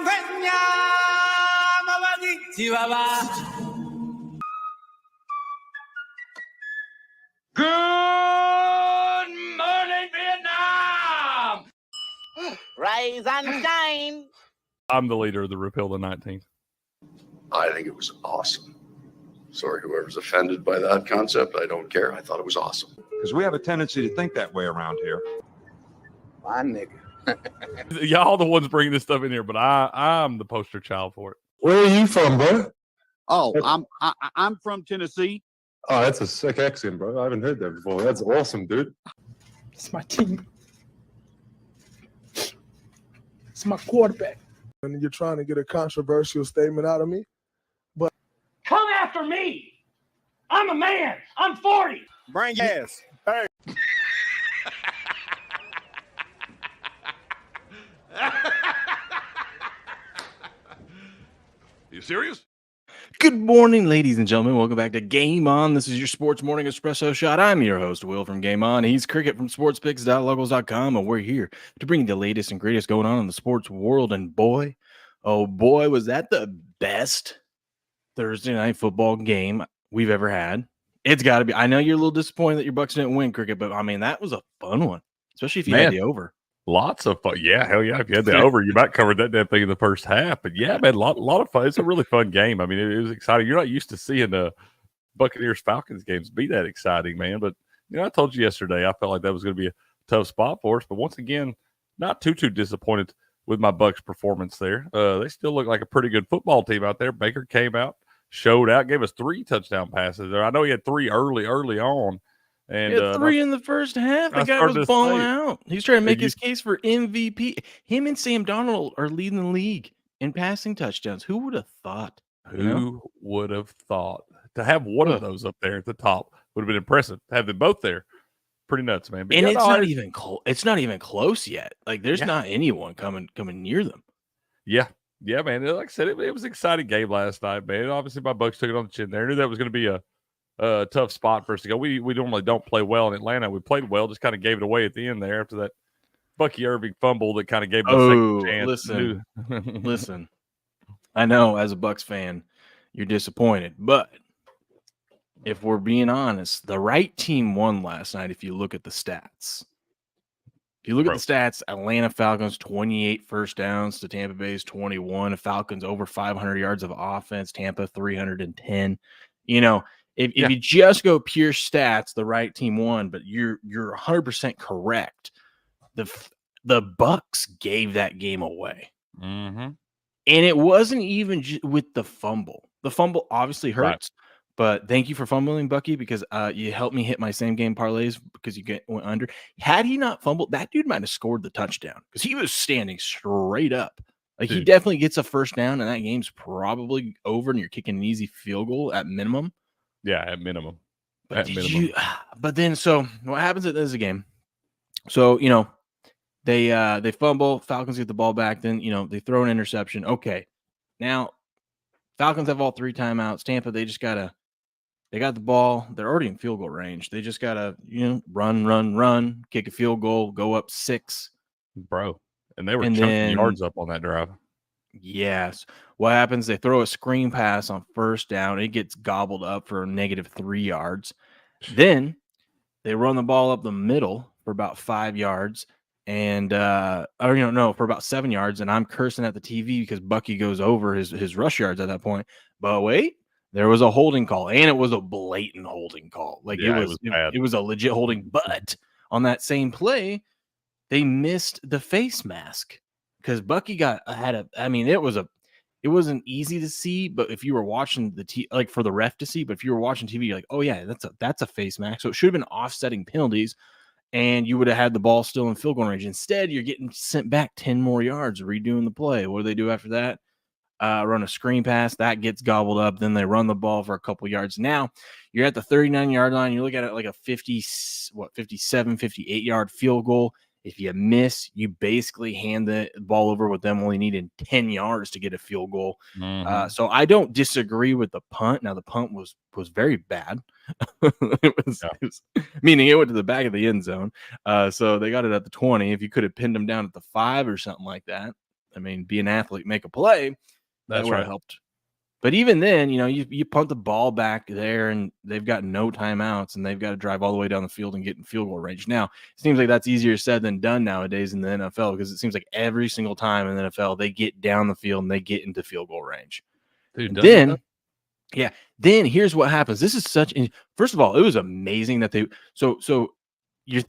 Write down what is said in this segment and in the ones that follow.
Good morning, Vietnam! Rise and shine. I'm the leader of the Repeal the 19th. I think it was awesome. Sorry, whoever's offended by that concept, I don't care. I thought it was awesome. Because we have a tendency to think that way around here. My nigga. Y'all the ones bringing this stuff in here, but I'm the poster child for it. Where are you from, bro? Oh, I'm from Tennessee. Oh, that's a sick accent, bro. I haven't heard that before. That's awesome, dude. It's my team. It's my quarterback. And you're trying to get a controversial statement out of me, but Come after me! I'm a man! I'm 40! Bring your ass. Hey. You serious? Good morning, ladies and gentlemen. Welcome back to Game On. This is your Sports Morning Espresso Shot. I'm your host, Will from Game On. He's Cricket from sportspicks.locals.com, and we're here to bring you the latest and greatest going on in the sports world. And boy, oh boy, was that the best Thursday night football game we've ever had. It's got to be. I know you're a little disappointed that your Bucks didn't win, Cricket, but I mean, that was a fun one, especially if you had the over. Lots of fun. Yeah, hell yeah. If you had the over, you might cover that damn thing in the first half. But yeah, man, a lot of fun. It's a really fun game. I mean, it was exciting. You're not used to seeing the Buccaneers-Falcons games be that exciting, man. But, you know, I told you yesterday, I felt like that was going to be a tough spot for us. But once again, not too disappointed with my Bucks performance there. They still look like a pretty good football team out there. Baker came out, showed out, gave us 3 touchdown passes. I know he had 3 early on. And he had 3 in the first half. The guy was balling out. He's trying to make his case for MVP. Him and Sam Darnold are leading the league in passing touchdowns. Who would have thought? Who would have thought? To have one of those up there at the top would have been impressive. To have them both there, pretty nuts, man. But and it's not even it's not even close yet. Like there's not anyone coming near them. Yeah, man. Like I said, it was an exciting game last night, man. Obviously, my Bucks took it on the chin there. I knew that was going to be a tough spot for us to go. We normally don't play well in Atlanta. We played well, just kind of gave it away at the end there after that Bucky Irving fumble that kind of gave us a second chance. Listen. I know as a Bucks fan, you're disappointed, but if we're being honest, the right team won last night. If you look at the stats, Atlanta Falcons 28 first downs to Tampa Bay's 21. The Falcons over 500 yards of offense. Tampa 310. You know. If you just go pure stats, the right team won, but you're 100% correct. The Bucks gave that game away, and it wasn't even with the fumble. The fumble obviously hurts, but thank you for fumbling, Bucky, because you helped me hit my same game parlays because went under. Had he not fumbled, that dude might have scored the touchdown because he was standing straight up. Like he definitely gets a first down, and that game's probably over, and you're kicking an easy field goal at minimum. Yeah, at minimum. But then, so what happens at this game? So, you know, they fumble, Falcons get the ball back, then, you know, they throw an interception. Okay. Now, Falcons have all 3 timeouts. Tampa, they got the ball. They're already in field goal range. They just got to, you know, run, kick a field goal, go up 6. Bro. And they were chunking yards up on that drive. Yes. What happens? They throw a screen pass on first down. It gets gobbled up for -3 yards. Then they run the ball up the middle for about 5 yards and for about 7 yards. And I'm cursing at the TV because Bucky goes over his rush yards at that point. But wait, there was a holding call, and it was a blatant holding call. Like it was a legit holding. But on that same play, they missed the face mask. Because Bucky it wasn't easy to see, but if you were watching like for the ref to see, but if you were watching TV, you're like, oh yeah, that's a face mask. So it should have been offsetting penalties, and you would have had the ball still in field goal range. Instead, you're getting sent back 10 more yards, redoing the play. What do they do after that? Run a screen pass that gets gobbled up. Then they run the ball for a couple yards. Now you're at the 39-yard line. You look at it like a 57, 58-yard field goal. If you miss, you basically hand the ball over with them only needing 10 yards to get a field goal. So I don't disagree with the punt. Now, the punt was very bad. Meaning it went to the back of the end zone. So they got it at the 20. If you could have pinned them down at the 5 or something like that, I mean, be an athlete, make a play. That That's would right. have helped. But even then, you punt the ball back there and they've got no timeouts and they've got to drive all the way down the field and get in field goal range. Now, it seems like that's easier said than done nowadays in the NFL because it seems like every single time in the NFL, they get down the field and they get into field goal range. Dude, Then here's what happens. This is first of all, it was amazing that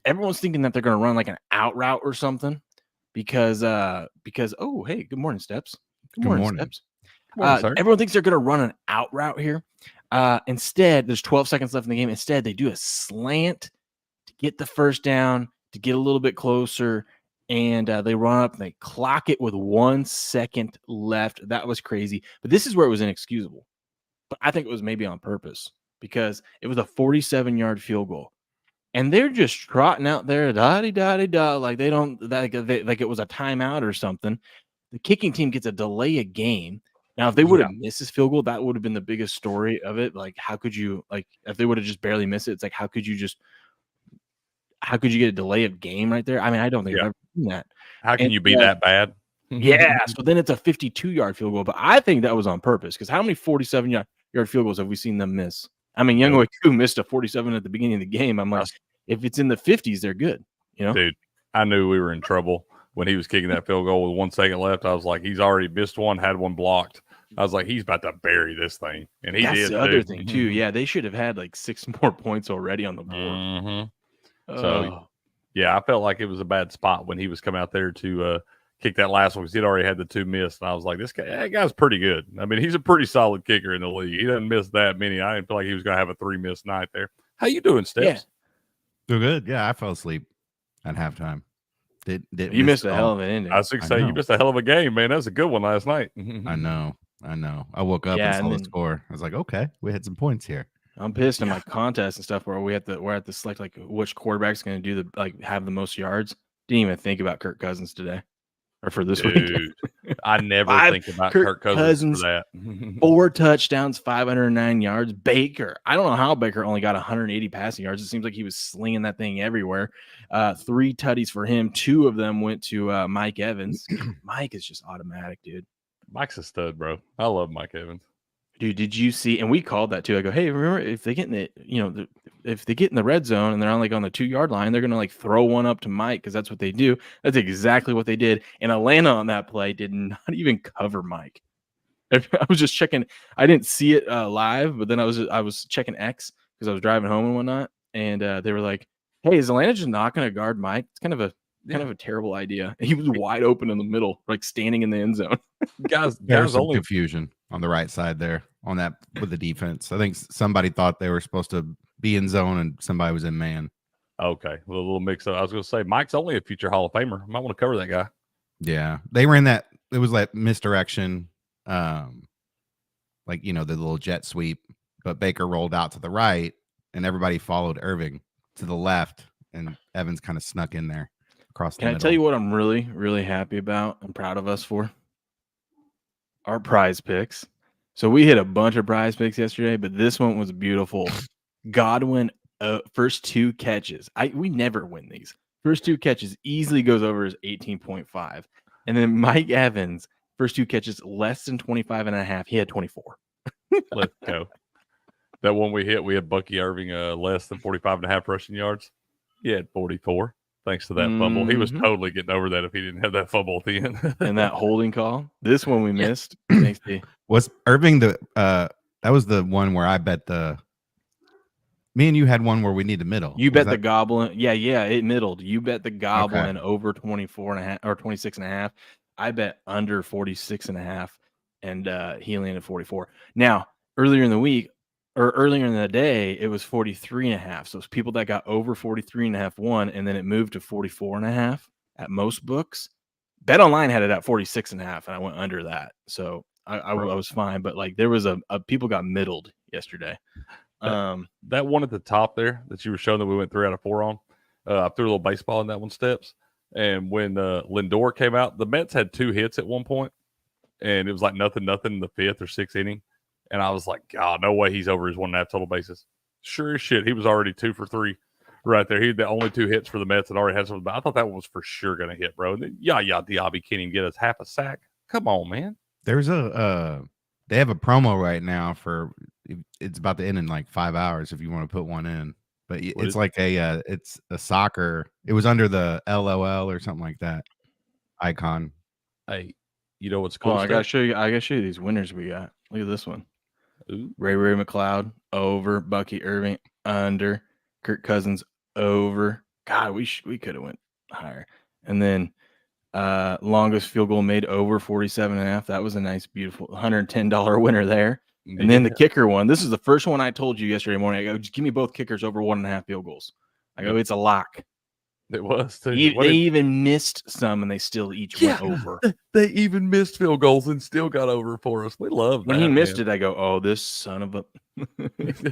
everyone's thinking that they're going to run like an out route or something because oh, hey, good morning, Steps. Good morning, Steps. Everyone thinks they're going to run an out route here. Instead, there's 12 seconds left in the game. Instead, they do a slant to get the first down, to get a little bit closer, and they run up and they clock it with 1 second left. That was crazy. But this is where it was inexcusable. But I think it was maybe on purpose because it was a 47-yard field goal. And they're just trotting out there, da-di-da-di-da, like they don't, like it was a timeout or something. The kicking team gets a delay of game. Now, if they would have missed this field goal, that would have been the biggest story of it. Like, how could you, like, if they would have just barely missed it, it's like, how could you get a delay of game right there? I mean, I don't think I've ever seen that. How can you be that bad? Yeah. So then it's a 52-yard field goal. But I think that was on purpose because how many 47-yard field goals have we seen them miss? I mean, Younghoe Koo missed a 47 at the beginning of the game. I'm like, if it's in the 50s, they're good. Dude, I knew we were in trouble when he was kicking that field goal with 1 second left. I was like, he's already missed one, had one blocked. I was like, he's about to bury this thing. And he That's did. the other thing, too. Yeah, they should have had like 6 more points already on the board. Mm-hmm. So, yeah, I felt like it was a bad spot when he was coming out there to kick that last one because he'd already had the 2 missed. And I was like, that guy's pretty good. I mean, he's a pretty solid kicker in the league. He doesn't miss that many. I didn't feel like he was going to have a 3 miss night there. How you doing, Steps? Yeah. Doing good. Yeah, I fell asleep at halftime. You missed a hell of an ending. I was going to say, you missed a hell of a game, man. That was a good one last night. I know. I woke up and saw the score. I was like, okay, we had some points here. I'm pissed in my contest and stuff where we're at the select like which quarterback's going to do have the most yards. Didn't even think about Kirk Cousins today or for this week. I never think about Kirk Cousins for that. 4 touchdowns, 509 yards. Baker, I don't know how Baker only got 180 passing yards. It seems like he was slinging that thing everywhere. 3 tutties for him. 2 of them went to Mike Evans. Mike is just automatic, dude. Mike's a stud, bro. I love Mike Evans. Dude, did you see? And we called that too. I go, hey, remember if they get in the, if they get in the red zone and they're on the 2-yard line, they're gonna throw one up to Mike because that's what they do. That's exactly what they did. And Atlanta on that play did not even cover Mike. I was just checking. I didn't see it live, but then I was checking X because I was driving home and whatnot. And they were like, hey, is Atlanta just not gonna guard Mike? It's kind of a terrible idea. He was wide open in the middle, standing in the end zone. Guys, only confusion on the right side there on that with the defense. I think somebody thought they were supposed to be in zone and somebody was in man. Okay, a little mix up. I was going to say Mike's only a future Hall of Famer. Might want to cover that guy. Yeah, they ran that. It was like misdirection, the little jet sweep. But Baker rolled out to the right, and everybody followed Irving to the left, and Evans kind of snuck in there. Can I tell you what I'm really, really happy about and proud of us for? Our prize picks. So we hit a bunch of prize picks yesterday, but this one was beautiful. Godwin, first 2 catches. We never win these. First 2 catches easily goes over his 18.5. And then Mike Evans, first 2 catches less than 25.5. He had 24. Let's go. That one we had Bucky Irving less than 45.5 rushing yards. He had 44. Thanks to that fumble. He was totally getting over that if he didn't have that fumble at the end. And that holding call. This one we missed. Thanks, D. Was Irving that was the one where I bet me and you had one where we need a middle. You bet the Goblin. Yeah, it middled. You bet the Goblin over 24.5 or 26.5. I bet under 46.5, and he landed 44. Now, earlier in the week, or earlier in the day, it was 43.5. So it's people that got over 43.5 won, and then it moved to 44.5 at most books. Bet Online had it at 46.5, and I went under that. So I was fine. But there was a people got middled yesterday. That one at the top there that you were showing that we went 3 out of 4 on. I threw a little baseball in that one, Steps. And when Lindor came out, the Mets had 2 hits at one point, and it was like nothing in the 5th or 6th inning. And I was like, God, no way he's over his 1.5 total bases. Sure as shit, he was already 2 for 3 right there. He had the only 2 hits for the Mets that already had something. But I thought that one was for sure going to hit, bro. And then Yaya Diaby can't even get us half a sack. Come on, man. There's they have a promo right now for it's about to end in like 5 hours if you want to put one in. But it's like it's a soccer. It was under the LOL or something like that icon. Hey, you know what's cool? Oh, I gotta show you these winners we got. Look at this one. Ooh. Ray McLeod over, Bucky Irving under, Kirk Cousins over. God, we could have went higher. And then longest field goal made over 47.5. That was a nice, beautiful $110 winner there. And then the kicker one. This is the first one I told you yesterday morning. I go, just give me both kickers over 1.5 field goals. I go, it's a lock. It was too. They even missed some, and they still each went over. They even missed field goals and still got over for us. We love that. When he missed it, I go, oh, this son of a I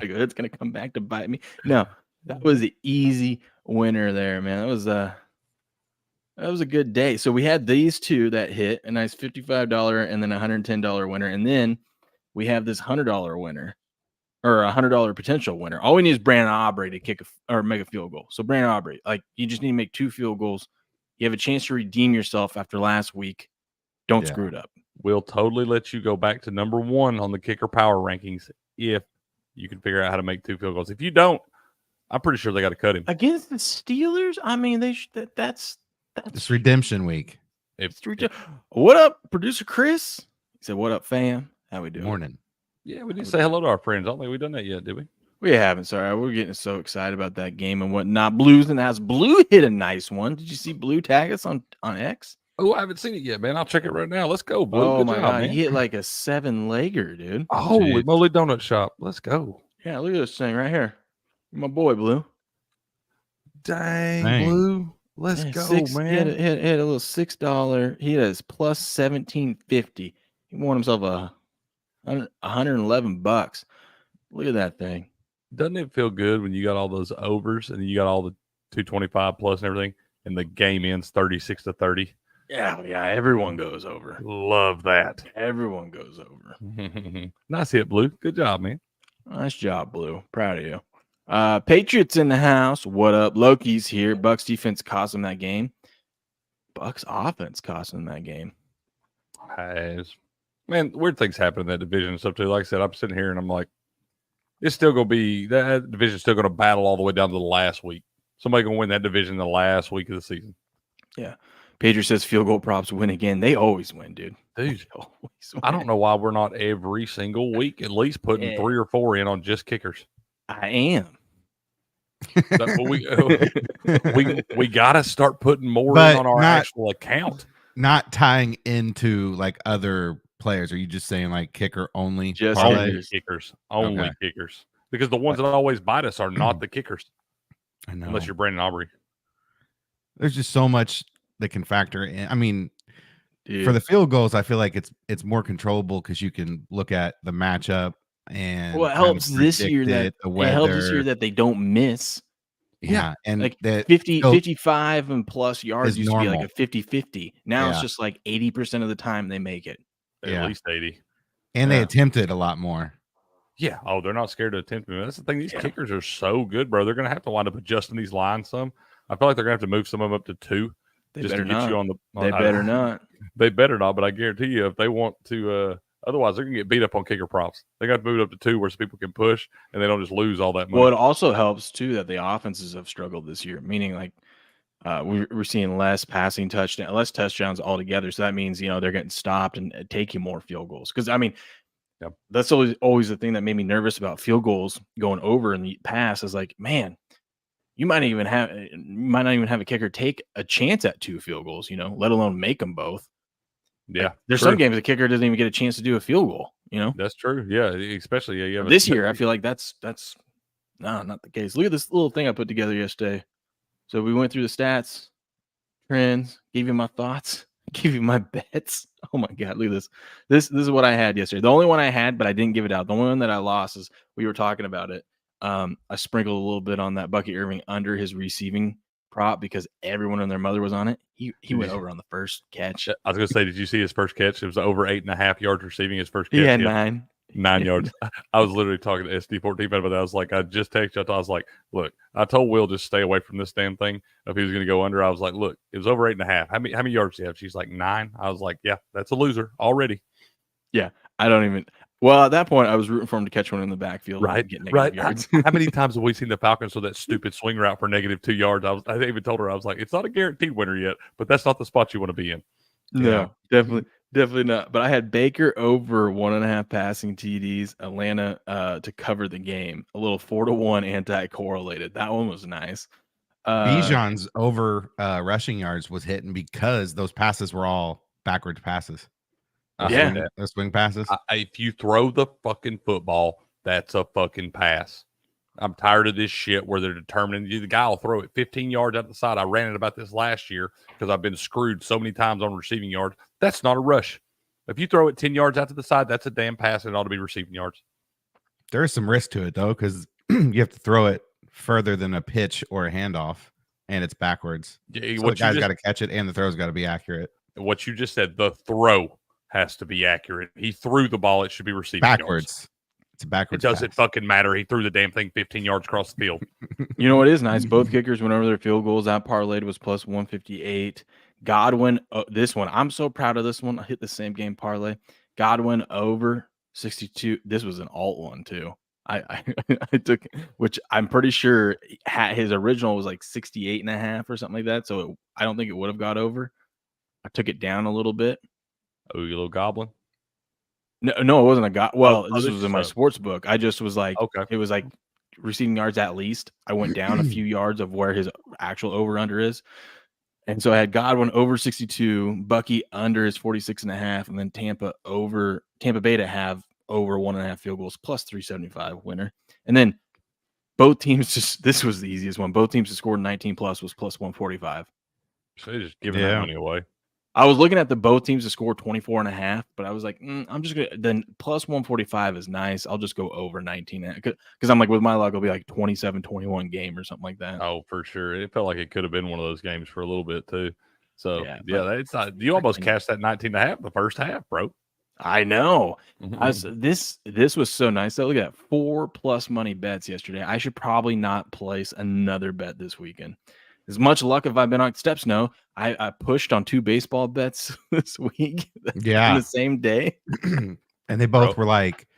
go, it's gonna come back to bite me. No, that was an easy winner there, man. That was a good day. So we had these two that hit, a nice $55 and then a $110 winner, and then we have this $100 winner. Or a $100 potential winner. All we need is Brandon Aubrey to kick or make a field goal. So Brandon Aubrey, like you just need to make 2 field goals. You have a chance to redeem yourself after last week. Don't screw it up. We'll totally let you go back to number 1 on the kicker power rankings if you can figure out how to make 2 field goals. If you don't, I'm pretty sure they got to cut him against the Steelers. I mean, that's it's redemption week. What up, producer Chris? He said, "What up, fam? How we doing?" Morning. Yeah, we did say hello to our friends. I don't think we've done that yet, did we? We haven't. Sorry, we're getting so excited about that game and whatnot. Blues and as Blue hit a nice one. Did you see Blue tag us on X? Oh, I haven't seen it yet, man. I'll check it right now. Let's go, Blue. Oh Good my job, god, man. he hit like a 7-legger, dude. Holy moly, donut shop. Let's go. Yeah, look at this thing right here. My boy, Blue. Dang. Blue. Let's go, man. He had a little $6. He had his plus 1750. He won himself $111. Look at that thing. Doesn't it feel good when you got all those overs and you got all the 225 plus and everything, and the game ends 36-30? Yeah, everyone goes over. Love that. Everyone goes over. Nice hit, Blue. Good job, man. Nice job, Blue. Proud of you. Patriots in the house. What up? Loki's here. Bucks defense cost him that game. Bucks offense cost him that game. Man, weird things happen in that division and stuff too. Like I said, I'm sitting here and I'm like, it's still going to be, that division's still going to battle all the way down to the last week. Somebody going to win that division the last week of the season. Yeah. Pedro says field goal props win again. They always win, dude. I don't know why we're not every single week at least putting 3 or 4 in on just kickers. I am. we got to start putting more in on our actual account. Not tying into like other players. Are you just saying like kicker only? Just only kickers. Only kickers. Because the ones that always bite us are not the kickers. I know. Unless you're Brandon Aubrey. There's just so much that can factor in. I mean, for the field goals, I feel like it's more controllable because you can look at the matchup and it helps this year that they don't miss. Yeah, and like that 55 and plus yards used normal. to be like a 50-50. Now it's just like 80% of the time they make it. At least 80. And they attempt it a lot more. Yeah. Oh, they're not scared to attempt it. That's the thing. These kickers are so good, bro. They're going to have to wind up adjusting these lines some. I feel like they're going to have to move some of them up to 2. They just better to get not. you on the. They better not. They better not. But I guarantee you, if they want to, otherwise they're going to get beat up on kicker props. They got to move it up to 2 where some people can push and they don't just lose all that money. Well, it also helps too that the offenses have struggled this year, meaning like we're seeing less touchdowns altogether. So that means they're getting stopped and taking more field goals. Because I mean, that's always the thing that made me nervous about field goals going over in the past. Is like, man, you might not even have a kicker take a chance at 2 field goals, let alone make them both. Yeah. Like, there's some games the kicker doesn't even get a chance to do a field goal, That's true. Yeah. Especially this year. I feel like that's not the case. Look at this little thing I put together yesterday. So we went through the stats, trends, gave you my thoughts, gave you my bets. Oh my God. Look at this. This is what I had yesterday. The only one I had, but I didn't give it out. The only one that I lost is we were talking about it. I sprinkled a little bit on that Bucky Irving under his receiving prop because everyone and their mother was on it. He went over on the first catch. I was going to say, did you see his first catch? It was over 8.5 yards receiving his first catch. He had 9. 9 yards. I was literally talking to SD14 about that. I was like, I just texted you. I was like, look, I told Will just stay away from this damn thing. If he was going to go under, I was like, look, it was over 8.5. How many yards do you have? She's like 9. I was like, yeah, that's a loser already. Yeah, I don't even. Well, at that point, I was rooting for him to catch one in the backfield. Right, and get negative yards. How many times have we seen the Falcons with that stupid swing route for -2 yards? I even told her, I was like, it's not a guaranteed winner yet, but that's not the spot you want to be in. No, definitely not. But I had Baker over 1.5 passing TDs, Atlanta to cover the game. A little 4-1 anti-correlated. That one was nice. Bijan's over rushing yards was hitting because those passes were all backwards passes. Those swing passes. If you throw the fucking football, that's a fucking pass. I'm tired of this shit where they're determining the guy will throw it 15 yards out the side. I ranted about this last year because I've been screwed so many times on receiving yards. That's not a rush. If you throw it 10 yards out to the side, that's a damn pass and it ought to be receiving yards. There is some risk to it, though, because you have to throw it further than a pitch or a handoff, and it's backwards. Yeah, so the guy's got to catch it, and the throw's got to be accurate. What you just said, the throw has to be accurate. He threw the ball. It should be receiving backwards. Yards. It's a backwards. It doesn't fucking matter. He threw the damn thing 15 yards across the field. You know what is nice? Both kickers went over their field goals. That parlayed was plus 158. Godwin, this one, I'm so proud of this one. I hit the same game parlay. Godwin over 62. This was an alt one too. I took, which I'm pretty sure his original was like 68.5 or something like that. So I don't think it would have got over. I took it down a little bit. Oh, you little goblin. No, it wasn't a guy. Well, this was in my sports book. I just was like, okay. It was like receiving yards at least. I went down a few yards of where his actual over under is. And so I had Godwin over 62, Bucky under his 46.5, and then Tampa Bay to have over 1.5 field goals plus 375 winner. And then both teams this was the easiest one. Both teams that scored 19 plus was plus 145. So they just giving that money away. I was looking at the both teams to score 24.5, but I was like, I'm just going to, then plus 145 is nice. I'll just go over 19 because I'm like, with my luck, it'll be like 27-21 game or something like that. Oh, for sure. It felt like it could have been one of those games for a little bit too. So yeah, it's not, you almost cashed that 19.5 the first half, bro. I know. This was so nice. Look at that, 4+ money bets yesterday. I should probably not place another bet this weekend. As much luck have I been on steps? No, I pushed on 2 baseball bets this week. Yeah, on the same day, and they both were like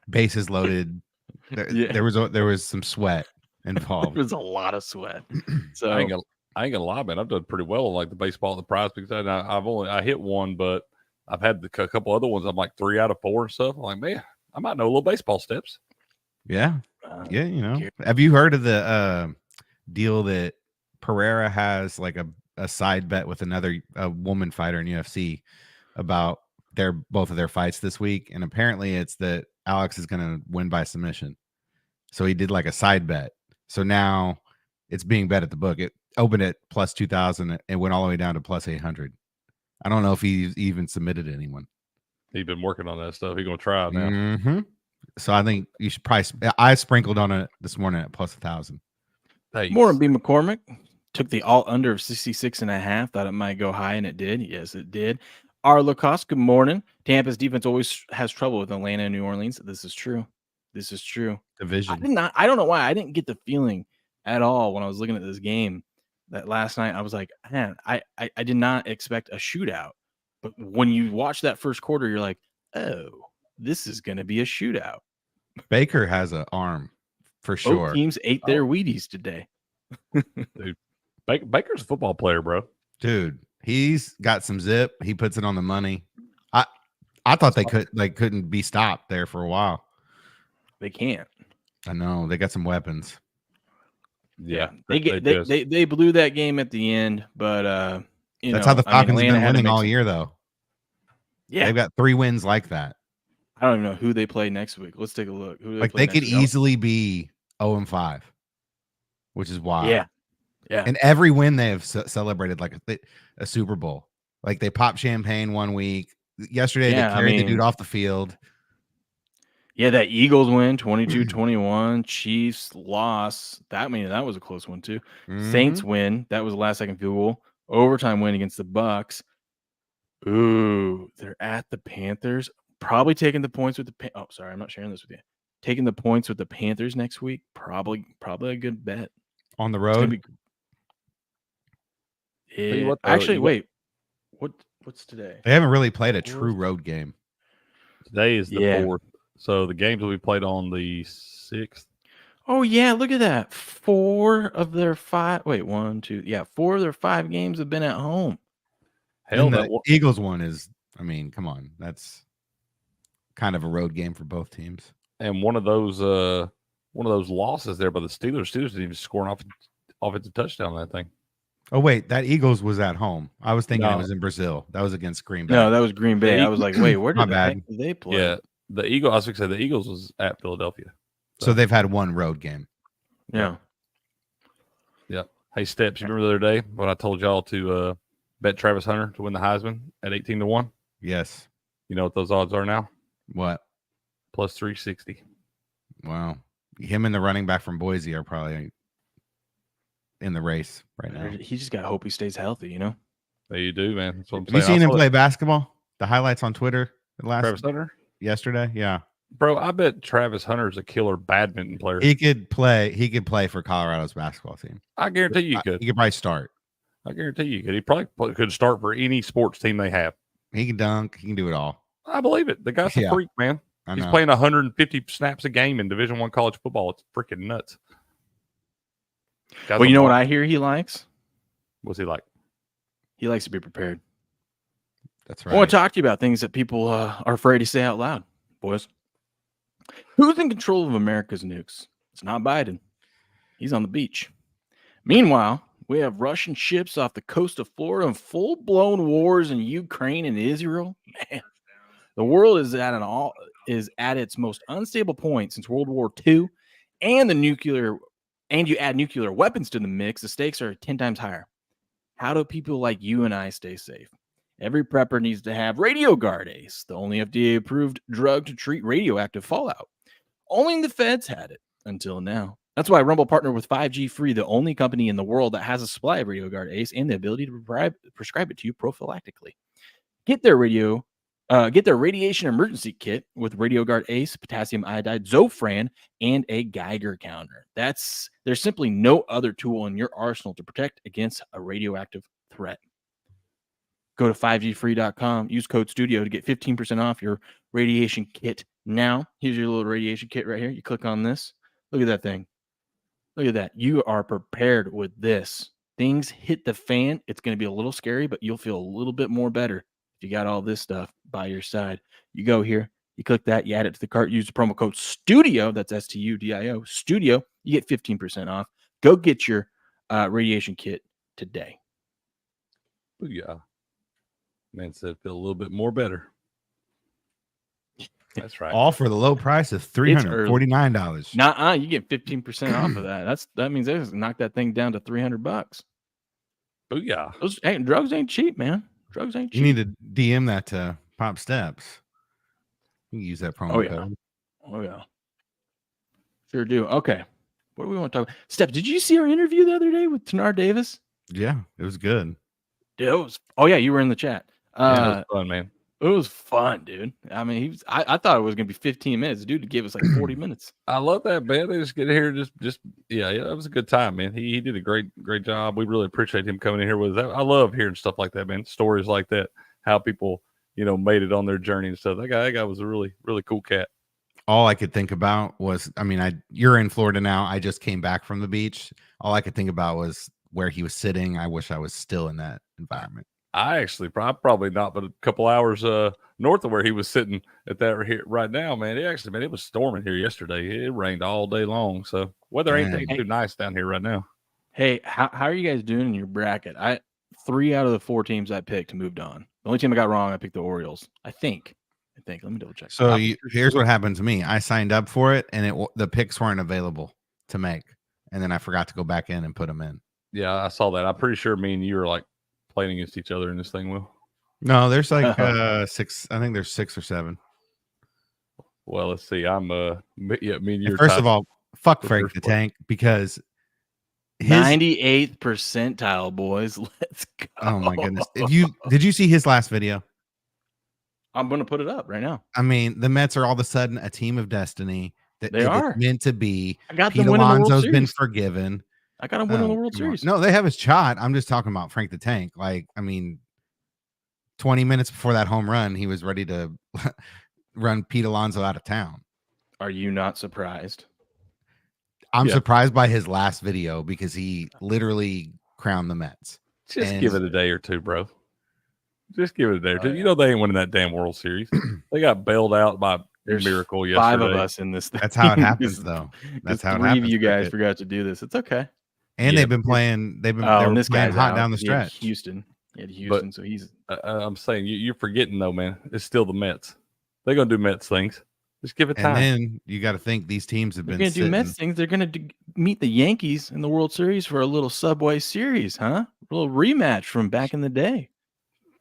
bases loaded. There was some sweat involved. There was a lot of sweat. So I ain't gonna lie, man. I've done pretty well on like the baseball and the prize because I hit one, but I've had a couple other ones. I'm like 3 out of 4 and stuff. I'm like, man, I might know a little baseball steps. Yeah, yeah. You know, have you heard of the deal that Pereira has like a side bet with a woman fighter in UFC about both of their fights this week, and apparently it's that Alex is going to win by submission. So he did like a side bet. So now it's being bet at the book. It opened at plus 2,000 and went all the way down to plus 800. I don't know if he even submitted anyone. He's been working on that stuff. He's going to try it now. Mm-hmm. So I think you should probably. I sprinkled on it this morning at plus 1,000. More B. McCormick. Took the all under of 66.5. Thought it might go high, and it did. Yes, it did. R. Lacoste, good morning. Tampa's defense always has trouble with Atlanta and New Orleans. This is true. Division. I don't know why. I didn't get the feeling at all when I was looking at this game that last night. I was like, man, I did not expect a shootout. But when you watch that first quarter, you're like, oh, this is going to be a shootout. Baker has an arm for sure. Both teams ate their Wheaties today. Dude. Baker's a football player, bro. Dude, he's got some zip. He puts it on the money. I thought they couldn't be stopped there for a while. They can't. I know they got some weapons. Yeah, they blew that game at the end, but that's how the Falcons have been winning all year, though. Yeah, they've got 3 wins like that. I don't even know who they play next week. Let's take a look. They could easily be 0-5, which is wild. Yeah. And every win they have celebrated like a Super Bowl. Like they popped champagne one week. Yesterday they carried the dude off the field. Yeah, that Eagles win 22-21. Chiefs loss. That was a close one too. Mm-hmm. Saints win. That was a last second field goal. Overtime win against the Bucks. Ooh, they're at the Panthers. Probably taking the points with the oh, sorry, I'm not sharing this with you. Taking the points with the Panthers next week, probably a good bet. On the road. Actually, wait. What's today? They haven't really played a true road game. Today is the 4th. So the games will be played on the 6th. Oh, yeah, look at that. 4 of their 5 4 of their 5 games have been at home. Hell, and the Eagles one is, I mean, come on. That's kind of a road game for both teams. And one of those losses there by the Steelers didn't even score an offensive touchdown on that thing. Oh, wait, that Eagles was at home. I was thinking it was in Brazil. That was against Green Bay. No, that was Green Bay. I was like, wait, where did they play? Yeah, the Eagles, I was going to say the Eagles was at Philadelphia. So they've had one road game. Yeah. Yeah. Hey, Steps, you remember the other day when I told y'all to bet Travis Hunter to win the Heisman at 18-1? Yes. You know what those odds are now? What? Plus 360. Wow. Him and the running back from Boise are probably in the race right now. He just got to hope he stays healthy, you know? There you do, man. That's what I'm Have you saying. seen him play basketball? The highlights on Twitter Travis Hunter? Yesterday? Yeah. Bro, I bet Travis Hunter's a killer badminton player. He could play for Colorado's basketball team. I guarantee you could. He could probably start. I guarantee you could. He probably could start for any sports team they have. He can dunk. He can do it all. I believe it. The guy's a freak, man. He's playing 150 snaps a game in Division I college football. It's freaking nuts. Well, you know what I hear he likes? What's he like? He likes to be prepared. That's right. I want to talk to you about things that people are afraid to say out loud, boys. Who's in control of America's nukes? It's not Biden. He's on the beach. Meanwhile, we have Russian ships off the coast of Florida and full-blown wars in Ukraine and Israel. Man, the world is at its most unstable point since World War II, and you add nuclear weapons to the mix, the stakes are 10 times higher. How do people like you and I stay safe? Every prepper needs to have RadioGuard Ace, the only FDA-approved drug to treat radioactive fallout. Only the feds had it until now. That's why Rumble partnered with 5G Free, the only company in the world that has a supply of RadioGuard Ace and the ability to prescribe it to you prophylactically. Get their radiation emergency kit with RadioGuard Ace, potassium iodide, Zofran, and a Geiger counter. There's simply no other tool in your arsenal to protect against a radioactive threat. Go to 5gfree.com, use code STUDIO to get 15% off your radiation kit now. Here's your little radiation kit right here. You click on this. Look at that thing. Look at that. You are prepared with this. Things hit the fan. It's going to be a little scary, but you'll feel a little bit more better if you got all this stuff by your side. You go here, you click that, you add it to the cart, use the promo code STUDIO. That's STUDIO, STUDIO. You get 15% off. Go get your radiation kit today. Booyah. Man said feel a little bit more better. That's right. All for the low price of $349. Nah, you get 15% off of that. That means they just knock that thing down to $300. Booyah. Drugs ain't cheap, man. Drugs ain't cheap. You need to DM that to Pop Steps. You can use that promo code. Oh, yeah. Sure do. Okay. What do we want to talk about? Steps, did you see our interview the other day with Tanar Davis? Yeah, it was good. Dude, you were in the chat. Yeah, it was fun, man. It was fun, dude. I mean, I thought it was gonna be 15 minutes. Dude, gave us like 40 minutes. I love that, man. They just get here, yeah, it was a good time, man. He did a great job. We really appreciate him coming in here with us. I love hearing stuff like that, man. Stories like that, how people, made it on their journey and stuff. That guy was a really, really cool cat. All I could think about was, you're in Florida now. I just came back from the beach. All I could think about was where he was sitting. I wish I was still in that environment. I probably not, but a couple hours north of where he was sitting at that right now, man. It was storming here yesterday. It rained all day long, so weather ain't too nice down here right now. Hey, how are you guys doing in your bracket? 3 out of the 4 teams I picked moved on. The only team I got wrong, I picked the Orioles. I think. Let me double check. So here's what happened to me. I signed up for it, and the picks weren't available to make, and then I forgot to go back in and put them in. Yeah, I saw that. I'm pretty sure me and you are like playing against each other in this thing, Will. No, there's like 6. I think there's 6 or 7. Well, let's see. I'm me and you. First of all, fuck Frank the Tank, because 98th percentile, boys. Let's go. Oh my goodness. Did you see his last video? I'm going to put it up right now. I mean, the Mets are all of a sudden a team of destiny that They are it's meant to be. I got Pete them winning the World Alonso's been Series. forgiven. I got them winning the World Come on. Series. No, they have his shot. I'm just talking about Frank the Tank. Like, I mean, 20 minutes before that home run, he was ready to run Pete Alonso out of town. Are you not surprised? I'm surprised by his last video because he literally crowned the Mets. Just give it a day or two, bro. Just give it a day or two. You know they ain't winning that damn World Series. They got bailed out by miracle yesterday. 5 of us in this thing. That's how it happens, though. That's how it happens. 3 of you guys forgot to do this. It's okay. And they've been playing. They were this playing guy's hot out. down the stretch. Houston. Yeah, Houston. So he's. I'm saying you're forgetting though, man. It's still the Mets. They're gonna do Mets things. Just give it time. And then you got to think these teams have been. They're gonna do Mets things. They're gonna meet the Yankees in the World Series for a little Subway Series, huh? A little rematch from back in the day.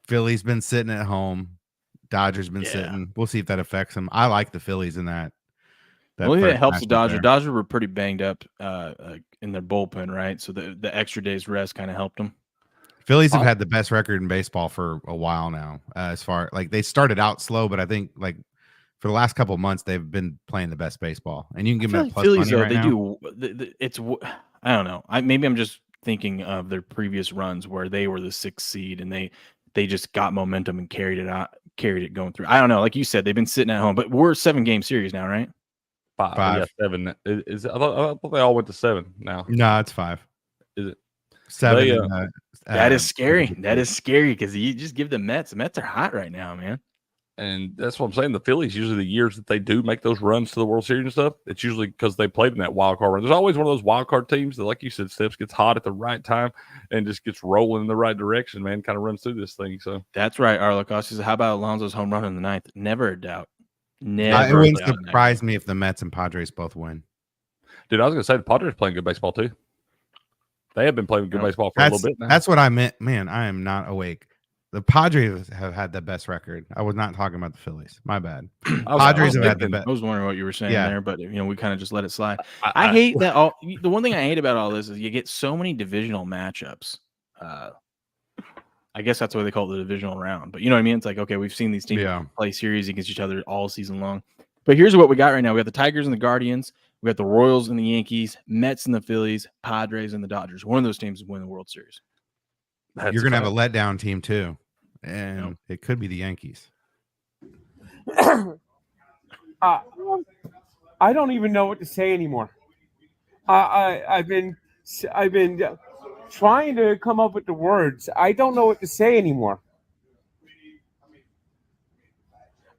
Philly's been sitting at home. Dodgers been sitting. We'll see if that affects them. I like the Phillies in that. Well, yeah, it helps the Dodgers. Dodgers were pretty banged up in their bullpen, right? So the extra day's rest kind of helped them. Phillies have had the best record in baseball for a while now. As far like they started out slow, but I think like for the last couple of months they've been playing the best baseball. And you can give them that plus Phillies, money right though, now. they do. It's I don't know. Maybe I'm just thinking of their previous runs where they were the 6th seed and they just got momentum and carried it going through. I don't know. Like you said, they've been sitting at home, but we're a 7-game series now, right? 5. Yeah, 7. I thought they all went to 7 now. No, it's 5. Is it 7? That is scary. That is scary because you just give the Mets. The Mets are hot right now, man. And that's what I'm saying. The Phillies, usually the years that they do make those runs to the World Series and stuff, it's usually because they played in that wild card run. There's always one of those wild card teams that, like you said, Steps gets hot at the right time and just gets rolling in the right direction, man, kind of runs through this thing. So that's right. Arlo Costa says, how about Alonso's home run in the 9th? Never a doubt. It wouldn't surprise me if the Mets and Padres both win. Dude, I was going to say the Padres playing good baseball too. They have been playing good baseball for a little bit now. That's what I meant. Man, I am not awake. The Padres have had the best record. I was not talking about the Phillies. My bad. Padres have had the best. I was wondering what you were saying there, but we kind of just let it slide. I hate that. The one thing I hate about all this is you get so many divisional matchups. I guess that's why they call it the divisional round. But you know what I mean? It's like, okay, we've seen these teams play series against each other all season long. But here's what we got right now. We got the Tigers and the Guardians. We got the Royals and the Yankees, Mets and the Phillies, Padres and the Dodgers. One of those teams is winning the World Series. You're going to have a letdown team too. And it could be the Yankees. I don't even know what to say anymore. I've been trying to come up with the words. I don't know what to say anymore.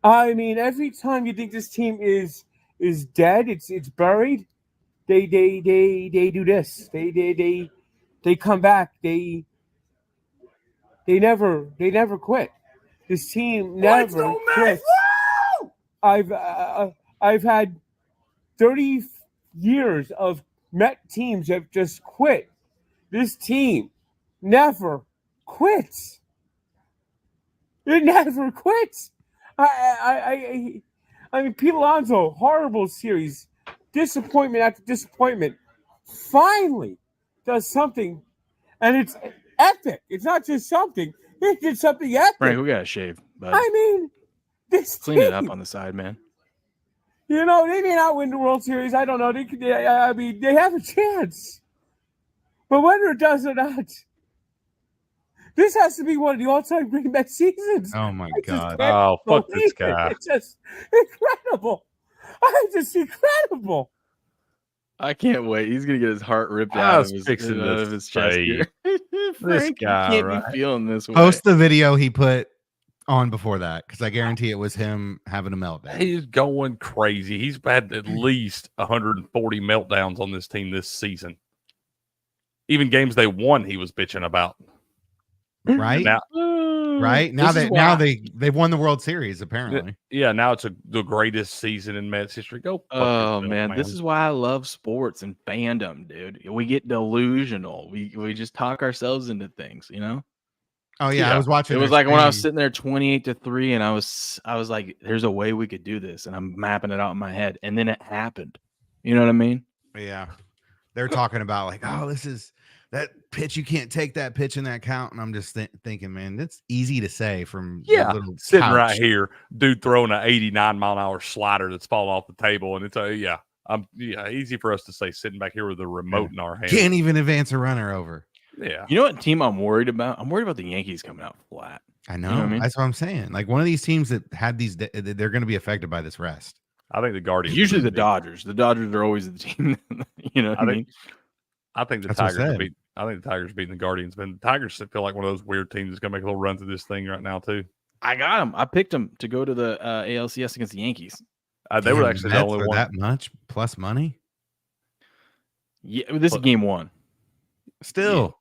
I mean, every time you think this team is dead, it's buried, they do this. They come back. They never quit. This team never quits. I've had 30 years of Met teams that just quit. This team never quits. It never quits. I mean, Pete Alonso, horrible series, disappointment after disappointment. Finally, does something, and it's epic. It's not just something. It did something epic. Right, we gotta shave. Bud. I mean, this clean team, it up on the side, man. You know, they may not win the World Series. I don't know. I mean, they have a chance. But whether it does or not, this has to be one of the all-time great Mets seasons. Oh, my God. Oh, fuck this guy. It's just incredible. It's incredible. I can't wait. He's gonna get his heart ripped out of his chest here. This guy can't be feeling this way. Post the video he put on before that, because I guarantee it was him having a meltdown. He's going crazy. He's had at least 140 meltdowns on this team this season. Even games they won, he was bitching about. Right? Now they've won the World Series, apparently. Yeah, now it's the greatest season in Mets history. Go. Oh man, this is why I love sports and fandom, dude. We get delusional. We just talk ourselves into things, you know. Oh yeah, I was watching. It was like when I was sitting there 28-3, and I was like, "There's a way we could do this," and I'm mapping it out in my head, and then it happened. You know what I mean? Yeah, they're talking about like, "Oh, this is that pitch, you can't take that pitch in that count. And I'm just thinking, man, that's easy to say from Yeah, the little sitting couch. right here, dude throwing an 89-mile-an-hour slider that's falling off the table, and it's easy for us to say sitting back here with the remote in our hand. Can't even advance a runner over. Yeah. You know what team I'm worried about? I'm worried about the Yankees coming out flat. I know. You know what I mean? That's what I'm saying. Like one of these teams that had these, they're going to be affected by this rest. I think the Guardians. Usually the Dodgers. The Dodgers are always the team. You know what I mean? I think the Tigers beat. I think the Tigers beating the Guardians, but the Tigers feel like one of those weird teams that's going to make a little run through this thing right now too. I got them. I picked them to go to the ALCS against the Yankees. They were actually the only one. That much plus money. Yeah, this is game one. Still,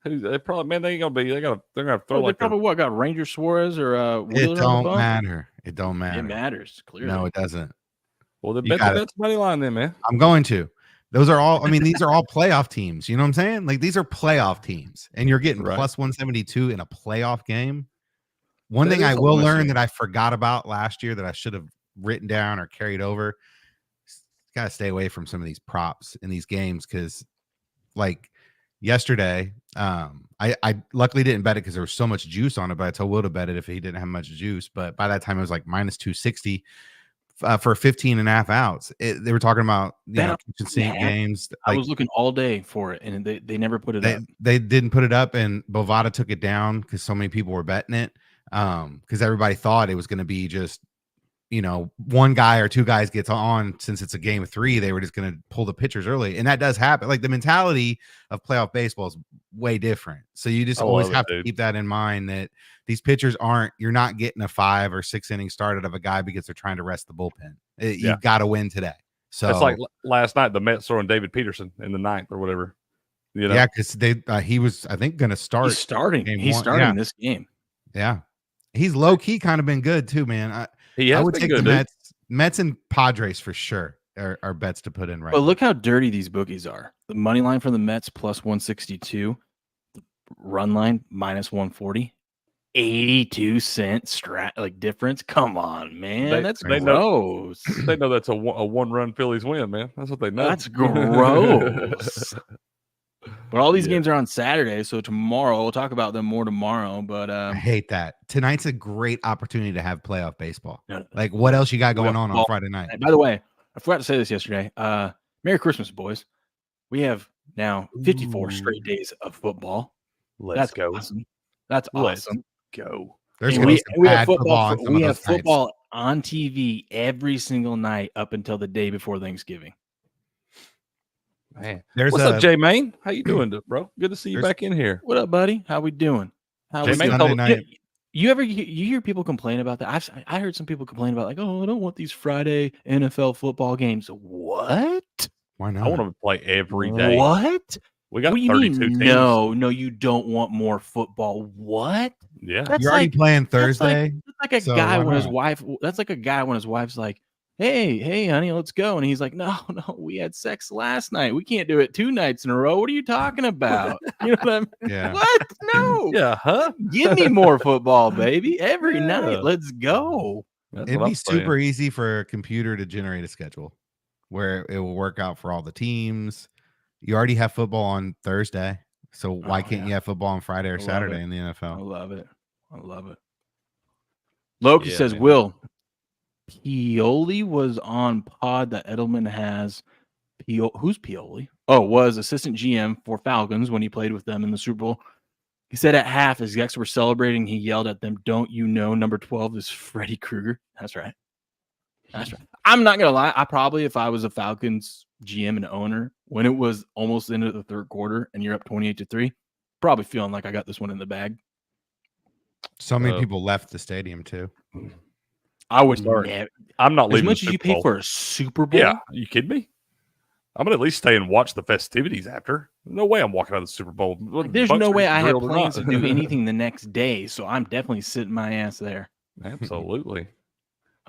they probably they ain't gonna be. They're gonna throw they probably got Ranger Suarez or Wheeler. It don't matter. It don't matter. It matters clearly. No, it doesn't. Well, then bet the money line then, man. I'm going to. Those are all. I mean, these are all playoff teams. You know what I'm saying? Like these are playoff teams, and you're getting plus 172 in a playoff game. One thing I will learn that I forgot about last year that I should have written down or carried over. Got to stay away from some of these props in these games because, like yesterday, I luckily didn't bet it because there was so much juice on it. But I told Will to bet it if he didn't have much juice. But by that time, it was like minus 260 for 15 and a half outs. They were talking about kitchen sink games. I was looking all day for it, and they never put it up. They didn't put it up, and Bovada took it down because so many people were betting it. Because everybody thought it was going to be just, one guy or two guys gets on. Since it's a game of three, they were just going to pull the pitchers early. And that does happen. Like the mentality of playoff baseball is way different. So you just always have to keep that in mind that these pitchers you're not getting a 5 or 6 inning start out of a guy because they're trying to rest the bullpen. You've got to win today. So it's like last night, the Mets throwing David Peterson in the 9th or whatever. Yeah, because he was, I think, going to start. He's starting. He's starting this game. Yeah. He's low key kind of been good too, man. I would take the Mets and Padres for sure are bets to put in right. But look how dirty these bookies are. The money line for the Mets plus 162, the run line minus 140, 82-cent difference. Come on, man. That's gross. They know that's a one-run Phillies win, man. That's what they know. That's gross. But all these games are on Saturday, so tomorrow we'll talk about them more tomorrow. But I hate that. Tonight's a great opportunity to have playoff baseball. Like, what else you got going on Friday night? By the way, I forgot to say this yesterday. Merry Christmas, boys. We have now 54 straight days of football. Let's go. Awesome. That's awesome. Go. We have football on TV every single night up until the day before Thanksgiving. Man, what's up, Jay Main? How you doing, bro? Good to see you back in here. What up, buddy? How we doing? You hear people complain about that? I heard some people complain about like, oh, I don't want these Friday NFL football games. What? Why not? I want them to play every day. What? We got 32 teams. No, you don't want more football. What? Yeah, you're already playing Thursday. That's like a guy when his wife. That's like a guy when his wife's like, Hey, honey, let's go. And he's like, no, we had sex last night. We can't do it 2 nights in a row. What are you talking about? You know what I mean? Yeah. What? No. Yeah, huh? Give me more football, baby. Every night. Let's go. It'd be super easy for a computer to generate a schedule where it will work out for all the teams. You already have football on Thursday. So why can't you have football on Friday or Saturday in the NFL? I love it. Loki says, man. Will. Pioli was on pod that Edelman has. Who's Pioli? Oh, was assistant GM for Falcons when he played with them in the Super Bowl. He said at half, as the guys were celebrating, he yelled at them, "Don't you know number 12 is Freddie Krueger?" That's right. I'm not going to lie. I probably, if I was a Falcons GM and owner, when it was almost into the third quarter and you're up 28-3, probably feeling like I got this one in the bag. So many people left the stadium too. I would never. I'm not leaving. As much as you pay for a Super Bowl. Yeah, are you kidding me? I'm gonna at least stay and watch the festivities after. No way I'm walking out of the Super Bowl. There's no way I have plans to do anything the next day, so I'm definitely sitting my ass there. Absolutely,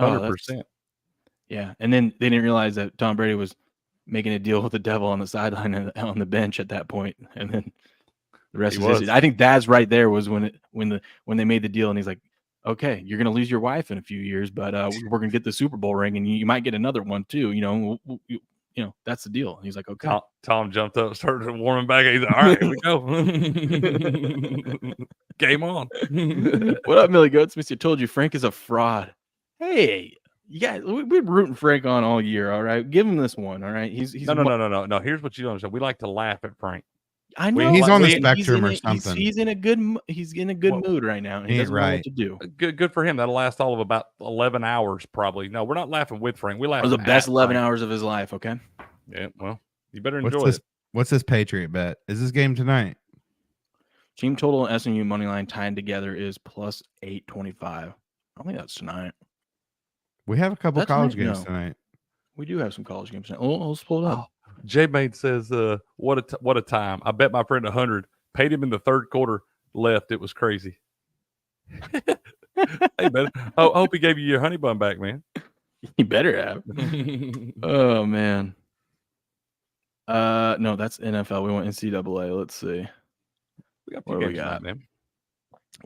100%. Yeah, and then they didn't realize that Tom Brady was making a deal with the devil on the sideline and on the bench at that point, and then the rest of it. I think that's right there was when they made the deal, and he's like, okay, you're going to lose your wife in a few years, but we're going to get the Super Bowl ring, and you might get another one too. You know, that's the deal. He's like, okay. Tom jumped up, started warming back. He's like, all right, here we go. Game on. What up, Millie Goats? Mister, told you Frank is a fraud. Hey, you guys, we've been rooting Frank on all year. All right, give him this one. All right, he's no. Here's what you don't understand. We like to laugh at Frank. I know he's on the spectrum or something. He's in a good mood right now. And he doesn't know what to do. Good for him. That'll last all of about 11 hours, probably. No, we're not laughing with Frank. We laugh. Or the best 11 hours of his life. Okay. Yeah. Well, you better enjoy it. What's this Patriot bet? Is this game tonight? Team total and SMU money line tied together is plus 825. I don't think that's tonight. We have a couple college games tonight. We do have some college games tonight. Oh, let's pull it up. J-Maid says, what a time. I bet my friend 100, paid him in the third quarter, left. It was crazy. Hey, man, I hope he gave you your honey bun back, man. He better have. Oh, man. No, that's NFL. We want NCAA. Let's see. We got what do we got, man?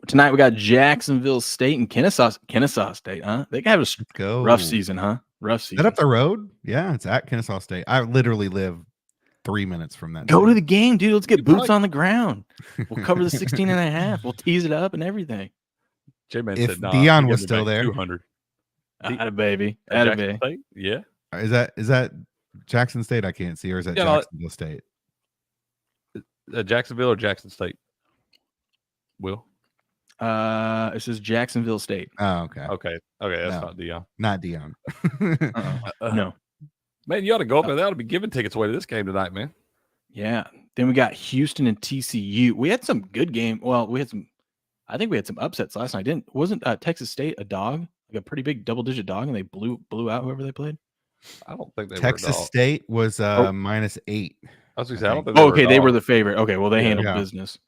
Tonight we got Jacksonville State and Kennesaw State, huh? They can have a rough season, huh? Rough season. Is that up the road? Yeah, it's at Kennesaw State. I literally live 3 minutes from that. Go to the game, dude. Let's get boots on the ground. We'll cover the 16 and a half. We'll tease it up and everything. J-Man if said, nah, Dion was still there. 200. Atta baby. Atta baby. Yeah. Is that Jackson State? I can't see. Or is that Jacksonville State? Jacksonville or Jackson State? Will? It says Jacksonville State. Oh, okay. Okay. That's not Dion. Not Dion. No. Man, you ought to go up there. They ought to be giving tickets away to this game tonight, man. Yeah. Then we got Houston and TCU. We had some good game. Well, I think we had some upsets last night. Wasn't Texas State a dog? Like a pretty big double-digit dog, and they blew out whoever they played? I don't think they Texas were a dog. State was -8. I was going to say, I don't think they were the favorite. Okay, well, they handled business.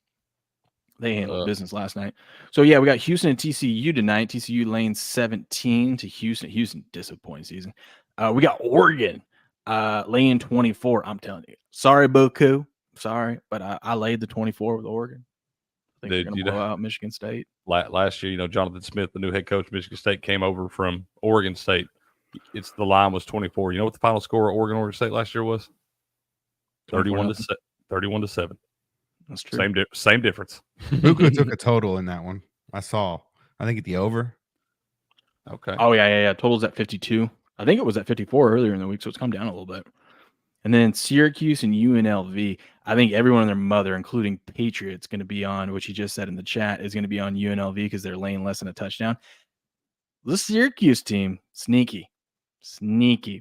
They handled business last night. So, yeah, we got Houston and TCU tonight. TCU laying 17 to Houston. Houston, disappointing season. We got Oregon laying 24. I'm telling you. Sorry, Boku. Sorry, but I laid the 24 with Oregon. I think they're going to blow out Michigan State. Last year, Jonathan Smith, the new head coach of Michigan State, came over from Oregon State. The line was 24. You know what the final score of Oregon State last year was? 31 to 7. That's true. Same difference. Buku took a total in that one. I think at the over. Okay. Oh yeah. Total's at 52. I think it was at 54 earlier in the week, so it's come down a little bit. And then Syracuse and UNLV. I think everyone and their mother, including Patriots, going to be on, which he just said in the chat, is going to be on UNLV because they're laying less than a touchdown. The Syracuse team, sneaky.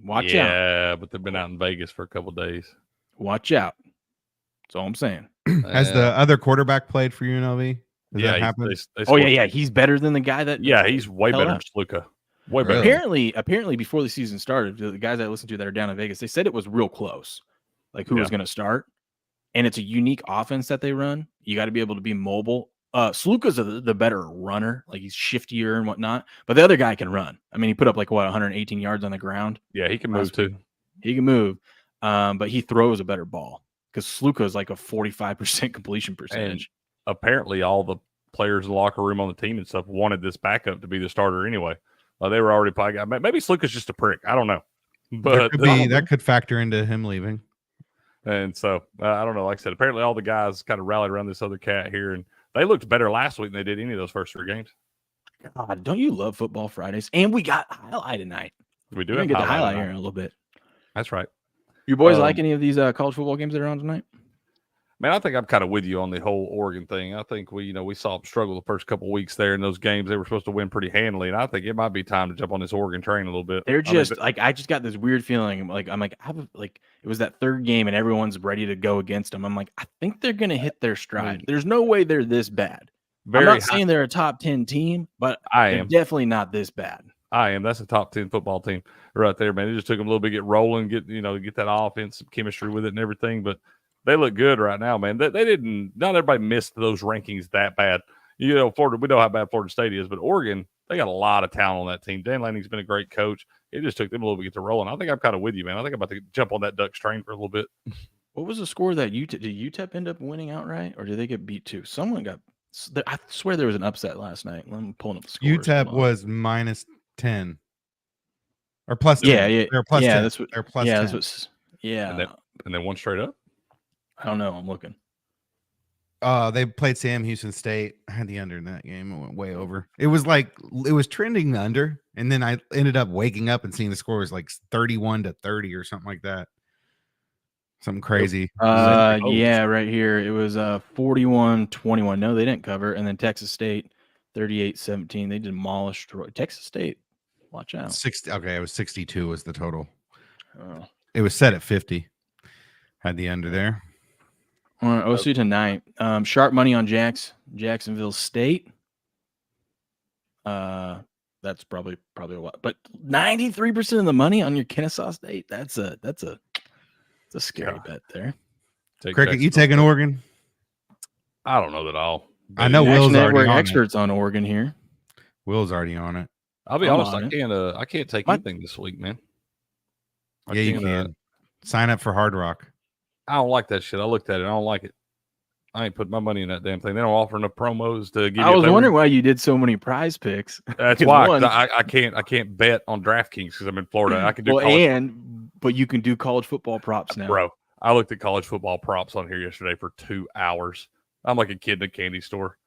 Watch out. Yeah, but they've been out in Vegas for a couple of days. Watch out. That's all I'm saying. Has the other quarterback played for UNLV? That happened? Yeah. He's better than the guy that. Yeah, he's way better than Sluka. Way better. Apparently, before the season started, the guys I listened to that are down in Vegas, they said it was real close, like who was going to start. And it's a unique offense that they run. You got to be able to be mobile. Sluka's the better runner, like he's shiftier and whatnot. But the other guy can run. I mean, he put up 118 yards on the ground. Yeah, he can move too. He can move, but he throws a better ball because Sluka is like a 45% completion percentage. And apparently, all the players in the locker room on the team and stuff wanted this backup to be the starter anyway. They were already probably maybe Sluka's just a prick. I don't know, but that could factor into him leaving. And so I don't know. Like I said, apparently all the guys kind of rallied around this other cat here, and they looked better last week than they did any of those first 3 games. God, don't you love football Fridays? And we got highlight tonight. We do. We're gonna get the highlight here in a little bit. That's right. You boys like any of these college football games that are on tonight? Man, I think I'm kind of with you on the whole Oregon thing. I think we saw them struggle the first couple of weeks there in those games. They were supposed to win pretty handily, and I think it might be time to jump on this Oregon train a little bit. They're just I just got this weird feeling. It was that third game, and everyone's ready to go against them. I'm like, I think they're gonna hit their stride. There's no way they're this bad. I'm not saying they're a top 10 team, but they're definitely not this bad. I am. That's a top 10 football team right there, man. It just took them a little bit to get rolling, get that offense, some chemistry with it and everything, but they look good right now, man. They didn't. Not everybody missed those rankings that bad. Florida. We know how bad Florida State is, but Oregon, they got a lot of talent on that team. Dan Lanning's been a great coach. It just took them a little bit to get to rolling. I think I'm kind of with you, man. I think I'm about to jump on that Ducks train for a little bit. What was the score that did UTEP end up winning outright, or did they get beat too? Someone got. I swear there was an upset last night. I'm pulling up the scores. UTEP was -10 or plus. 10. Yeah. They're plus. Yeah, 10. that's what. They're plus. Yeah, 10. that's what. Yeah. And then one straight up. I don't know. I'm looking. They played Sam Houston State. I had the under in that game. It went way over. It was trending the under, and then I ended up waking up and seeing the score was like 31-30 or something like that. Something crazy. Yeah, right here. It was 41-21. No, they didn't cover. And then Texas State 38-17. They demolished Texas State. Watch out. 60. Okay, it was 62 was the total. Oh. It was set at 50. Had the under there. All right, OSU tonight. Sharp money on Jacksonville State. That's probably a lot, but 93% of the money on your Kennesaw State. That's a scary bet there. Cricket, you taking Oregon? I don't know that all. I know Will's already we're on experts on Oregon here. Will's already on it. I'll be honest, I can't take anything this week, man. You can. Sign up for Hard Rock. I don't like that shit. I looked at it. I don't like it. I ain't putting my money in that damn thing. They don't offer enough promos to give. I was wondering why you did so many prize picks. That's why I can't bet on DraftKings because I'm in Florida. I can do but you can do college football props now, bro. I looked at college football props on here yesterday for 2 hours. I'm like a kid in a candy store.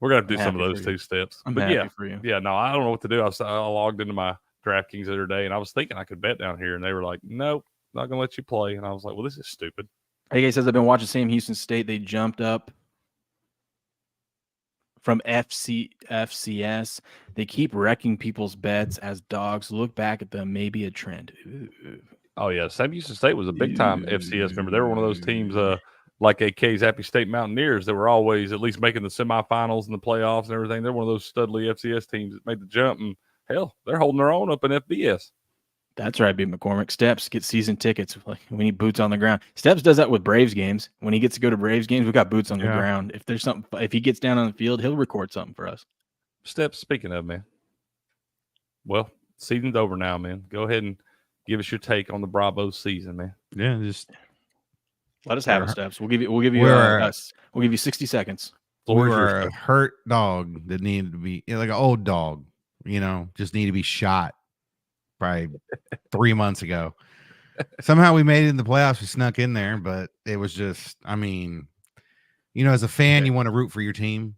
We're gonna have to do some of those 2 steps. I'm but happy for you. Yeah, no, I don't know what to do. I logged into my DraftKings the other day and I was thinking I could bet down here, and they were like, "Nope, not gonna let you play." And I was like, "Well, this is stupid." Hey guys, says I've been watching Sam Houston State. They jumped up from FCS. They keep wrecking people's bets as dogs. Look back at them, maybe a trend. Ooh. Oh yeah, Sam Houston State was a big time FCS member. They were one of those teams, like AK's Appy State Mountaineers, that were always at least making the semifinals and the playoffs and everything. They're one of those studly FCS teams that made the jump, and hell, they're holding their own up in FBS. That's right, B. McCormick. Steps get season tickets. Like we need boots on the ground. Steps does that with Braves games. When he gets to go to Braves games, we got boots on the ground. If there's something, if he gets down on the field, he'll record something for us. Steps, speaking of, man. Well, season's over now, man. Go ahead and give us your take on the Bravo season, man. Yeah, just let us have it, Steps. We'll give you 60 seconds. We were a hurt dog that needed to be like an old dog, just need to be shot. Probably 3 months ago. Somehow we made it in the playoffs. We snuck in there, but it was just, as a fan, you want to root for your team.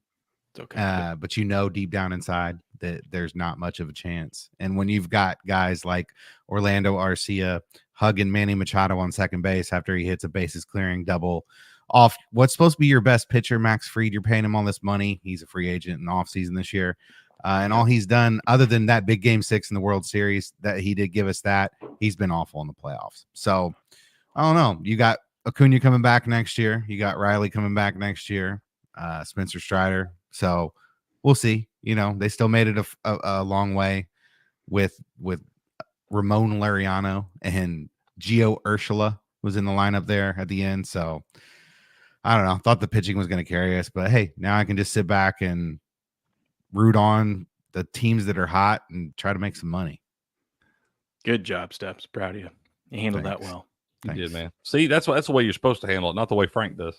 It's okay. But deep down inside that there's not much of a chance. And when you've got guys like Orlando Arcia hugging Manny Machado on second base after he hits a bases clearing double off what's supposed to be your best pitcher, Max Fried, you're paying him all this money. He's a free agent in the offseason this year. And all he's done, other than that big Game 6 in the World Series, that he did give us that, he's been awful in the playoffs. So, I don't know. You got Acuna coming back next year. You got Riley coming back next year. Spencer Strider. So, we'll see. They still made it a long way with Ramon Laureano, and Gio Urshela was in the lineup there at the end. So, I don't know. Thought the pitching was going to carry us. But, hey, now I can just sit back and root on the teams that are hot and try to make some money. Good job, Steps. Proud of you. You handled that well. You did, man. See, that's the way you're supposed to handle it, not the way Frank does.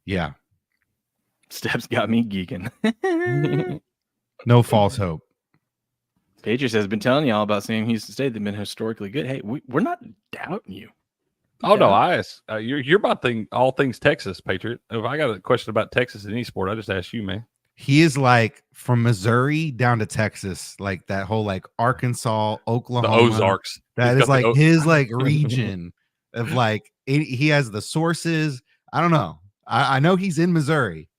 Yeah. Steps got me geeking. No false hope. Patriots has been telling y'all about Sam Houston State. They've been historically good. Hey, we're not doubting you. Oh, no, you're about all things Texas, Patriot. If I got a question about Texas in any sport, I just ask you, man. He is like from Missouri down to Texas, like that whole like Arkansas, Oklahoma, the Ozarks. That is like his like region of like he has the sources. I don't know. I know he's in Missouri.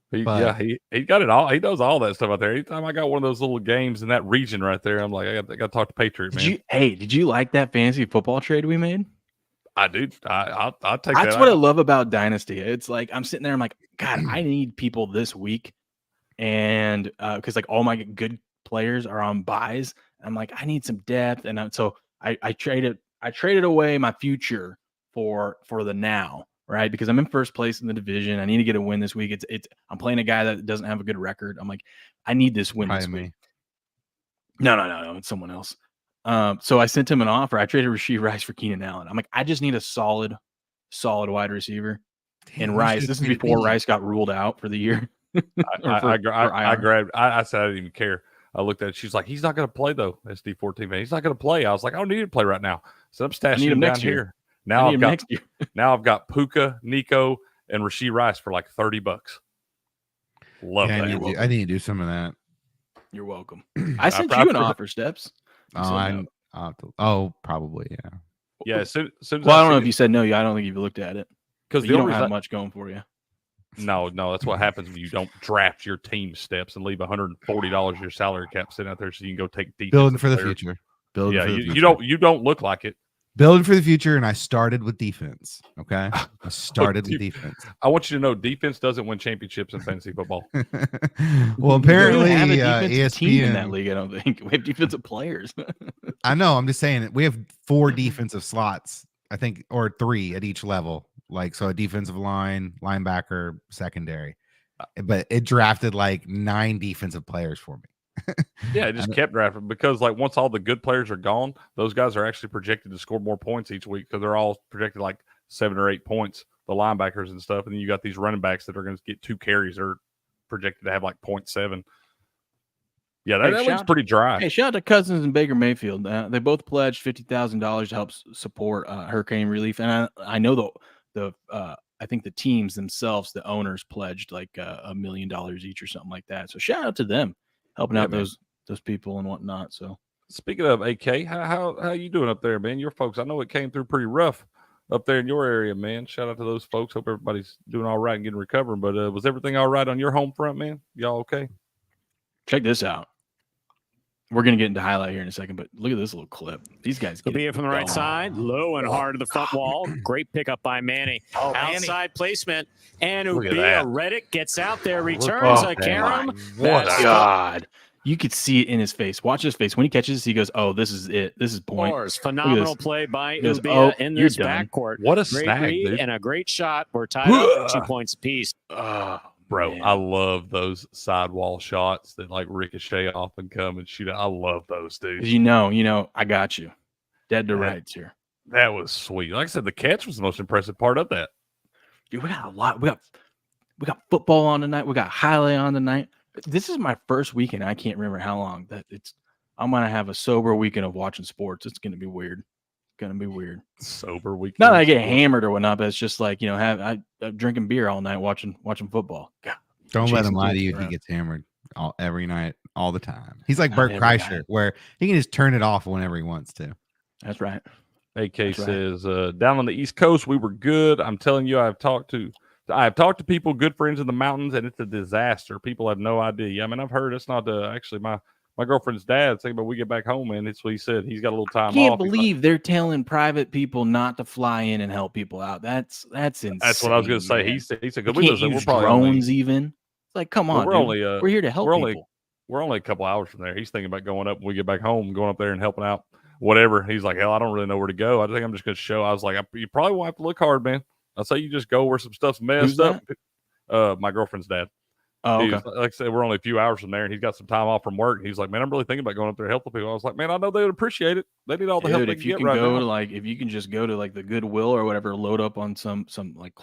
He got it all. He knows all that stuff out there. Anytime I got one of those little games in that region right there, I'm like, I got to talk to Patriot, man. Did you like that fantasy football trade we made? I do. I'll take that. That's what I love about Dynasty. It's like I'm sitting there. I'm like, God, I need people this week, and because like all my good players are on buys. I'm like, I need some depth, and so I traded away my future for the now, right? Because I'm in first place in the division. I need to get a win this week. I'm playing a guy that doesn't have a good record. I'm like, I need this win this week. No, it's someone else. So I sent him an offer. I traded Rashee Rice for Keenan Allen. I'm like, I just need a solid wide receiver. And Rice, this is before Rice got ruled out for the year. I said I didn't even care. I looked at it. She's like, he's not going to play though. SD14 man, he's not going to play. I was like, I don't need to play right now. So I'm stashing him down here. Now I've got Puka, Nico, and Rashee Rice for like $30. Love that. I need to do some of that. You're welcome. I sent you an offer, Steps. Probably, yeah. Yeah. Soon I don't know if you said no. I don't think you've looked at it because you don't have much going for you. No, that's what happens when you don't draft your team, Steps, and leave $140 of your salary cap sitting out there so you can go take defense. Building for the future. You don't look like it. Building for the future, and I started with defense. Okay, I started with defense. I want you to know, defense doesn't win championships in fantasy football. Well, apparently, we have a ESPN team in that league. I don't think we have defensive players. I know. I'm just saying that we have 4 defensive slots, I think, or 3 at each level. Like, so a defensive line, linebacker, secondary. But it drafted like 9 defensive players for me. Yeah, it just kept drafting because, like, once all the good players are gone, those guys are actually projected to score more points each week because they're all projected like 7 or 8 points, the linebackers and stuff. And then you got these running backs that are going to get 2 carries or projected to have like 0.7. Yeah, that looks pretty dry. Hey, shout out to Cousins and Baker Mayfield. They both pledged $50,000 to help support hurricane relief. And I know I think the teams themselves, the owners, pledged like $1 million each or something like that. So shout out to them. Helping out those people and whatnot. So speaking of AK, how you doing up there, man? Your folks, I know it came through pretty rough up there in your area, man. Shout out to those folks. Hope everybody's doing all right and getting recovered. But was everything all right on your home front, man? Y'all okay? Check this out. We're gonna get into highlight here in a second, but look at this little clip. These guys be it from the right side, low and hard to the front wall. Great pickup by Manny. Outside placement, and Ubia Reddick gets out there, returns a carom. God, you could see it in his face. Watch his face when he catches this. He goes, "Oh, this is it. This is point." Phenomenal play by Ubia in this backcourt. What a great snag, read dude. And a great shot. We're tied up at 2 points apiece. Bro, man. I love those sidewall shots that like ricochet off and come and shoot. I love those, dude. You know, I got you. Dead to rights here. That was sweet. Like I said, the catch was the most impressive part of that. Dude, we got a lot. We got football on tonight. We got highlight on tonight. This is my first weekend. I can't remember how long I'm gonna have a sober weekend of watching sports. It's gonna be weird. Sober weekend. Not that I get hammered or whatnot, but it's just like, I'm drinking beer all night watching football. God. Don't let him lie to you if he gets hammered every night, all the time. He's like Bert Kreischer, where he can just turn it off whenever he wants to. That's right. AK says, down on the East Coast, we were good. I'm telling you, I've talked to people, good friends in the mountains, and it's a disaster. People have no idea. I mean, I've heard it's not actually my girlfriend's dad saying, but we get back home, and it's what he said. He's got a little time off. I can't believe they're telling private people not to fly in and help people out. That's insane. That's what I was going to say. He said, we can't use drones even. It's like, come on, we're here to help people. We're only a couple hours from there. He's thinking about going up when we get back home, going up there and helping out, whatever. He's like, hell, I don't really know where to go. I think I'm just going to show. I was like, you probably won't have to look hard, man. I'll say you just go where some stuff's messed up. My girlfriend's dad. Oh, okay. Like I said, we're only a few hours from there, and he's got some time off from work. He's like, man, I'm really thinking about going up there and helping people. I was like, man, I know they would appreciate it. They need all the help they if can you get can right go now. to like, if you can just go to like the Goodwill or whatever, load up on some like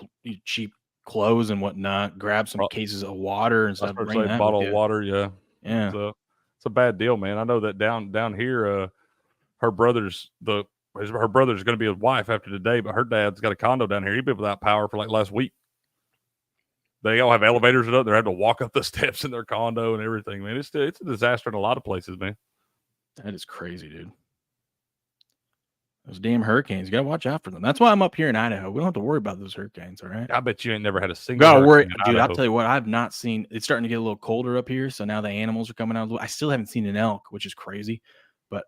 cheap clothes and whatnot, grab some cases of water and stuff. Bring that bottle of water, yeah. It's a bad deal, man. I know that down here, her brother's going to be his wife after today, but her dad's got a condo down here. He's been without power for like last week. They all have elevators up. They're having to walk up the steps in their condo and everything, man. It's a disaster in a lot of places, man. That is crazy, dude. Those damn hurricanes. You got to watch out for them. That's why I'm up here in Idaho. We don't have to worry about those hurricanes, all right? I bet you ain't never had a single Gotta worry, dude. Idaho. I'll tell you what, I've not seen. It's starting to get a little colder up here, so now the animals are coming out. I still haven't seen an elk, which is crazy. But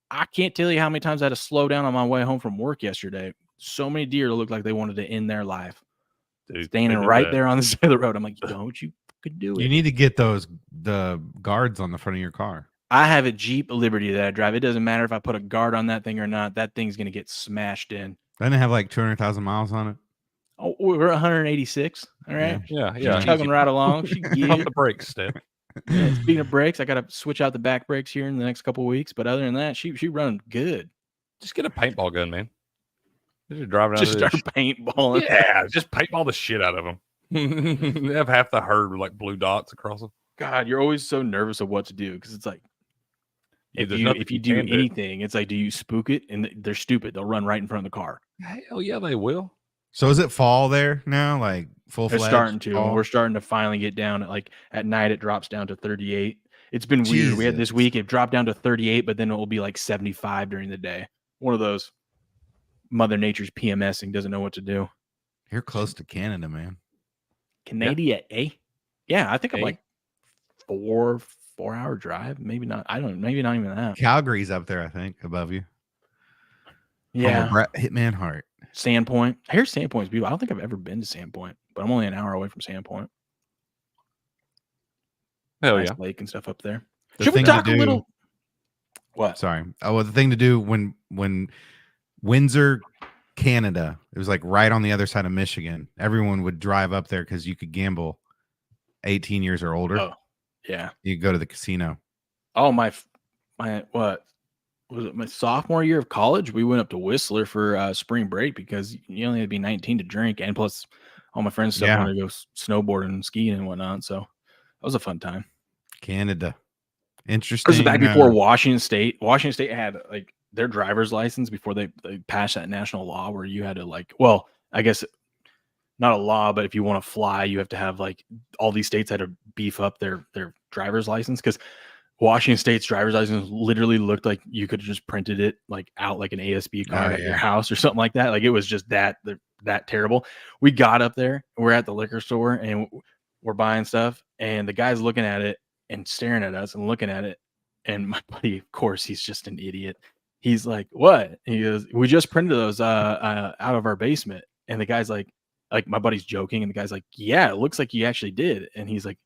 I can't tell you how many times I had to slow down on my way home from work yesterday. So many deer looked like they wanted to end their life. Dude, standing right there on the side of the road. I'm like, don't you fucking do it. You need to get the guards on the front of your car. I have a Jeep Liberty that I drive. It doesn't matter if I put a guard on that thing or not. That thing's going to get smashed in. Doesn't it have like 200,000 miles on it? Oh, we're 186. All right. Yeah. She's chugging right along. Pump the brakes, Steph. Yeah, speaking of brakes, I got to switch out the back brakes here in the next couple of weeks. But other than that, she running good. Just get a paintball gun, man. Just driving out just start paintballing. Yeah, just paintball the shit out of them. They have half the herd with like blue dots across them. God, you're always so nervous of what to do because it's like if there's you nothing if you you do can do. anything, it's like, do you spook it? And they're stupid. They'll run right in front of the car. Hell yeah, they will. So is it fall there now? Like full They're fledged? starting to. And we're starting to finally get down at night. It drops down to 38. It's been weird. We had this week. It dropped down to 38, but then it will be like 75 during the day. One of those Mother Nature's PMSing, doesn't know what to do. You're close to Canada, man. Canada, eh? Yeah, I think I'm like 4-hour drive. Maybe not. I don't know. Maybe not even that. Calgary's up there, I think, above you. Yeah. Hitman Hart. Sandpoint. I hear Sandpoint's beautiful. I don't think I've ever been to Sandpoint, but I'm only an hour away from Sandpoint. Hell nice yeah. lake and stuff up there. The Should we thing to talk a do- little? What? Sorry. Oh, well, the thing to do when Windsor, Canada, it was like right on the other side of Michigan. Everyone would drive up there because you could gamble 18 years or older. Oh, yeah. You could go to the casino. Oh, my what was it? My sophomore year of college, we went up to Whistler for spring break because you only had to be 19 to drink, and plus all my friends stuff wanted to go snowboarding and skiing and whatnot. So that was a fun time. Canada. Interesting. This was back before Washington State. Washington State had like their driver's license before they passed that national law where you had to I guess not a law, but if you want to fly, you have to have like all these states had to beef up their driver's license because Washington State's driver's license literally looked like you could have just printed it like out like an ASB card at your house or something like that. Like it was just that terrible. We got up there, we're at the liquor store and we're buying stuff, and the guy's looking at it and staring at us and looking at it. And my buddy, of course, he's just an idiot. He's like, "What?" He goes, "We just printed those out of our basement." And the guy's like my buddy's joking, and the guy's like, "Yeah, it looks like you actually did." And he's like,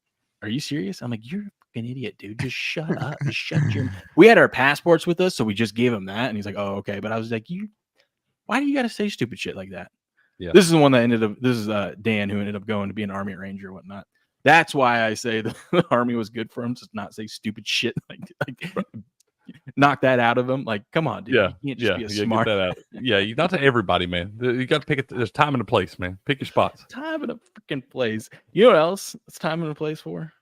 "Are you serious?" I'm like, "You're a fucking idiot, dude. Just shut up. Just shut your." We had our passports with us, so we just gave him that, and he's like, "Oh, okay." But I was like, why do you got to say stupid shit like that? Yeah. This is the one that ended up. This is Dan, who ended up going to be an Army Ranger or whatnot. That's why I say the Army was good for him to not say stupid shit like knock that out of him. Like, come on, dude. Yeah, you can't just be a smart. Get that out. Yeah, you not to everybody, man. You got to pick it. There's time and a place, man. Pick your spots. Time and a freaking place. You know what else? It's time and a place for.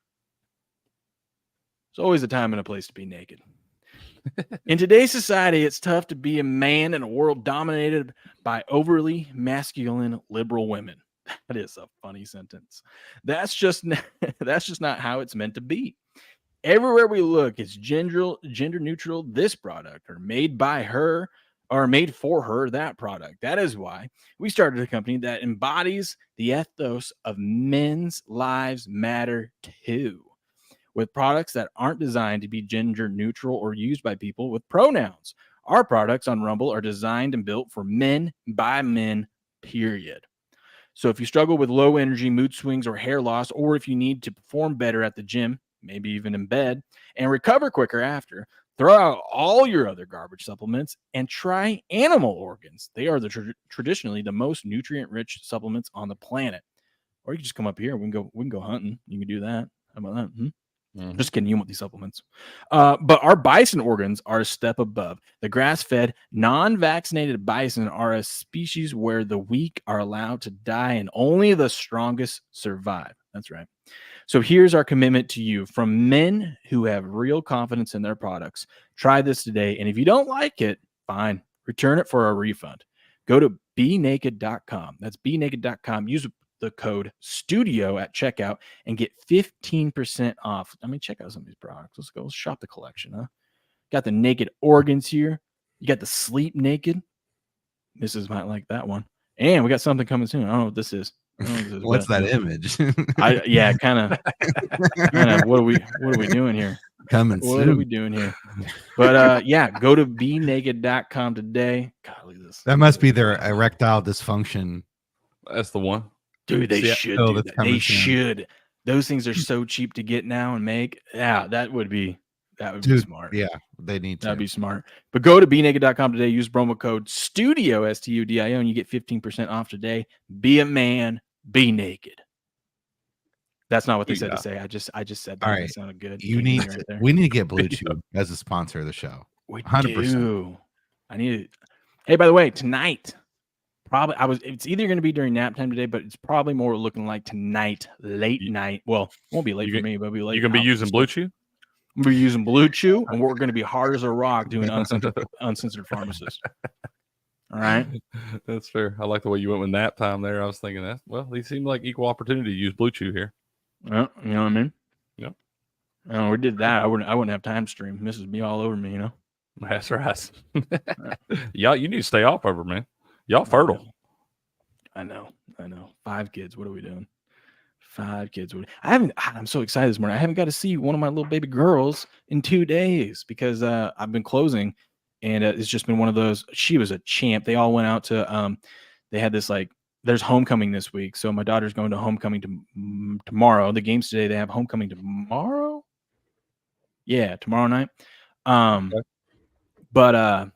There's always a time and a place to be naked. In today's society, it's tough to be a man in a world dominated by overly masculine liberal women. That is a funny sentence. That's just not how it's meant to be. Everywhere we look, it's gender neutral. This product, or made by her, or made for her. That product. That is why we started a company that embodies the ethos of men's lives matter too, with products that aren't designed to be gender neutral or used by people with pronouns. Our products on Rumble are designed and built for men by men. Period. So if you struggle with low energy, mood swings, or hair loss, or if you need to perform better at the gym, maybe even in bed, and recover quicker after, throw out all your other garbage supplements and try animal organs. They are traditionally the most nutrient-rich supplements on the planet. Or you can just come up here and we can go hunting. You can do that. How about that? Just kidding. You want these supplements. But our bison organs are a step above. The grass-fed, non-vaccinated bison are a species where the weak are allowed to die and only the strongest survive. That's right. So here's our commitment to you from men who have real confidence in their products. Try this today. And if you don't like it, fine. Return it for a refund. Go to BeNaked.com. That's BeNaked.com. Use the code STUDIO at checkout and get 15% off. I mean, check out some of these products. Let's shop the collection, huh? Got the naked organs here. You got the sleep naked. Missus might like that one. And we got something coming soon. I don't know what this is. What's that image? Kind of. What are we doing here? Coming what soon. Are we doing here? But go to BeNaked.com today. God, look at this. That must be their erectile dysfunction. That's the one. Dude, they should do that. They should. Those things are so cheap to get now and make. Yeah, that would be smart. Yeah, they need to. That'd be smart. But go to BeNaked.com today. Use promo code STUDIO, STUDIO, and you get 15% off today. Be a man. Be naked. That's not what they said to say. I just said that. All right. It sounded good. We need to get Blue Chew as a sponsor of the show. We 100%. do. I need it. Hey, by the way, tonight, probably it's either going to be during nap time today, but it's probably more looking like tonight, late night. Well, it won't be late for me, but it'll be late. You gonna be using Blue Chew? We're using Blue Chew, and we're going to be hard as a rock doing uncensored pharmacist. All right, that's fair. I like the way you went with nap time there. I was thinking that. Well, these seem like equal opportunity to use Blue Chew here. Well, you know what I mean? Yep. We did that. I wouldn't have time to stream. This would be all over me, you know. That's right. Y'all, you need to stay off of her, man. Y'all fertile. I know. 5 kids. What are we doing? 5 kids. I'm so excited this morning. I haven't got to see one of my little baby girls in 2 days because I've been closing, and it's just been one of those. She was a champ. They all went out to. They had this there's homecoming this week, so my daughter's going to homecoming tomorrow. The game's today. They have homecoming tomorrow. Yeah, tomorrow night. But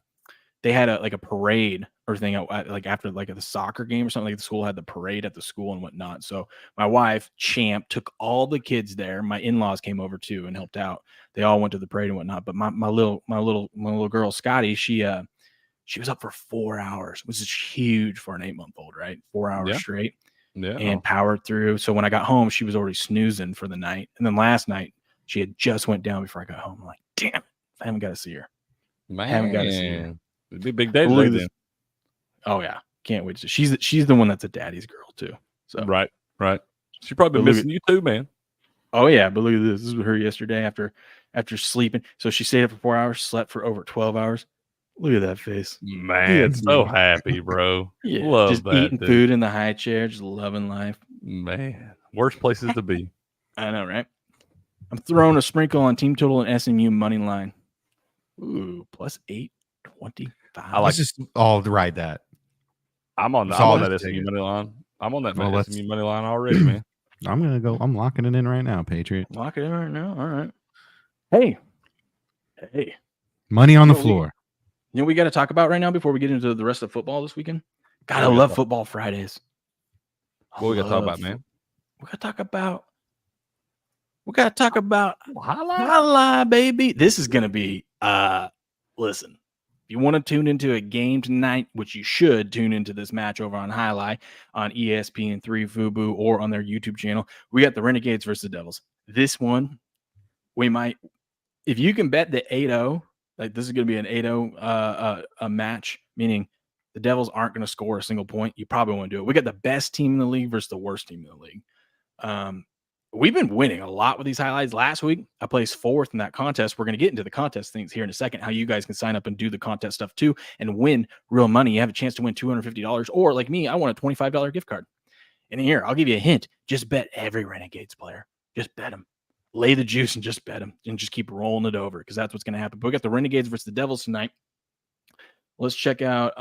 they had a parade or thing after the soccer game or something. Like the school had the parade at the school and whatnot. So my wife, Champ, took all the kids there. My in-laws came over too and helped out. They all went to the parade and whatnot. But my little girl, Scotty, she was up for 4 hours, which is huge for an 8-month-old, right? 4 hours straight. Yeah. And powered through. So when I got home, she was already snoozing for the night. And then last night, she had just went down before I got home. I'm like, damn it, I haven't got to see her. Man, haven't got to see her. It'd be a big day today then. Oh yeah, can't wait to. She's the one that's a daddy's girl too. So right. She probably been missing you too, man. Oh yeah, but look at this. This was her yesterday after sleeping. So she stayed up for 4 hours, slept for over 12 hours. Look at that face, man. So happy, bro. Yeah, love just that, eating dude. food in the high chair, just loving life. Man, worst places to be. I know, right? I'm throwing a sprinkle on team total and SMU money line. Ooh, plus 825. I like just all to ride that. I'm on that SMU money line. I'm on that SMU money line already, man. I'm gonna go. I'm locking it in right now, Patriot. Lock it in right now. All right. Hey. Money on the floor. You know what we got to talk about right now before we get into the rest of football this weekend? God, I love football Fridays. What we got to talk about, man? We got to talk about Jai-Alai, baby. This is going to be, listen, if you want to tune into a game tonight, which you should tune into this match over on Jai-Alai on ESPN 3 FUBO or on their YouTube channel. We got the Renegades versus the Devils. This one, we might, if you can bet the 8-0, like this is going to be an 8-0 a match, meaning the Devils aren't going to score a single point. You probably want to do it. We got the best team in the league versus the worst team in the league. We've been winning a lot with these highlights. Last week, I placed 4th in that contest. We're going to get into the contest things here in a second, how you guys can sign up and do the contest stuff too and win real money. You have a chance to win $250, or like me, I want a $25 gift card. And here, I'll give you a hint. Just bet every Renegades player. Just bet them. Lay the juice and just bet them and just keep rolling it over because that's what's going to happen. But we got the Renegades versus the Devils tonight. Let's check out.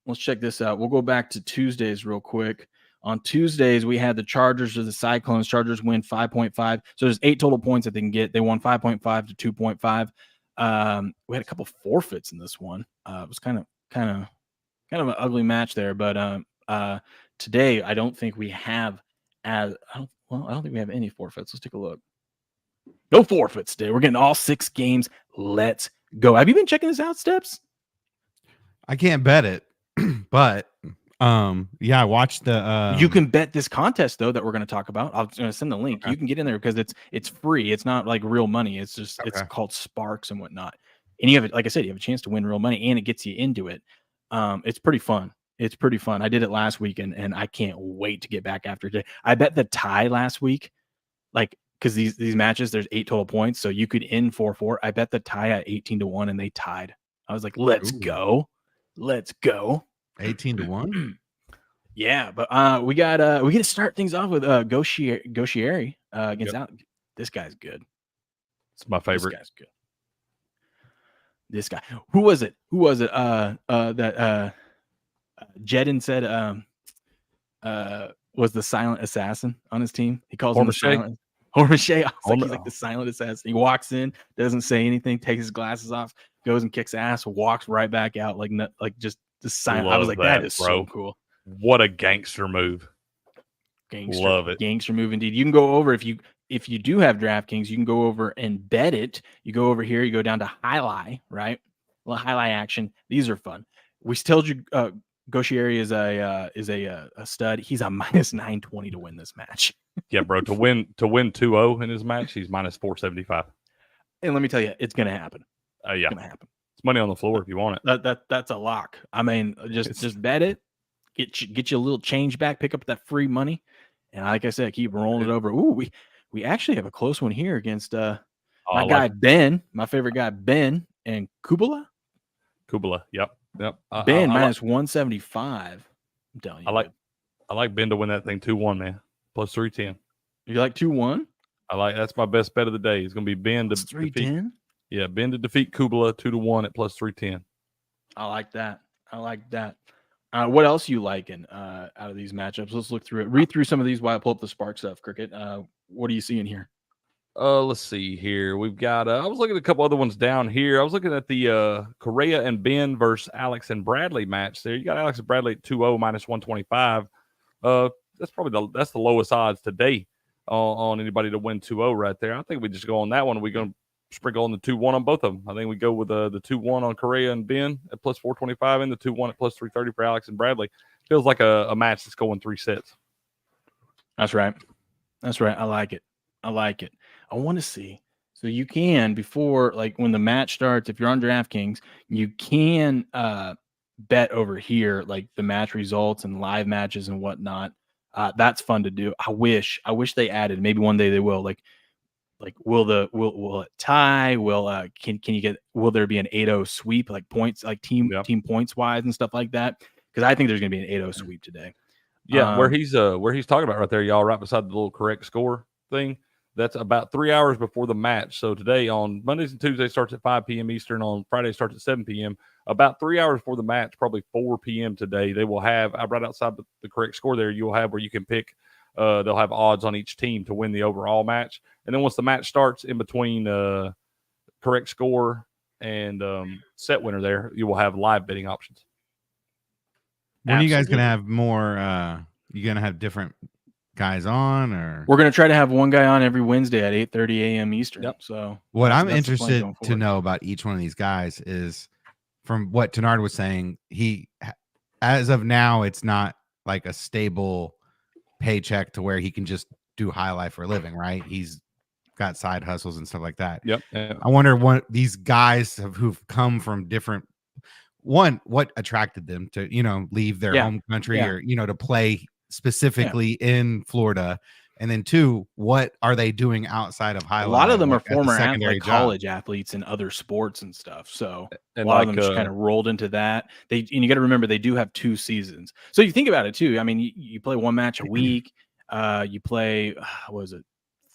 Let's check this out. We'll go back to Tuesdays real quick. On Tuesdays, we had the Chargers or the Cyclones. Chargers win 5.5. So there's 8 total points that they can get. They won 5.5 to 2.5. We had a couple forfeits in this one. It was kind of an ugly match there. But today, I don't think we have I don't think we have any forfeits. Let's take a look. No forfeits today. We're getting all 6 games. Let's go. Have you been checking this out, Steps? I can't bet it, but I watched the. You can bet this contest though that we're going to talk about. I'm going to send the link. Okay. You can get in there because it's free. It's not like real money. It's just it's called Sparks and whatnot. And you have, like I said, you have a chance to win real money, and it gets you into it. It's pretty fun. It's pretty fun. I did it last week, and I can't wait to get back after today. I bet the tie last week, because these matches, there's 8 total points, so you could end 4-4. I bet the tie at 18-1, and they tied. I was like, let's go. 18-1. Yeah, but we got to start things off with Goshieri against out. This guy's good. It's my favorite. This guy's good. This guy. Who was it? That Jedin said was the silent assassin on his team. He calls him the silent. Hormachet. He's like the silent assassin. He walks in, doesn't say anything, takes his glasses off, goes and kicks ass, walks right back out like just the silent. I was like, that is so cool. What a gangster move. Love it. Gangster move indeed. You can go over if you do have DraftKings, you can go over and bet it. You go over here, you go down to Jai-Alai, right? A little Jai-Alai action. These are fun. We told you Gauchieri is a stud. He's a minus 920 to win this match. Yeah, bro. To win 2-0 in his match, he's minus 475. And let me tell you, it's going to happen. Yeah, It's going to happen. It's money on the floor if you want it. That's a lock. I mean, just bet it. Get you a little change back. Pick up that free money, and like I said, keep rolling it over. Ooh, we actually have a close one here against my guy Ben, my favorite guy Ben, and Kubala. Yep. Ben minus 175. I'm telling you, I like Ben to win that thing 2-1, man. Plus 310. You like 2-1? That's my best bet of the day. It's going to be Ben to 310. Yeah, Ben to defeat Kubala 2-1 at plus 310. I like that. What else you liking out of these matchups? Let's look through it. Read through some of these while I pull up the Spark stuff, Cricket. What are you seeing here? Let's see here. We've got I was looking at a couple other ones down here. I was looking at the Correa and Ben versus Alex and Bradley match there. You got Alex and Bradley at 2-0 minus 125. That's probably the lowest odds today on anybody to win 2-0 right there. I think we just go on that one. We're going to sprinkle on the 2-1 on both of them. I think we go with the 2-1 on Correa and Ben at plus 425 and the 2-1 at plus 330 for Alex and Bradley. Feels like a match that's going 3 sets. That's right. I like it. I want to see. So you can, before, like when the match starts, if you're on DraftKings, you can bet over here, like the match results and live matches and whatnot. That's fun to do. I wish they added. Maybe one day they will. Like will it tie? Can you get? Will there be an 8-0 sweep, like points, like team points wise and stuff like that? Because I think there's going to be an 8-0 sweep today. Yeah, where he's talking about right there, y'all, right beside the little correct score thing. That's about 3 hours before the match. So today on Mondays and Tuesdays starts at 5 p.m. Eastern. On Friday starts at 7 p.m. About 3 hours before the match, probably 4 p.m. today, they will have right outside the correct score there. You'll have where you can pick. They'll have odds on each team to win the overall match. And then once the match starts, in between correct score and set winner there, you will have live betting options. When are you guys going to have more? You going to have different guys on, or we're going to try to have one guy on every Wednesday at 8:30 a.m. Eastern. Yep. So what I'm interested to know about each one of these guys is, from what Tenard was saying, he, as of now, it's not like a stable paycheck to where he can just do high life for a living, right? He's got side hustles and stuff like that. Yep. I wonder what these guys who've come from different, what attracted them to, leave their home country or, to play specifically in Florida. And then 2, what are they doing outside of high life? A lot of them are the former secondary college athletes in other sports and stuff. So and a lot of them just kind of rolled into that. And you got to remember, they do have 2 seasons. So you think about it too. I mean, you play one match a week. You play,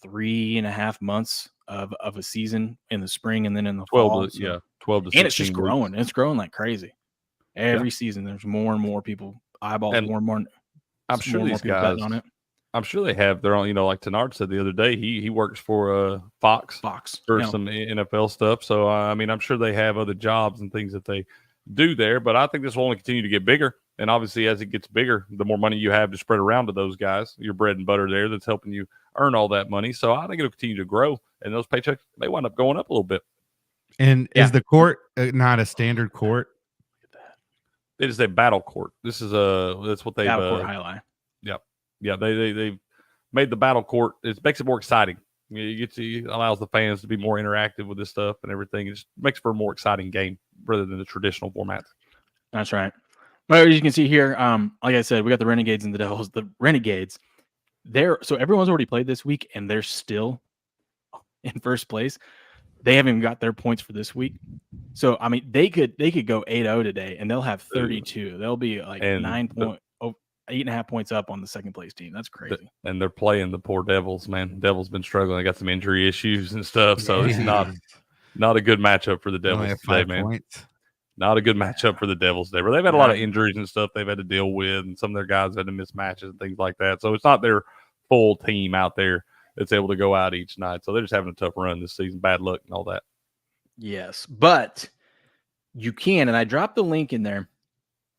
3.5 months of a season in the spring and then in the 12 fall. to 12 to 16 and it's just growing. weeks. It's growing like crazy. Every season, there's more and more people eyeballs, And more and more. I'm sure more these people guys betting on it. I'm sure they have their own, like Tenard said the other day, he works for Fox for some NFL stuff. So, I'm sure they have other jobs and things that they do there, but I think this will only continue to get bigger. And obviously, as it gets bigger, the more money you have to spread around to those guys, your bread and butter there that's helping you earn all that money. So I think it'll continue to grow, and those paychecks may wind up going up a little bit. And is the court not a standard court? It is a battle court. This is that's what they've Battle court highlight. Yep. Yeah, they've made the battle court. It makes it more exciting. It allows the fans to be more interactive with this stuff and everything. It just makes for a more exciting game rather than the traditional format. That's right. Well, as you can see here, like I said, we got the Renegades and the Devils. The Renegades, so everyone's already played this week, and they're still in first place. They haven't even got their points for this week. So they could go 8-0 today, and they'll have 32. They'll be like 8.5 points up on the second place team. That's crazy. And they're playing the poor Devils, man. Devils been struggling. They got some injury issues and stuff, so it's not a good matchup for the Devils today, man. Points. Not a good matchup for the Devils today. But they've had a lot of injuries and stuff they've had to deal with, and some of their guys had to miss matches and things like that. So it's not their full team out there that's able to go out each night. So they're just having a tough run this season. Bad luck and all that. Yes, but you can, and I dropped the link in there.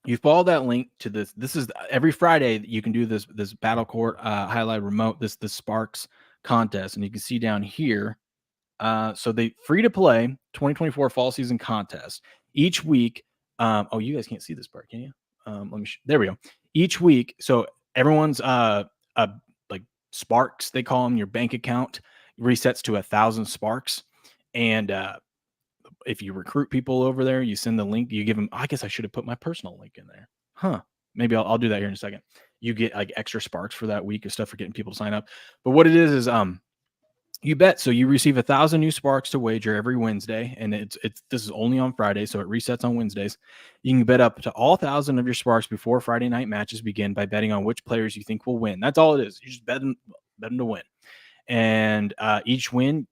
You follow that link to this. This is every Friday that you can do this Battle Court highlight remote, this Sparks contest, and you can see down here. So they free to play 2024 fall season contest each week. You guys can't see this part, can you? There we go. Each week, so everyone's like sparks, they call them, your bank account resets to 1,000 sparks, and if you recruit people over there, you send the link, you give them. I guess I should have put my personal link in there, huh? Maybe I'll do that here in a second. You get like extra sparks for that week of stuff for getting people to sign up. But what it is you bet. So you receive 1,000 new sparks to wager every Wednesday, and this is only on Friday, so it resets on Wednesdays. You can bet up to all 1,000 of your sparks before Friday night matches begin by betting on which players you think will win. That's all it is. You just bet them to win, and each win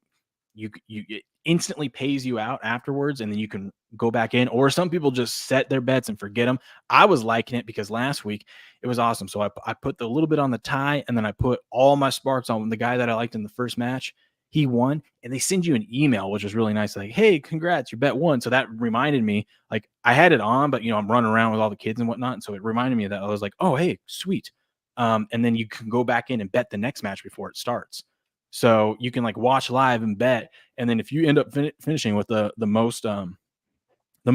it instantly pays you out afterwards, and then you can go back in. Or some people just set their bets and forget them. I was liking it because last week it was awesome. So I put a little bit on the tie, and then I put all my sparks on the guy that I liked in the first match. He won, and they send you an email, which was really nice. Like, hey, congrats, your bet won. So that reminded me, like, I had it on, but I'm running around with all the kids and whatnot. And so it reminded me that I was like, oh, hey, sweet. And then you can go back in and bet the next match before it starts. So you can like watch live and bet. And then if you end up finishing with the most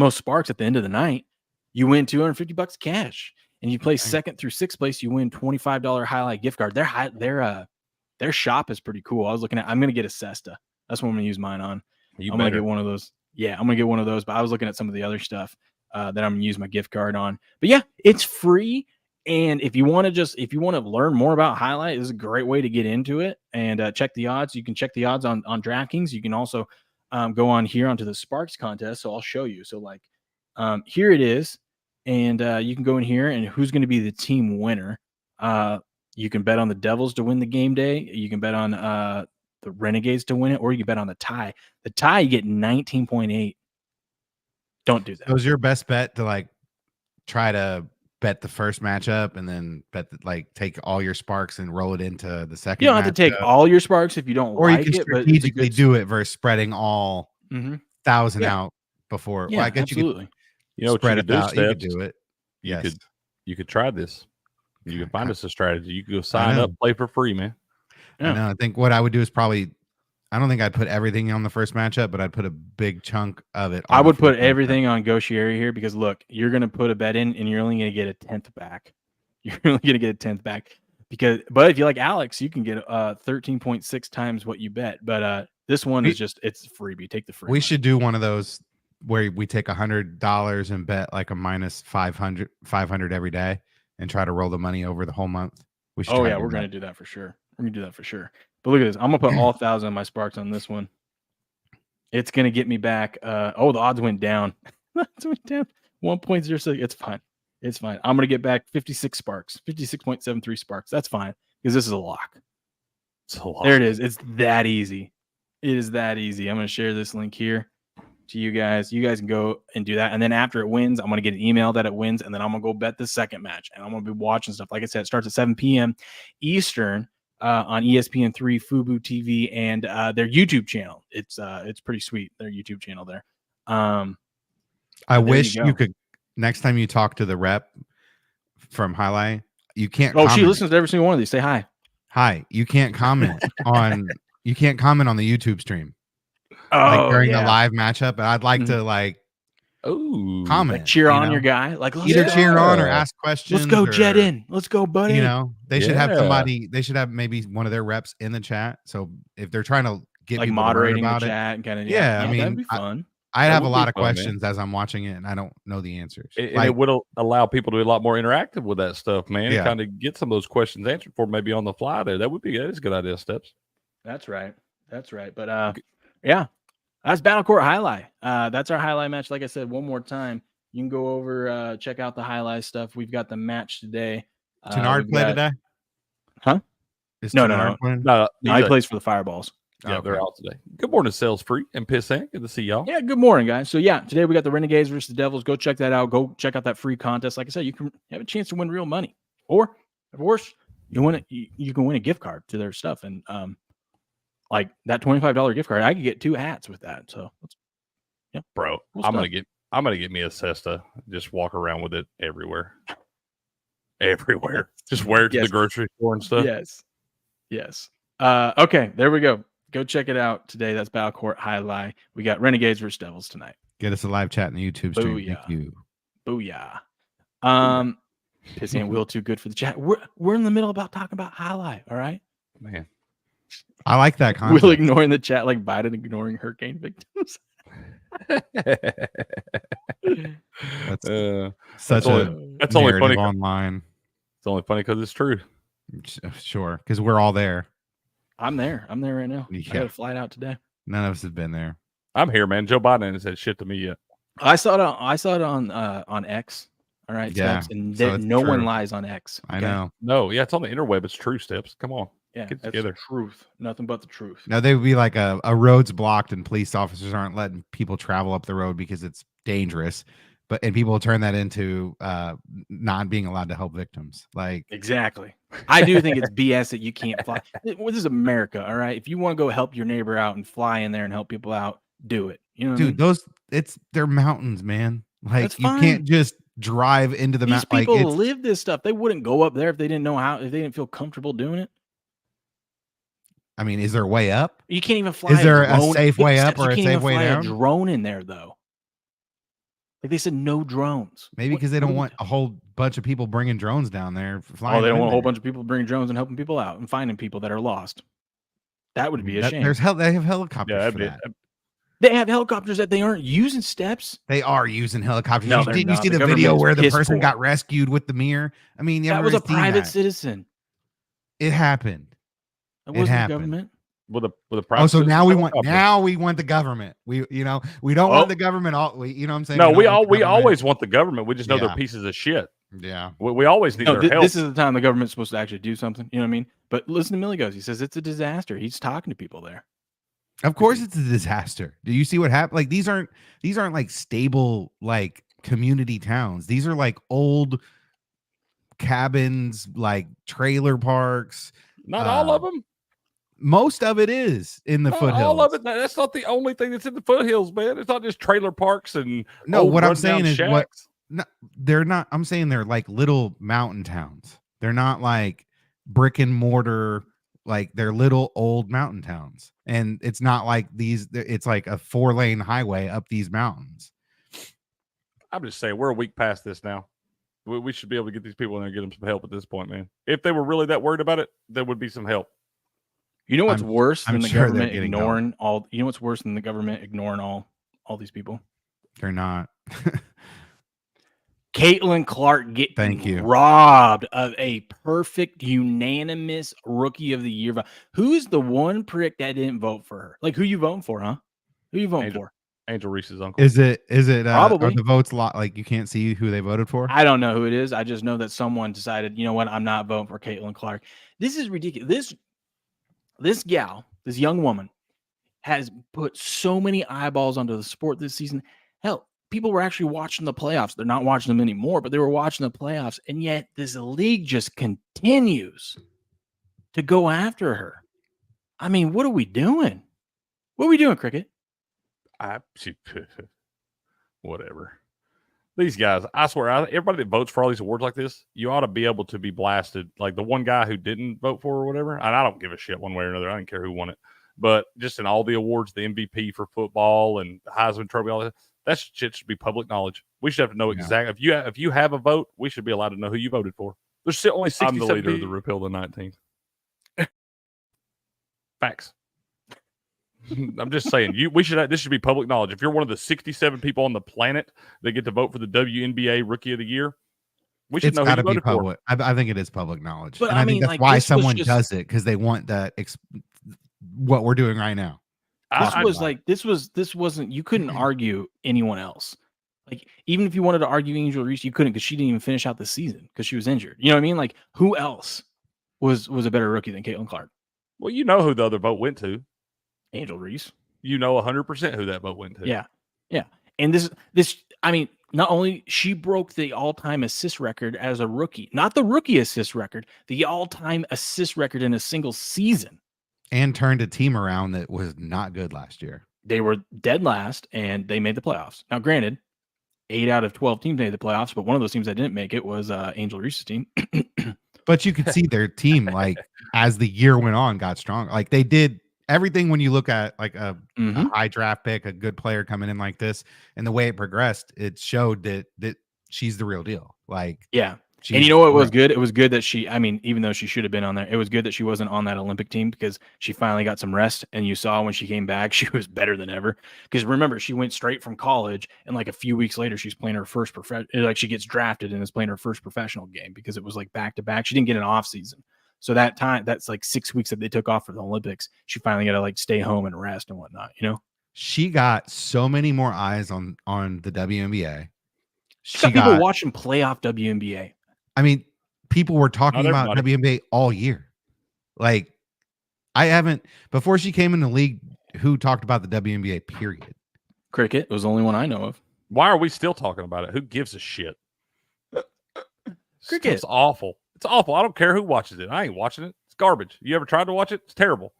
sparks at the end of the night, you win $250 cash. And you place second through sixth place, you win $25 highlight gift card. Their shop is pretty cool. I'm going to get a Cesta. That's what I'm going to use mine on. I'm going to get one of those. Yeah, I'm going to get one of those. But I was looking at some of the other stuff that I'm going to use my gift card on. But yeah, it's free. And if you want to learn more about highlight, this is a great way to get into it and check the odds. You can check the odds on DraftKings. You can also go on here onto the Sparks contest. So I'll show you. So like here it is. And you can go in here and who's going to be the team winner. You can bet on the Devils to win the game day. You can bet on the Renegades to win it, or you can bet on the tie. The tie, you get 19.8. Don't do that. So was your best bet to like try to bet the first matchup and then take all your sparks and roll it into the second? You don't have to take all your sparks if you don't or like you can strategically do it versus spreading all 1,000 out before. Yeah, well, I guess absolutely. You know what spread you it could do, out. You could Steps? do it. Yes. You could try this. You can find us a strategy. You could go sign up, play for free, man. I know. I think what I would do is probably, I don't think I'd put everything on the first matchup, but I'd put a big chunk of it. I would put everything on Goshieri here because look, you're going to put a bet in and you're only going to get a 10th back. You're only going to get a 10th back but if you like Alex, you can get 13.6 times what you bet. But this one is it's freebie. Take the free. We should do one of those where we take $100 and bet like a minus 500 every day and try to roll the money over the whole month. We should. Oh yeah, we're going to do that for sure. We're going to do that for sure. But look at this. I'm going to put all 1,000 of my sparks on this one. It's going to get me back. The odds went down. Odds went down 1.06. It's fine. It's fine. I'm going to get back 56 sparks, 56.73 sparks. That's fine because this is a lock. It's a lock. There it is. It's that easy. It is that easy. I'm going to share this link here to you guys. You guys can go and do that. And then after it wins, I'm going to get an email that it wins. And then I'm going to go bet the second match. And I'm going to be watching stuff. Like I said, it starts at 7 p.m. Eastern on ESPN 3, FUBO TV, and their YouTube channel. It's pretty sweet, their YouTube channel there. I wish you could, next time you talk to the rep from Jai-Alai, you can't. Oh, she listens to every single one of these. Say hi. Hi. You can't comment on the YouTube stream. During the live matchup. And I'd like to comment, like cheer on your guy, like either cheer on or ask questions. Let's go Jet in. Let's go, buddy. They should have somebody. They should have maybe one of their reps in the chat. So if they're trying to get like people moderating about the chat and kind of I mean, that'd be fun. I have a lot of questions as I'm watching it, and I don't know the answers. It would allow people to be a lot more interactive with that stuff, man. Yeah. And kind of get some of those questions answered for maybe on the fly there. That is a good idea, Steps. That's right. But yeah, that's Battle Court Highlight. That's our highlight match. Like I said, one more time, you can go over, check out the highlight stuff. We've got the match today. Tenard play today? Huh? No. He plays for the Fireballs. Yeah, they're out today. Good morning, Sales Free and Pissant. Good to see y'all. Yeah, good morning, guys. So yeah, today we got the Renegades versus the Devils. Go check that out. Go check out that free contest. Like I said, you can have a chance to win real money, or of course, you can win a gift card to their stuff. And like that $25 gift card, I could get 2 hats with that. So yeah, bro, cool I'm gonna get me a Cesta. Just walk around with it everywhere. Just wear it to the grocery store and stuff. Yes. Okay, there we go. Go check it out today. That's Battle Court Highlight. We got Renegades versus Devils tonight. Get us a live chat in the YouTube stream. Booyah. Thank you. Booyah. Pissy and Will too good for the chat. We're in the middle about talking about Jai-Alai, all right? Man. I like that concept. Will ignoring the chat like Biden ignoring hurricane victims. That's that's only funny online. It's only funny because it's true. Sure, because we're all there. I'm there right now. Yeah. I got a flight out today. None of us have been there. I'm here, man. Joe Biden hasn't said shit to me yet. I saw it on X. All right, yeah, Steps, and so no true. one lies on X. I know. No, yeah, it's on the interweb. It's true, Steps. Come on. Yeah, get that's together. the truth. Nothing but the truth. Now they would be like a road's blocked and police officers aren't letting people travel up the road because it's dangerous. And people turn that into not being allowed to help victims. Like exactly. I do think it's BS that you can't fly. This is America, all right. If you want to go help your neighbor out and fly in there and help people out, do it. You know, dude, they're mountains, man. Like you fine. can't just drive into the mountain. These people live this stuff. They wouldn't go up there if they didn't know how. If they didn't feel comfortable doing it. I mean, is there a way up? You can't even fly. Is there a safe way up or a safe way down? A drone in there though. Like they said, no drones. Maybe because they don't want a whole bunch of people bringing drones down there. Oh, they don't want a whole bunch of people bringing drones and helping people out and finding people that are lost. That would be a shame. They have helicopters for that. They have helicopters that they aren't using, Steps. They are using helicopters. No, Didn't you see the video where the person got rescued with the mirror? I mean, that was a private citizen. It happened. It wasn't the government. With a private. Oh, so now we want the government. We don't want the government. You know what I'm saying? No, we always want the government. We just know they're pieces of shit. Yeah, we always need their help. This is the time the government's supposed to actually do something. You know what I mean? But listen to Millie goes. He says it's a disaster. He's talking to people there. Of course, it's a disaster. Do you see what happened? Like these aren't like stable like community towns. These are like old cabins, like trailer parks. Not all of them. Most of it is in the foothills. All of it. That's not the only thing that's in the foothills, man. It's not just trailer parks and what I'm saying is shacks. they're not. I'm saying they're like little mountain towns. They're not like brick and mortar. Like they're little old mountain towns, and it's not like these. It's like a 4-lane highway up these mountains. I'm just saying we're a week past this now. We should be able to get these people in there and get them some help at this point, man. If they were really that worried about it, there would be some help. You know what's worse than the government ignoring all? You know what's worse than the government ignoring all these people? They're not. Caitlin Clark getting robbed of a perfect unanimous rookie of the year. Who's the one prick that didn't vote for her? Like who you voting for, huh? Who you voting for? Angel Reese's uncle. Is it probably are the votes like you can't see who they voted for? I don't know who it is. I just know that someone decided, you know what, I'm not voting for Caitlin Clark. This is ridiculous. This gal, this young woman, has put so many eyeballs onto the sport this season. Hell, people were actually watching the playoffs. They're not watching them anymore, but they were watching the playoffs. And yet this league just continues to go after her. I mean, what are we doing? What are we doing, Cricket? Whatever. These guys, I swear, everybody that votes for all these awards like this, you ought to be able to be blasted. Like the one guy who didn't vote for or whatever, and I don't give a shit one way or another. I don't care who won it. But just in all the awards, the MVP for football and the Heisman Trophy, all that shit should be public knowledge. We should have to know exactly. If you have a vote, we should be allowed to know who you voted for. There's still only 67 I'm the leader people. of the repeal the 19th. Facts. I'm just saying, this should be public knowledge. If you're one of the 67 people on the planet that get to vote for the WNBA Rookie of the Year, we should know who you voted for. I think it is public knowledge, but and I think that's why someone does it, because they want that. What we're doing right now. This wasn't. You couldn't argue anyone else. Like even if you wanted to argue Angel Reese, you couldn't because she didn't even finish out the season because she was injured. You know what I mean? Like who else was a better rookie than Caitlin Clark? Well, you know who the other vote went to. Angel Reese. You know 100% who that vote went to. Yeah. And this, I mean, not only she broke the all-time assist record as a rookie, not the rookie assist record, the all-time assist record in a single season. And turned a team around that was not good last year. They were dead last, and they made the playoffs. Now, granted, 8 out of 12 teams made the playoffs, but one of those teams that didn't make it was Angel Reese's team. But you could see their team, like, as the year went on, got stronger. Like, they did everything when you look at, like, a high draft pick, a good player coming in like this, and the way it progressed, it showed that she's the real deal. Like, yeah. And you know what was good? It was good that even though she should have been on there, it was good that she wasn't on that Olympic team because she finally got some rest. And you saw when she came back, she was better than ever. Because remember, she went straight from college, and like a few weeks later, she's playing her first she gets drafted and is playing her first professional game because it was like back to back. She didn't get an off season. So that's like 6 weeks that they took off for the Olympics. She finally got to like stay home and rest and whatnot, She got so many more eyes on the WNBA. She got people watching playoff WNBA. I mean, people were talking about WNBA all year. Like, before she came in the league, who talked about the WNBA, period? Cricket was the only one I know of. Why are we still talking about it? Who gives a shit? Cricket. It's awful. It's awful. I don't care who watches it. I ain't watching it. It's garbage. You ever tried to watch it? It's terrible.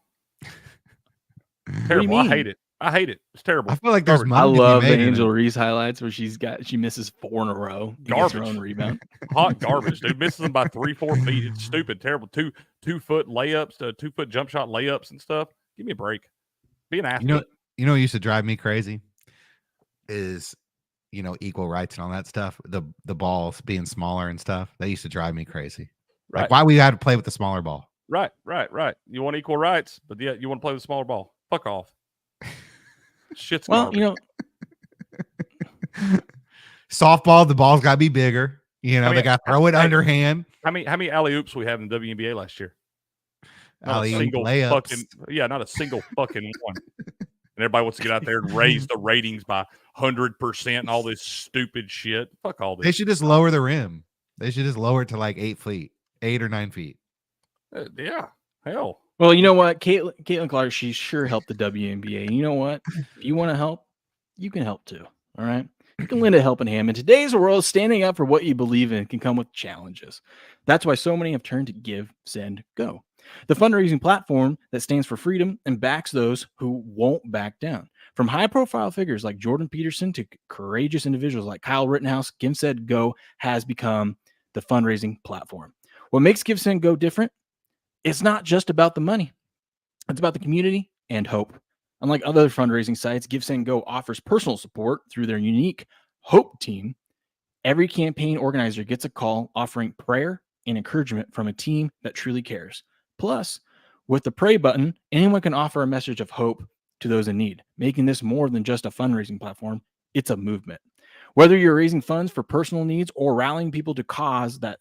Terrible. I hate it. I hate it. It's terrible. I feel like there's I love the Angel Reese highlights where she misses 4 in a row. Garbage. Her own rebound. Hot garbage, dude. Misses them by 3-4 feet. It's stupid, terrible. 2-foot layups, 2-foot jump shot layups and stuff. Give me a break. Be an athlete. You know what used to drive me crazy is, equal rights and all that stuff. The balls being smaller and stuff. That used to drive me crazy. Right. Like, why we had to play with the smaller ball. Right. You want equal rights, but yeah, you want to play with a smaller ball. Fuck off. Shit's garbage. Softball, the ball's got to be bigger. They got to throw it underhand. How many alley oops we have in the WNBA last year? Alley-oop layups. Not a single fucking one. And everybody wants to get out there and raise the ratings by 100% and all this stupid shit. Fuck all this. They should just lower the rim. They should just lower it to like 8 feet, 8 or 9 feet. Yeah, hell. Well, you know what? Caitlin Clark, she sure helped the WNBA. And you know what? If you want to help, you can help too. All right? You can lend a helping hand. In today's world, standing up for what you believe in can come with challenges. That's why so many have turned to Give, Send, Go, the fundraising platform that stands for freedom and backs those who won't back down. From high-profile figures like Jordan Peterson to courageous individuals like Kyle Rittenhouse, Give, Send, Go has become the fundraising platform. What makes Give, Send, Go different? It's not just about the money. It's about the community and hope. Unlike other fundraising sites, Give, Send, Go offers personal support through their unique Hope team. Every campaign organizer gets a call offering prayer and encouragement from a team that truly cares. Plus, with the pray button, anyone can offer a message of hope to those in need, making this more than just a fundraising platform. It's a movement. Whether you're raising funds for personal needs or rallying people to a cause that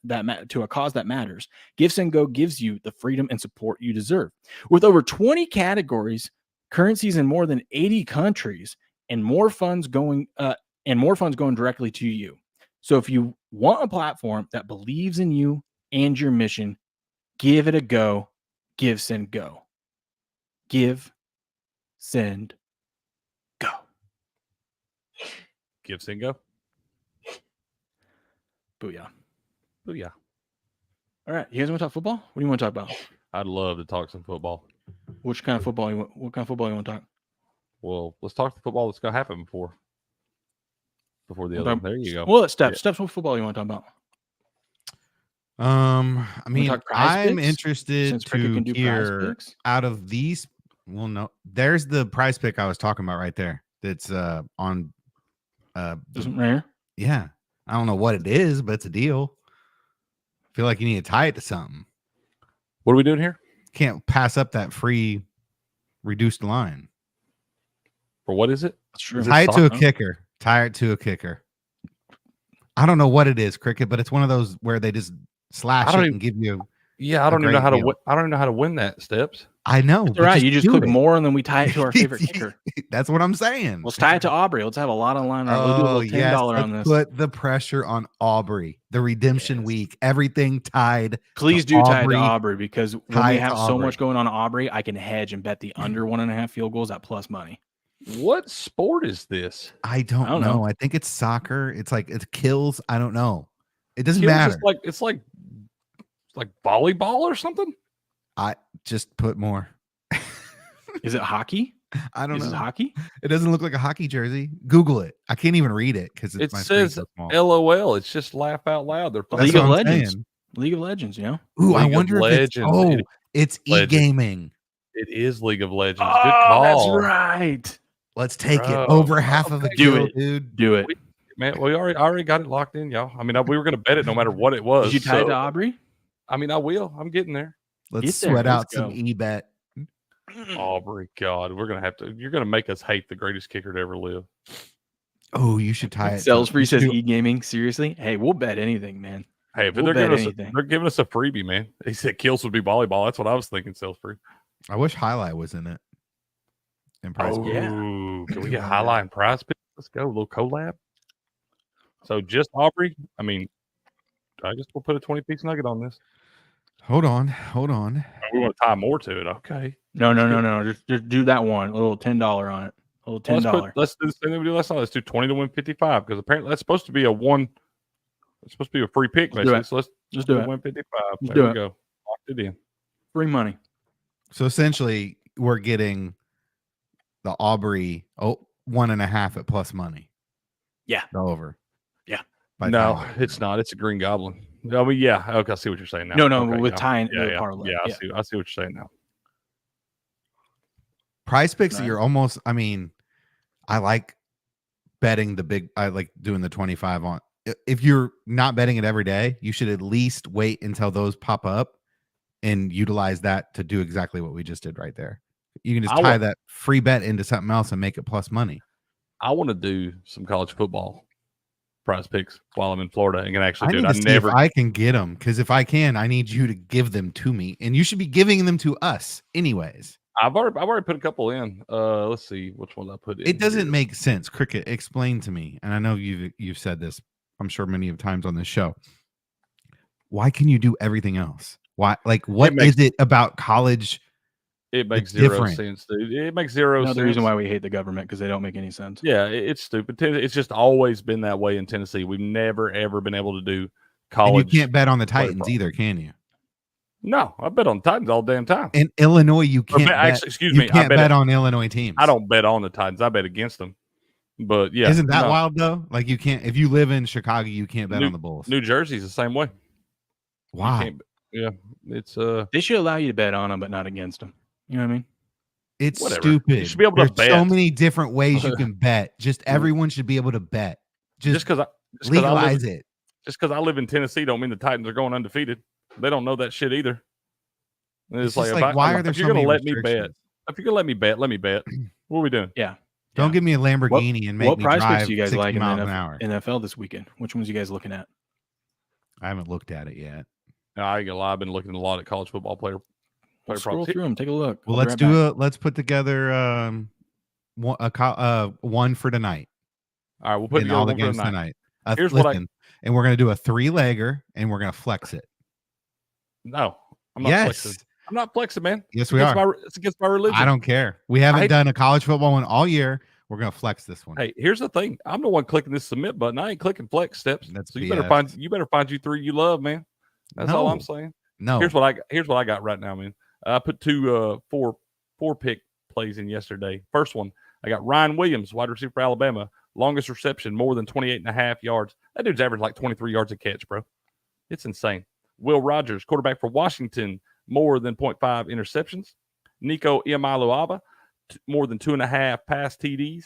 matters, Give, Send, Go gives you the freedom and support you deserve. With over 20 categories, currencies in more than 80 countries, and more funds going directly to you. So if you want a platform that believes in you and your mission, give it a go. Give, Send, Go. Give, Send, Go. Give, Send, Go. Booyah. Booyah. All right. You guys want to talk football? What do you want to talk about? I'd love to talk some football. What kind of football you want to talk? Well, let's talk the football that's going to happen before the other. There you go. Well, it's steps. Steps. What football you want to talk about? I mean, I'm interested to hear out of these. Well, no, there's the prize pick I was talking about right there. That's on. Isn't rare? Yeah, I don't know what it is, but it's a deal. I feel like you need to tie it to something. What are we doing here? Can't pass up that free reduced line. For what is it? Tie it to a kicker. Tie it to a kicker. I don't know what it is, Cricket, but it's one of those where they just slash it and give you. Yeah, I don't even know how to. I don't even know how to win that, Steps. I know. That's right. You just click more, and then we tie it to our favorite kicker. That's what I'm saying. Let's tie it to Aubrey. Let's have a lot on line. We'll do a little $10 on this. Put the pressure on Aubrey. The redemption week. Everything tied. Please do tie it to Aubrey, because when we have so much going on Aubrey, I can hedge and bet the under 1.5 field goals at plus money. What sport is this? I don't know. I think it's soccer. It's like it kills. I don't know. It doesn't matter. It's like volleyball or something. I just put more. Is it hockey? I don't know. Is it hockey? It doesn't look like a hockey jersey. Google it. I can't even read it because it says so LOL. It's just laugh out loud. They're League of Legends. League of Legends. You know. Ooh, I wonder if it's e-gaming. It is League of Legends. Good call. That's right. Let's take it over half of a kill, dude. Do it. man. We already got it locked in, y'all. I mean, we were going to bet it no matter what it was. Did you tie it to Aubrey? I mean, I will. I'm getting there. Let's sweat out some e-bet. Aubrey, God, we're going to have to. You're going to make us hate the greatest kicker to ever live. Oh, you should tie it. Salisbury says e-gaming. Seriously? Hey, we'll bet anything, man. Hey, if they're giving us a freebie, man. He said kills would be volleyball. That's what I was thinking, Salisbury. I wish Jai-Alai was in it. And prize Can we get Jai-Alai and prize pick? Let's go. A little collab. So just Aubrey. I mean, I guess we'll put a 20-piece nugget on this. Hold on. We want to tie more to it. Okay. No. Just do that one. A little $10 on it. A little $10. Let's do the same thing we did last night. Let's do 20 to win 55 because apparently that's supposed to be a one. It's supposed to be a free pick. So let's do it. Win 55. Let's there do we it. go. Locked it in. Free money. So essentially, we're getting the Aubrey 1.5 at plus money. Yeah. Over. Yeah. No, it's not. It's a Green Goblin. I mean, yeah. Okay, I see what you're saying now. No, okay, with tying the parlay. Yeah, I see what you're saying now. Prize picks, you're almost. I mean, I like betting the big. I like doing the 25 on. If you're not betting it every day, you should at least wait until those pop up and utilize that to do exactly what we just did right there. You can just tie that free bet into something else and make it plus money. I want to do some college football prize picks while I'm in Florida and can actually do it. If I can get them, because if I can, I need you to give them to me, and you should be giving them to us anyways. I've already put a couple in. Let's see which ones I put in. It doesn't make sense. Cricket, explain to me, and I know you've said this, I'm sure many of times on this show. Why can you do everything else? Why? Like, what is it about college? It makes zero sense, dude. It makes zero sense. Another reason why we hate the government, because they don't make any sense. Yeah, it's stupid. It's just always been that way in Tennessee. We've never, ever been able to do college. And you can't bet on the Titans either, can you? No, I bet on the Titans all the damn time. In Illinois, you can't bet on Illinois teams. I don't bet on the Titans. I bet against them. But yeah. Isn't that wild though? Like, you can't, if you live in Chicago, you can't bet on the Bulls. New Jersey's the same way. Why? Yeah. It's they should allow you to bet on them, but not against them. You know what I mean? It's stupid. You should be able to bet. So many different ways you can bet. Just everyone should be able to bet. Just because legalize it. Just because I live in Tennessee don't mean the Titans are going undefeated. They don't know that shit either. It's like why are there so many restrictions? If you're gonna let me bet, let me bet. What are we doing? Yeah. Don't give me a Lamborghini and make me drive. What prize picks do you guys like in the NFL this weekend? Which ones are you guys looking at? I haven't looked at it yet. No, I ain't gonna lie. I've been looking a lot at college football player. Scroll through them. Take a look. Well, let's put together one for tonight. All right, we'll put all the games tonight. And we're gonna do a 3-legger and we're gonna flex it. No, I'm not flexing. I'm not flexing, man. Yes, we are. It's against my religion. I don't care. We haven't done a college football one all year. We're gonna flex this one. Hey, here's the thing. I'm the one clicking this submit button. I ain't clicking flex steps. So you better find you three you love, man. That's all I'm saying. No. Here's what I got right now, man. I put four pick plays in yesterday. First one, I got Ryan Williams, wide receiver for Alabama, longest reception, more than 28.5 yards. That dude's averaged like 23 yards a catch, bro. It's insane. Will Rogers, quarterback for Washington, more than 0.5 interceptions. Nico Iamaloava, more than 2.5 pass TDs.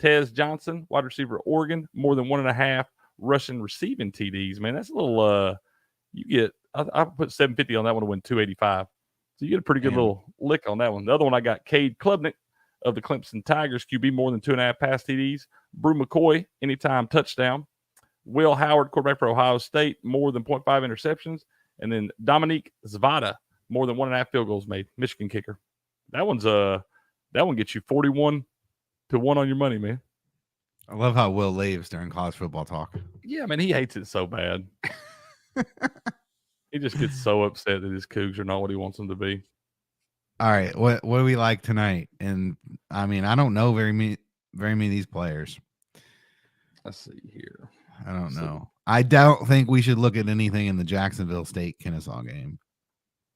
Tez Johnson, wide receiver Oregon, more than 1.5 rushing receiving TDs. Man, that's a little. You get. I put 750 on that one to win 285. So you get a pretty good little lick on that one. The other one I got Cade Klubnik of the Clemson Tigers, QB, more than 2.5 pass TDs. Brew McCoy, anytime touchdown. Will Howard, quarterback for Ohio State, more than 0.5 interceptions. And then Dominique Zvada, more than 1.5 field goals made. Michigan kicker. That one gets you 41-1 on your money, man. I love how Will leaves during college football talk. Yeah, man, he hates it so bad. He just gets so upset that his Cougs are not what he wants them to be. All right, what do we like tonight? And I mean, I don't know very many of these players. Let's see here. I don't know. I don't think we should look at anything in the Jacksonville State Kennesaw game.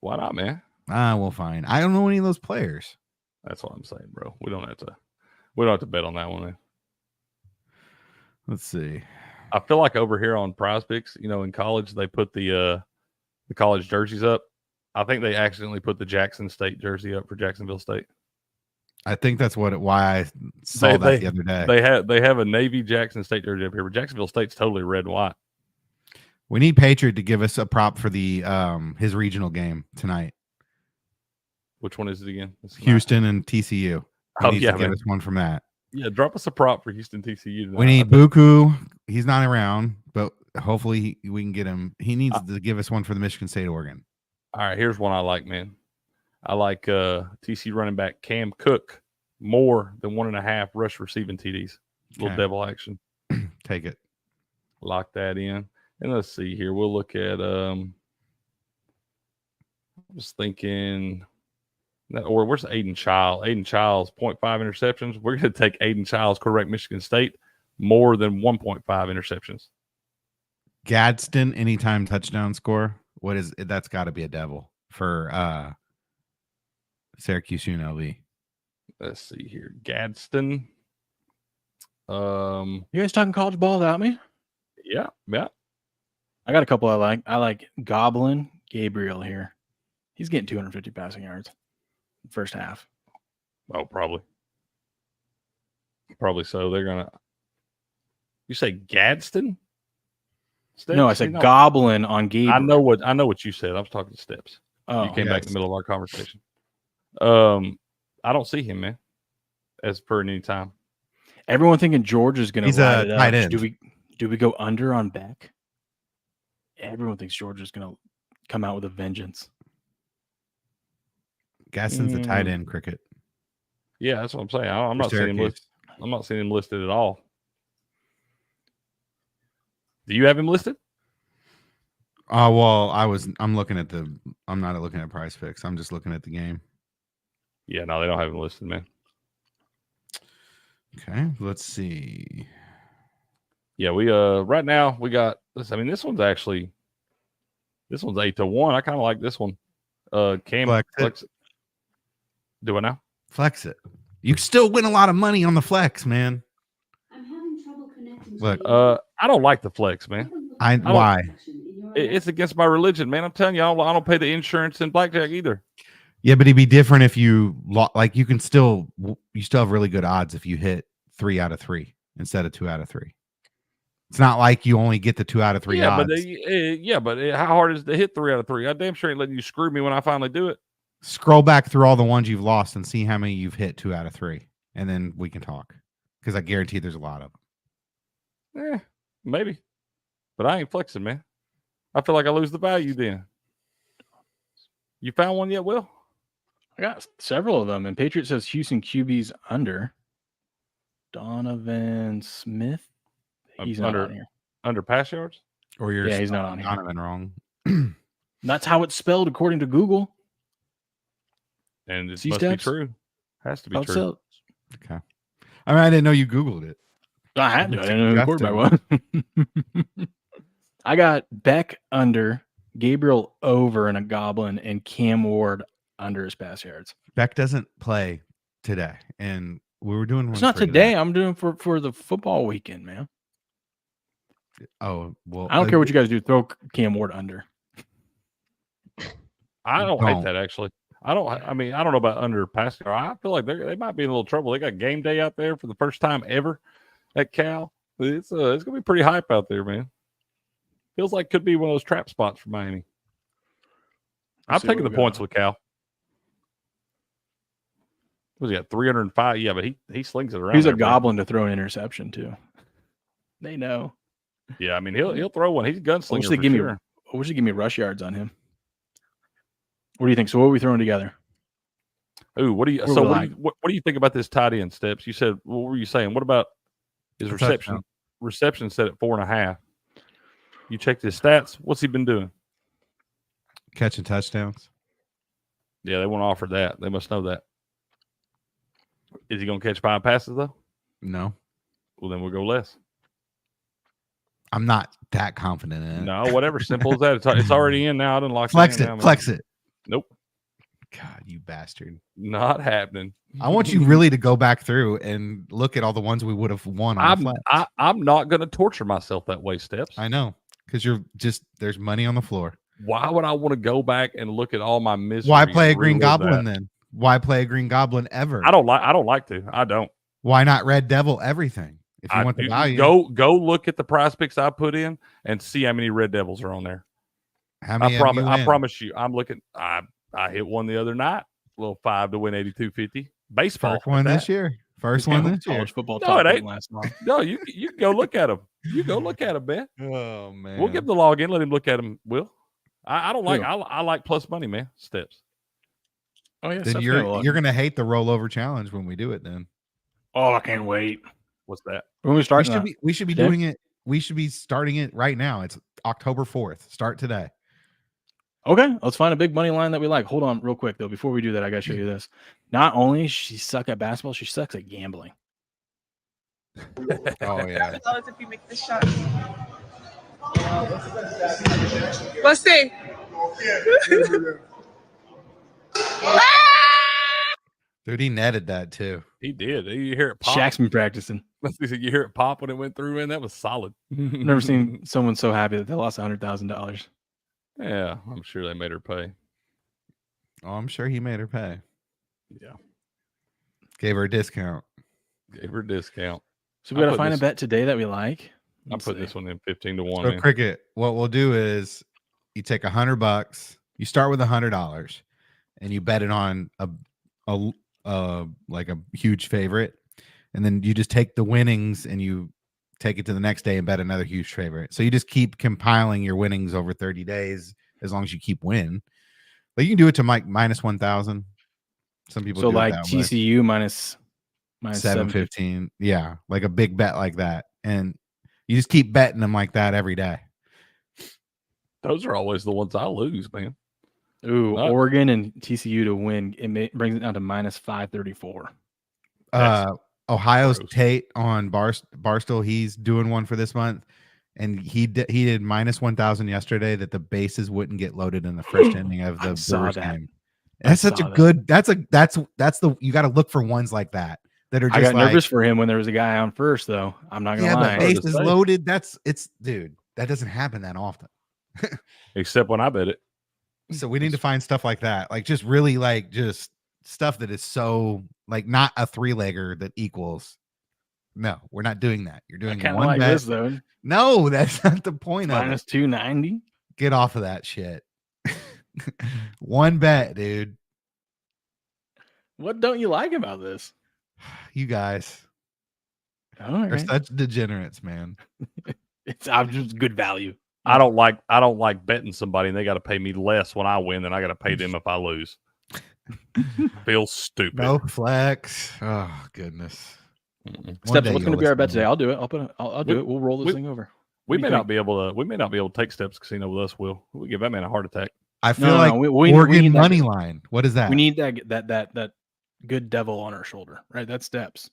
Why not, man? We'll find. I don't know any of those players. That's what I'm saying, bro. We don't have to bet on that one, man. Let's see. I feel like over here on Prize Picks, in college they put the college jerseys up. I think they accidentally put the Jackson State jersey up for Jacksonville State. I think that's why I saw that the other day. They have a Navy Jackson State jersey up here, but Jacksonville State's totally red and white. We need Patriot to give us a prop for the his regional game tonight. Which one is it again? Houston and TCU. Oh, He needs to give us one from that. Yeah, drop us a prop for Houston TCU tonight. We need Buku. He's not around, but hopefully we can get him. He needs to give us one for the Michigan State Oregon. All right, here's one I like, man. I like TCU running back Cam Cook more than 1.5 rush receiving TDs. Little devil action. Take it. Lock that in. And let's see here. We'll look at I was thinking or where's Aiden Child? Aiden Child's 0.5 interceptions. We're going to take Aiden Child's quarterback Michigan State more than 1.5 interceptions. Gadsden anytime touchdown score. What is it? That's got to be a devil for Syracuse UNLV. Let's see here. Gadsden. You guys talking college ball without me? Yeah. I got a couple I like. I like Goblin Gabriel here. He's getting 250 passing yards first half. Oh, probably so. They're gonna. You say Gadsden? Steps? No, I said Goblin on Gabriel. I know what you said. I was talking to Steps. Oh, you came back in the middle of our conversation. I don't see him, man. As per any time. Everyone thinking George is going to. He's a tight end. Do we go under on Beck? Everyone thinks George is going to come out with a vengeance. Gadsden's the tight end, Cricket. Yeah, that's what I'm saying. I'm not seeing him listed. I'm not seeing him listed at all. Do you have him listed? Well, I'm looking at I'm not looking at Prize Picks. I'm just looking at the game. Yeah, no, they don't have him listed, man. Okay, let's see. Yeah, we right now we got this. I mean, this one's 8-1. I kind of like this one. Cam flex it. Do I now? Flex it. You still win a lot of money on the flex, man. I'm having trouble connecting. Look, I don't like the flex, man. Why? It's against my religion, man. I'm telling you, I don't pay the insurance in blackjack either. Yeah, but it'd be different if you like. You still have really good odds if you hit 3 out of 3 instead of 2 out of 3. It's not like you only get the 2 out of 3 odds. But how hard is it to hit 3 out of 3? I damn sure ain't letting you screw me when I finally do it. Scroll back through all the ones you've lost and see how many you've hit 2 out of 3, and then we can talk. Because I guarantee there's a lot of them. Maybe, but I ain't flexing, man. I feel like I lose the value then. You found one yet, Will? I got several of them, and Patriot says Houston QB's under. Donovan Smith. He's not on here. Under pass yards? Or you're he's not on here. Donovan wrong. That's how it's spelled according to Google. And it must be true. Has to be true. Okay. I mean, I didn't know you Googled it. I had to. I didn't know who the quarterback was. I got Beck under, Gabriel over, and a Goblin, and Cam Ward under his pass yards. Beck doesn't play today, and we were doing one. It's not today. I'm doing for the football weekend, man. Oh, well. I don't care what you guys do. Throw Cam Ward under. I don't hate that, actually. I don't know about under pass yard. I feel like they might be in a little trouble. They got game day out there for the first time ever at Cal. It's gonna be pretty hype out there, man. Feels like could be one of those trap spots for Miami. I'm taking the points with Cal. What's he got? 305. Yeah, but he slings it around. He's a goblin to throw an interception too. They know. Yeah, I mean he'll throw one. He's a gunslinger. I wish they give me rush yards on him. What do you think? So what are we throwing together? Ooh, what do you think about this tight end, Steps? You said, what were you saying? What about his reception? Reception set at 4.5. You checked his stats. What's he been doing? Catching touchdowns. Yeah, they won't offer that. They must know that. Is he going to catch 5 passes though? No. Well, then we'll go less. I'm not that confident in it. No, whatever. Simple as that. It's already in now. I didn't lock flex it. Now, flex it. Nope. God, you bastard. Not happening. I want you really to go back through and look at all the ones we would have won on flex. I'm not going to torture myself that way, Steps. I know. Because there's money on the floor. Why would I want to go back and look at all my misery? Why play a Green Goblin then? Why play a Green Goblin ever? I don't like to. I don't. Why not Red Devil everything? If you want the value, go look at the prize picks I put in and see how many Red Devils are on there. How many? I promise you. I'm looking. I hit one the other night. A little 5 to win 82.50. Baseball. First one this year. First one this year. College football. No, it ain't. Last month. No, you can go look at them. You go look at them, man. Oh man. We'll give him the login. Let him look at them. Will. I don't like. I like plus money, man. Steps. Oh yeah. Then you're gonna hate the rollover challenge when we do it. Then. Oh, I can't wait. What's that? When we start, we should be doing it. We should be starting it right now. It's October 4th. Start today. Okay, let's find a big money line that we like. Hold on, real quick though. Before we do that, I gotta show you this. Not only does she suck at basketball, she sucks at gambling. Oh yeah. If you make this shot. Let's see. Dude, he netted that too. He did. You hear it pop. Shaq's been practicing. You hear it pop when it went through, and that was solid. Never seen someone so happy that they lost $100,000. Yeah, I'm sure they made her pay. Oh, I'm sure he made her pay. Yeah. Gave her a discount. So we got to find a bet today that we like. I'm putting this one in 15 to 1. So Cricket, what we'll do is you take $100. You start with $100, and you bet it on a like a huge favorite, and then you just take the winnings and you take it to the next day and bet another huge favorite. So you just keep compiling your winnings over 30 days as long as you keep winning. Like you can do it to minus 1,000. Some people so do like it that TCU minus 715. Yeah, like a big bet like that, and you just keep betting them like that every day. Those are always the ones I lose, man. Ooh, Oregon and TCU to win. It brings it down to minus 534. Ohio State on Barstool. He's doing one for this month, and he did minus 1,000 yesterday that the bases wouldn't get loaded in the first inning of the Brewers game. That's such a good. That's the you got to look for ones like that are. Just I got nervous for him when there was a guy on first, though. I'm not gonna lie. But bases loaded. Dude. That doesn't happen that often. Except when I bet it. So we need to find stuff like that, like just really like just stuff that is so like not a 3-legger that equals. No, we're not doing that. You're doing one like bet. this though. No, that's not the point of it. Minus 290. Get off of that shit. One bet, dude. What don't you like about this? You guys are such degenerates, man. I'm just good value. I don't like betting somebody and they got to pay me less when I win than I got to pay them if I lose. Feels stupid. No flex. Oh goodness. Steps, what's going to be our bet today? I'll do it. I'll do it. We'll roll this thing over. We may not be able to take Steps Casino with us. We give that man a heart attack. I feel like Oregon money line. What is that? We need that good devil on our shoulder, right? That's Steps,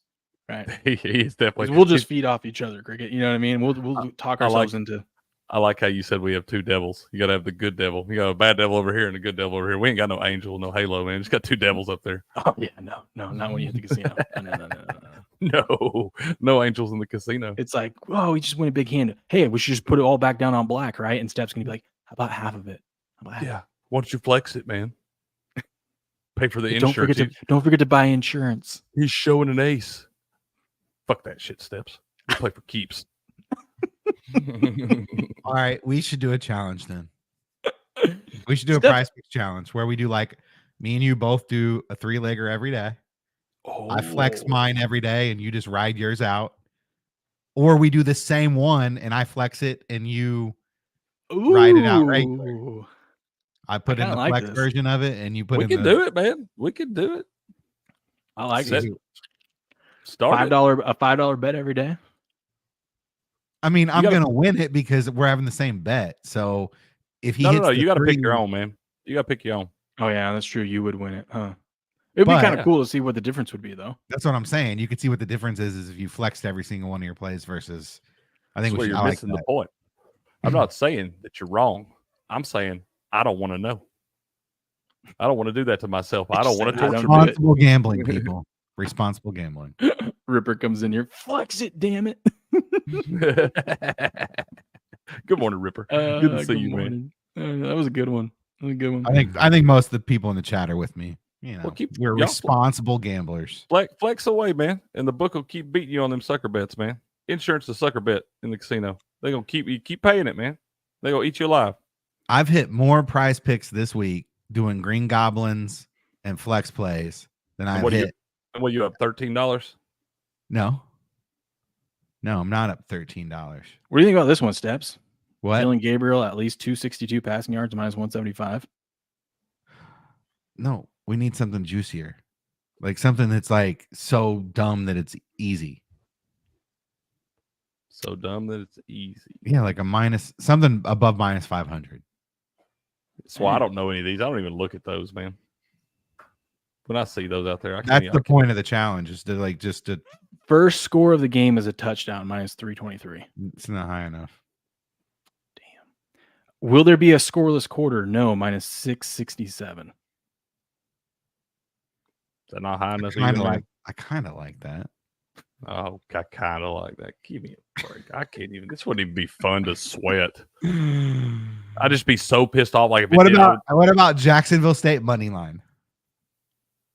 right? He's definitely. We'll just feed off each other, Cricket. You know what I mean? We'll talk ourselves into. I like how you said we have two devils. You got to have the good devil. You got a bad devil over here and a good devil over here. We ain't got no angel, no halo, man. Just got two devils up there. Oh yeah, no, not when you hit the casino. No angels in the casino. It's like, oh, we just win a big hand. Hey, we should just put it all back down on black, right? And Steps gonna be like, how about half of it? Yeah. Why don't you flex it, man? Pay for the insurance. Don't forget to buy insurance. He's showing an ace. Fuck that shit, Steps. We play for keeps. All right, we should do a challenge then. We should do a prize pick challenge where we do like me and you both do a 3-legger every day. I flex mine every day and you just ride yours out. Or we do the same one and I flex it and you ride it out regular. I put in the flex version of it and you put in We can do it, man. We can do it. I like it. Start a $5 bet every day. I mean, I'm gonna win it because we're having the same bet. So if he hits you got to pick your own, man. You got to pick your own. Oh yeah, that's true. You would win it, huh? It'd be kind of cool to see what the difference would be, though. That's what I'm saying. You could see what the difference is if you flexed every single one of your plays versus. I think you're missing the point. I'm not saying that you're wrong. I'm saying I don't want to know. I don't want to do that to myself. I don't want to torture. Responsible gambling, people. Responsible gambling. Ripper comes in here. Flex it, damn it. Good morning, Ripper. Good to see you, man. That was a good one. I think most of the people in the chat are with me. You know, Well, we're y'all responsible gamblers. Flex away, man, and the book will keep beating you on them sucker bets, man. Insurance is a sucker bet in the casino. They're gonna keep paying it, man. They're gonna eat you alive. I've hit more prize picks this week doing Green Goblins and flex plays than I've hit. And what you up $13? No, I'm not up $13. What do you think about this one, Steps? What? Dylan Gabriel at least 262 passing yards minus 175. No, we need something juicier, like something that's like so dumb that it's easy. So dumb that it's easy. Yeah, like a minus something above minus 500. So I don't know any of these. I don't even look at those, man. When I see those out there, That's the point of the challenge is to just to first score of the game is a touchdown minus 323. It's not high enough. Will there be a scoreless quarter? No, minus 667. Is that not high enough? I kind of like that. Oh, I kind of like that. Give me a break. I can't even. This wouldn't even be fun to sweat. I'd just be so pissed off. Like, What about Jacksonville State money line?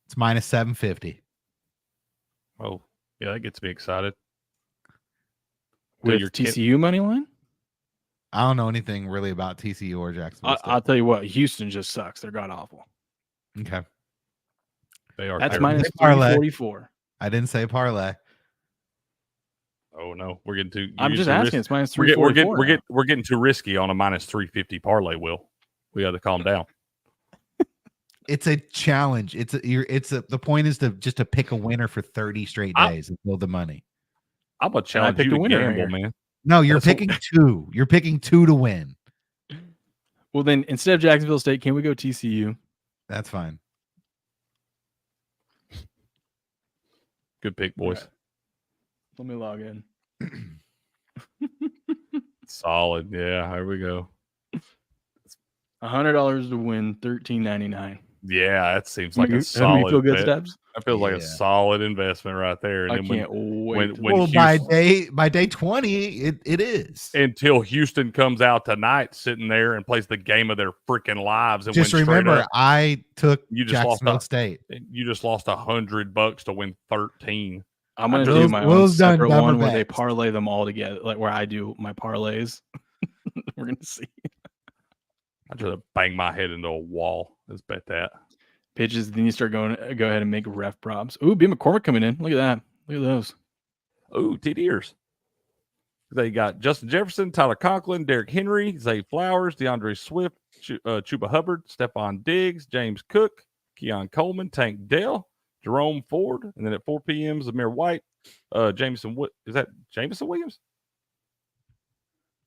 It's minus 750. Oh, yeah, that gets me excited. With your TCU money line? I don't know anything really about TCU or Jacksonville State. I'll tell you what, Houston just sucks. They're god awful. Okay. They are. That's minus 344. I didn't say parlay. Oh no, we're getting too. I'm just asking. It's minus 344. We're getting too risky on a minus 350 parlay. Will we got to calm down? It's a challenge. The point is to pick a winner for 30 straight days and build the money. I'm gonna challenge you to gamble, man. No, you're picking two. You're picking two to win. Well, then instead of Jacksonville State, can we go TCU? That's fine. Good pick, boys. Right. Let me log in. Solid. Yeah, here we go. $100 to win, $13.99. Yeah, that seems like a solid. You feel good, Steps? That feels like a solid investment right there. And I then can't wait. Well, by day 20, it is. Until Houston comes out tonight, sitting there and plays the game of their freaking lives. And just remember, I took Jacksonville State. You just lost $100 to win 13. I'm gonna do my own separate one where they parlay them all together, like where I do my parlays. We're gonna see. I just bang my head into a wall. Let's bet that. Pitches, then you go ahead and make ref props. Ooh, B. McCormick coming in. Look at that. Look at those. Ooh, TDers. They got Justin Jefferson, Tyler Conklin, Derrick Henry, Zay Flowers, DeAndre Swift, Chuba Hubbard, Stephon Diggs, James Cook, Keon Coleman, Tank Dell, Jerome Ford, and then at 4 p.m. Zamir White, Jameson. Is that Jameson Williams?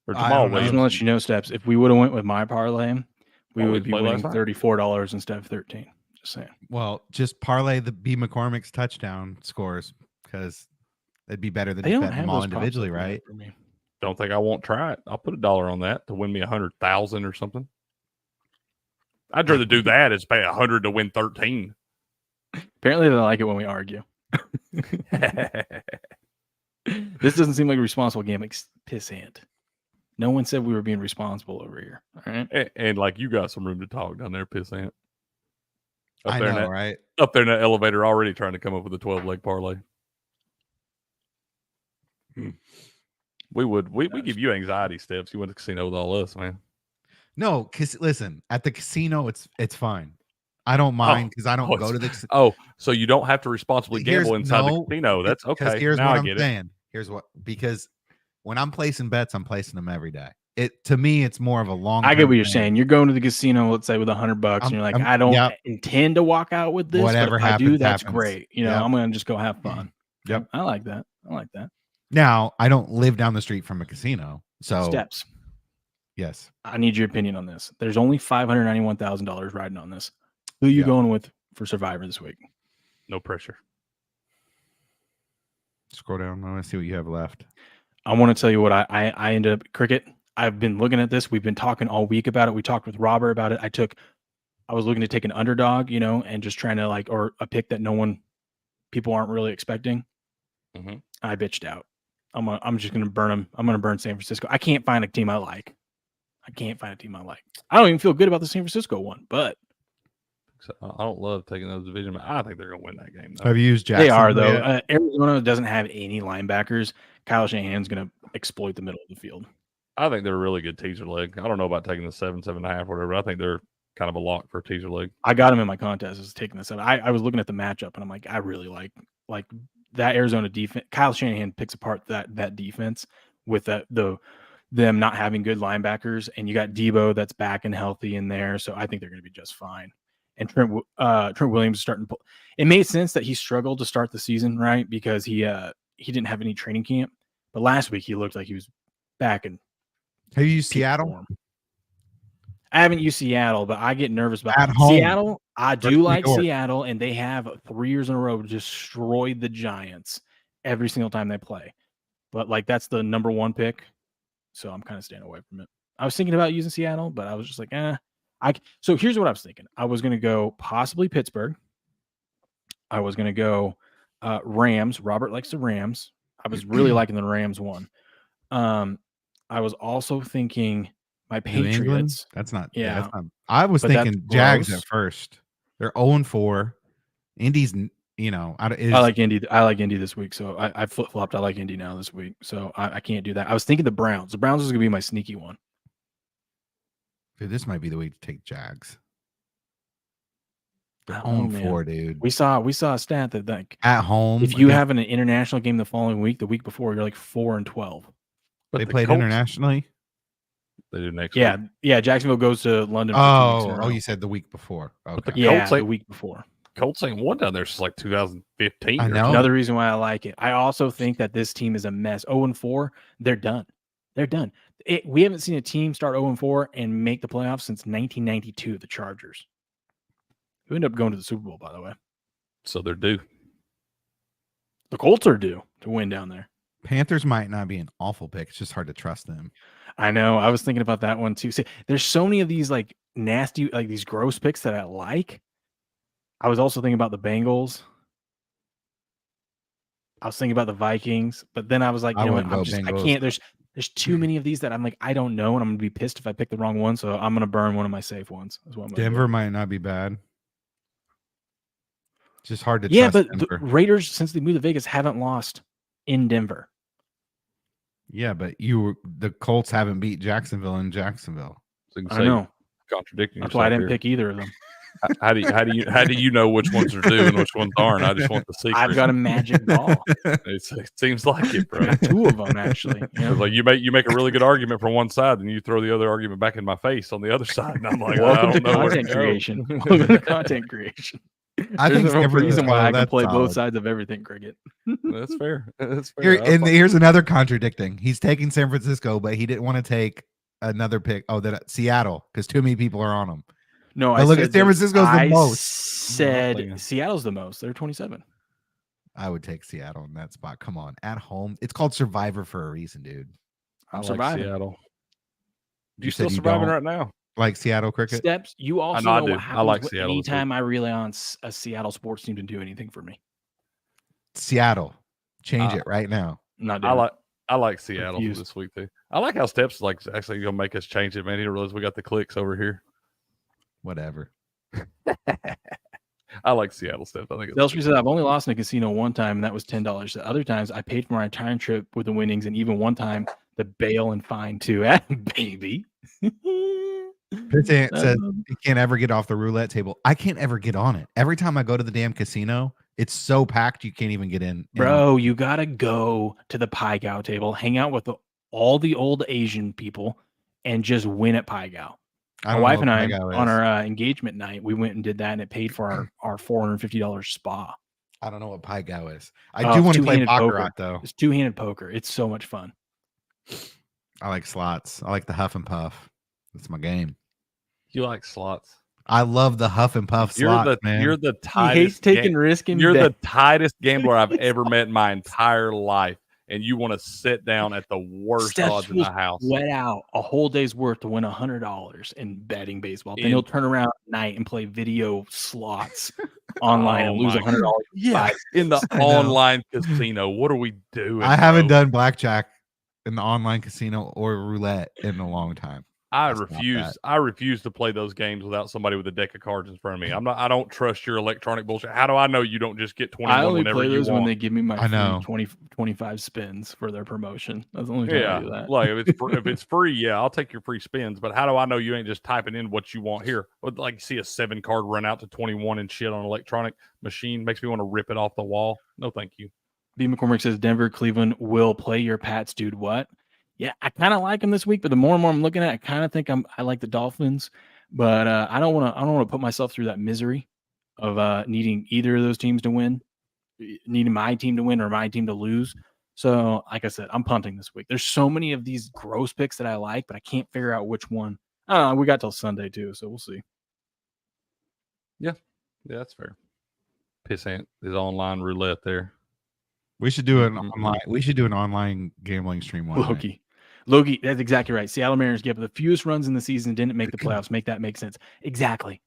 Or Jamal Williams? I'm just gonna let you know, Steps. If we would have went with my parlay, we would be winning last night. $34 instead of $13. Just saying. Well, just parlay the B. McCormick's touchdown scores because it'd be better than betting them all individually, right? For me. Don't think I won't try it. I'll put $1 on that to win me 100,000 or something. I'd rather do that as pay 100 to win 13. Apparently, they like it when we argue. This doesn't seem like a responsible game. Like pissant. No one said we were being responsible over here. All right. And like you got some room to talk down there, pissant. I know, right? Up there in that elevator already trying to come up with a 12-leg parlay. We give you anxiety, Steps. You went to the casino with all us, man. No, because listen, at the casino, it's fine. I don't mind because I don't go to the casino. Oh, so you don't have to responsibly gamble inside the casino. That's okay. Here's now what I get I'm saying. Here's what, because when I'm placing bets, I'm placing them every day. To me, it's more of a long. I get what you're saying. You're going to the casino, let's say, with $100, and you're like, I don't intend to walk out with this. Whatever but if happens, I do, that's happens. great. You know, I'm gonna just go have fun. Yep, I like that. I like that. Now, I don't live down the street from a casino, so Steps. Yes, I need your opinion on this. There's only $591,000 riding on this. Who are you going with for Survivor this week? No pressure. Scroll down. I want to see what you have left. I want to tell you what I ended up Cricket. I've been looking at this. We've been talking all week about it. We talked with Robert about it. I was looking to take an underdog, and just trying to or a pick that people aren't really expecting. Mm-hmm. I bitched out. I'm just going to burn them. I'm going to burn San Francisco. I can't find a team I like. I don't even feel good about the San Francisco one, but So I don't love taking those division. I think they're going to win that game. Though. Have you used They Jackson? are though. Arizona doesn't have any linebackers. Kyle Shanahan's going to exploit the middle of the field. I think they're a really good teaser leg. I don't know about taking the 7.5, whatever. I think they're kind of a lock for a teaser leg. I got him in my contest. I was taking the 7. I was looking at the matchup and I'm like, I really like that Arizona defense. Kyle Shanahan picks apart that defense with them not having good linebackers, and you got Debo that's back and healthy in there. So I think they're going to be just fine. And Trent Williams is starting to pull. It made sense that he struggled to start the season, right? Because he didn't have any training camp. But last week he looked like he was back in. Have you used Seattle? Form. I haven't used Seattle, but I get nervous about At home. Seattle. I do like Seattle, and they have 3 years in a row destroyed the Giants every single time they play. But like that's the number 1 pick, so I'm kind of staying away from it. I was thinking about using Seattle, but I was just like, So here's what I was thinking. I was going to go possibly Pittsburgh. I was going to go Rams. Robert likes the Rams. I was really liking the Rams one. I was also thinking my Patriots. That's not. Yeah. That's not, I was thinking Jags at first. They're 0-4. Indy's, I like Indy. I like Indy this week, so I flip flopped. I like Indy now this week, so I can't do that. I was thinking the Browns. The Browns is going to be my sneaky one. Dude, this might be the week to take Jags. They're I don't know, 0-4, dude. We saw a stat that like at home, if you have an international game the following week, the week before, you're like 4-12. But they played internationally. They do next week. Yeah. Jacksonville goes to London. Oh, you said the week before. Okay. The week before. Colts ain't won down there since like 2015. I know. Another reason why I like it. I also think that this team is a mess. 0-4, they're done. They're done. We haven't seen a team start 0-4 and make the playoffs since 1992. The Chargers, who ended up going to the Super Bowl, by the way. So they're due. The Colts are due to win down there. Panthers might not be an awful pick. It's just hard to trust them. I know. I was thinking about that one too. See, there's so many of these like nasty, like these gross picks that I like. I was also thinking about the Bengals. I was thinking about the Vikings, but then I was like, you know what? I can't. There's too many of these that I'm like, I don't know, and I'm gonna be pissed if I pick the wrong one. So I'm gonna burn one of my safe ones. Is what I'm Denver might not be bad. It's just hard to trust. Yeah, but Denver. the Raiders, since they moved to Vegas, haven't lost in Denver. Yeah, but the Colts haven't beat Jacksonville in Jacksonville. So I know. Contradicting. That's why I didn't pick either of them. How do you know which ones are due and which ones aren't? I just want the secret. I've got a magic ball. It seems like it, bro. 2 of them actually. It's like you make a really good argument for one side, and you throw the other argument back in my face on the other side, and I'm like, welcome to content creation. Welcome to content creation. I think there's a reason why I can play solid. both sides of everything, Cricket. That's fair. That's fair. Here's another contradicting. He's taking San Francisco, but he didn't want to take another pick. Oh, Seattle, because too many people are on him. No, I look at San Francisco's the most. Said Seattle's the most. They're 27. I would take Seattle in that spot. Come on, at home. It's called Survivor for a reason, dude. I'm surviving. Seattle. You still surviving right now? Like Seattle cricket? Steps. You also I know do. what happens I like Seattle. anytime I rely on a Seattle sports team to do anything for me. Seattle. Change it right now. Not doing I like Seattle this week too. I like how Steps like actually gonna make us change it, man. He didn't realize we got the clicks over here. Whatever. I like Seattle Steps. I think Delsby said I've only lost in a casino one time, and that was $10. The other times I paid for my entire trip with the winnings, and even one time the bail and fine too. Baby. It says you can't ever get off the roulette table. I can't ever get on it. Every time I go to the damn casino, it's so packed you can't even get in. Bro, you gotta go to the Pai Gow table, hang out with all the old Asian people, and just win at Pai Gow. My wife and I, on our engagement night, we went and did that, and it paid for our $450 spa. I don't know what Pai Gow is. I do want to play Baccarat, though. It's two-handed poker. It's so much fun. I like slots. I like the Huff and Puff. That's my game. You like slots? I love the Huff and Puff slots, man. You're the tightest. He hates taking risk in You're bet. the tightest gambler I've ever met in my entire life. And you want to sit down at the worst odds in the house. Sweat out a whole day's worth to win $100 in betting baseball. Then he'll turn around at night and play video slots online and lose $100. Yeah, in the online casino. What are we doing? I haven't done blackjack in the online casino or roulette in a long time. I refuse to play those games without somebody with a deck of cards in front of me. I don't trust your electronic bullshit. How do I know you don't just get 21 I only whenever play you those want? when they give me my I know. free 25 spins for their promotion. That's the only time I do that. Like if it's free, yeah, I'll take your free spins. But how do I know you ain't just typing in what you want here? Like you see a 7 card run out to 21 and shit on an electronic machine makes me want to rip it off the wall. No, thank you. B. McCormick says Denver, Cleveland will play your Pats, dude. What? Yeah, I kind of like them this week, but the more and more I'm looking at it, I kind of think I like the Dolphins, but I don't want to put myself through that misery of needing either of those teams to win, needing my team to win or my team to lose. So, like I said, I'm punting this week. There's so many of these gross picks that I like, but I can't figure out which one. I don't know. We got till Sunday too, so we'll see. Yeah, that's fair. Pissant is online roulette there. We should do an online. We should do an online gambling stream one night. Loki, that's exactly right. Seattle Mariners gave the fewest runs in the season, didn't make the playoffs. Make that make sense. Exactly.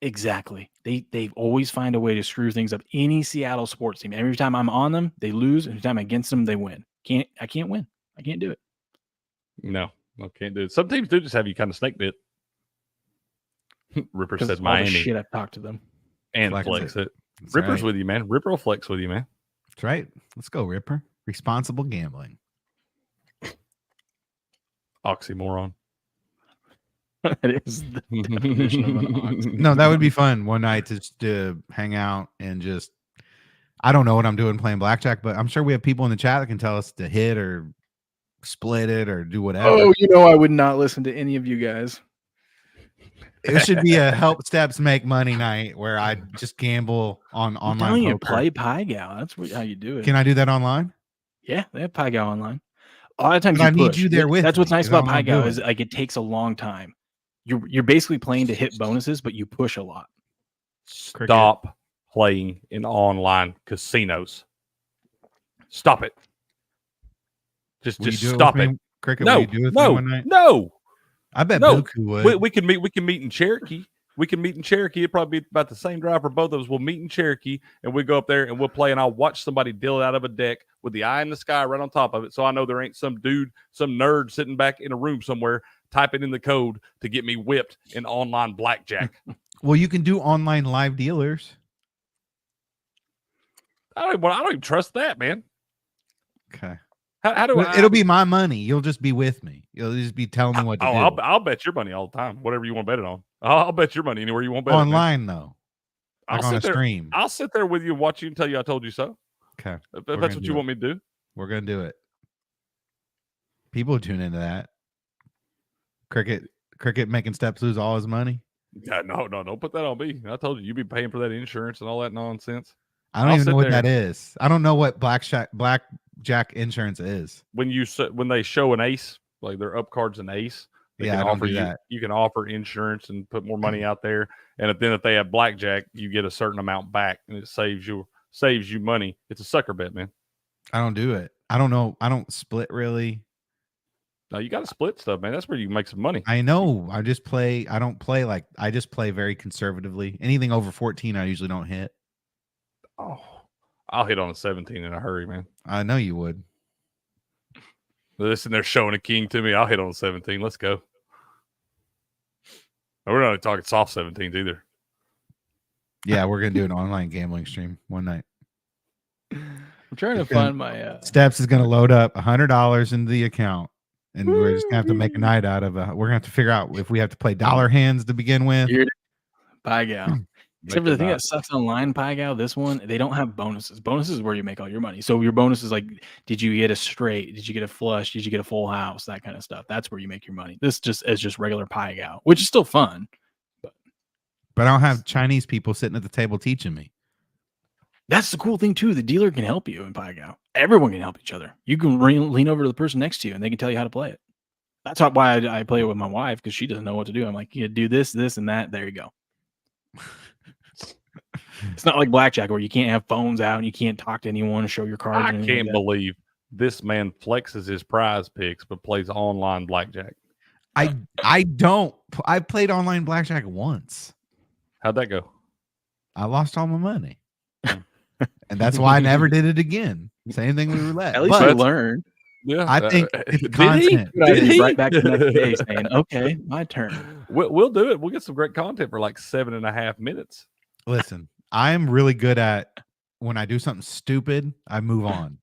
They always find a way to screw things up. Any Seattle sports team. Every time I'm on them, they lose. Every time I'm against them, they win. I can't win. I can't do it. No, I can't do it. Some teams do just have you kind of snake bit. Ripper said Miami. Shit, I've talked to them. And flex it. Ripper's with you, man. Ripper will flex with you, man. That's right. Let's go, Ripper. Responsible gambling. Oxymoron. That is the definition of an ox. No, that would be fun one night to hang out and just. I don't know what I'm doing playing blackjack, but I'm sure we have people in the chat that can tell us to hit or split it or do whatever. Oh, I would not listen to any of you guys. It should be a help steps make money night where I just gamble on online poker. Play PieGal. That's how you do it. Can I do that online? Yeah, they have PieGal online. A lot of times I need you there with. That's what's me, nice about I'm not PieGal doing is it. like it takes a long time. You're basically playing to hit bonuses, but you push a lot. Stop playing in online casinos. Stop it. Just stop it. Cricket, No, will you do it with me one night? no. I bet Buku would. We can meet in Cherokee. It'd probably be about the same drive for both of us. We'll meet in Cherokee and we go up there and we'll play and I'll watch somebody deal it out of a deck with the eye in the sky right on top of it. So I know there ain't some dude, some nerd sitting back in a room somewhere typing in the code to get me whipped in online blackjack. Well, you can do online live dealers. I don't even trust that, man. Okay. How do I? It'll be my money. You'll just be with me. You'll just be telling me what to do. I'll bet your money all the time. Whatever you want to bet it on. I'll bet your money anywhere you want to bet online it, though. Like on a stream. I'll sit there with you and watch you and tell you I told you so. Okay. If that's what you want me to do. We're gonna do it. People tune into that. Cricket making Steps lose all his money. Yeah, no, don't put that on me. I told you'd be paying for that insurance and all that nonsense. I don't even know what that is. I don't know what blackjack insurance is. When they show an ace, like their up card's an ace, I don't do that. You can offer insurance and put more money out there. And if they have blackjack, you get a certain amount back, and it saves you money. It's a sucker bet, man. I don't do it. I don't know. I don't split really. No, you got to split stuff, man. That's where you make some money. I know. I just play. I don't play I just play very conservatively. Anything over 14, I usually don't hit. Oh, I'll hit on a 17 in a hurry, man. I know you would. Listen, they're showing a king to me. I'll hit on a 17. Let's go. We're not talking soft 17s either. Yeah, we're gonna do an online gambling stream one night. I'm trying to find my Steps is gonna load up $100 into the account, and we're just gonna have to make a night out of it. We're gonna have to figure out if we have to play dollar hands to begin with. PieGal. Except for the thing that sucks online, PieGal, this one, they don't have bonuses. Bonuses is where you make all your money. So your bonus is like, did you get a straight? Did you get a flush? Did you get a full house? That kind of stuff. That's where you make your money. This just is just regular PieGal, which is still fun. But I don't have Chinese people sitting at the table teaching me. That's the cool thing too. The dealer can help you in PieGal. Everyone can help each other. You can lean over to the person next to you and they can tell you how to play it. That's why I play it with my wife, because she doesn't know what to do. I'm like, you do this, and that. There you go. It's not like blackjack where you can't have phones out and you can't talk to anyone, show your cards. I can't believe this man flexes his prize picks but plays online blackjack. I don't. I played online blackjack once. How'd that go? I lost all my money, and that's why I never did it again. Same thing with roulette. At least you learned. Yeah, I think it's did content. he? Did he? Right back the next day saying, "Okay, my turn." We'll do it. We'll get some great content for like 7.5 minutes. Listen, I am really good at when I do something stupid, I move on.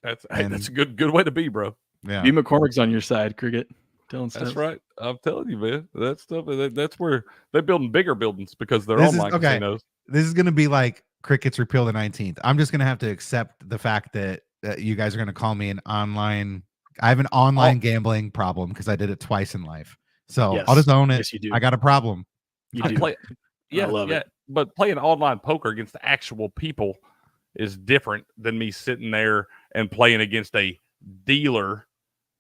That's a good way to be, bro. Yeah. B. McCormick's on your side, Cricket. Telling That's stuff. right. I'm telling you, man. That stuff. That's where they're building bigger buildings because they're This is online okay. casinos. This is going to be like Cricket's repeal the 19th. I'm just going to have to accept the fact that you guys are going to call me an online. I have an online gambling problem because I did it twice in life. So Yes. I'll just own it. Yes, you do. I got a problem. You do. Yeah, love it. But playing online poker against the actual people is different than me sitting there and playing against a dealer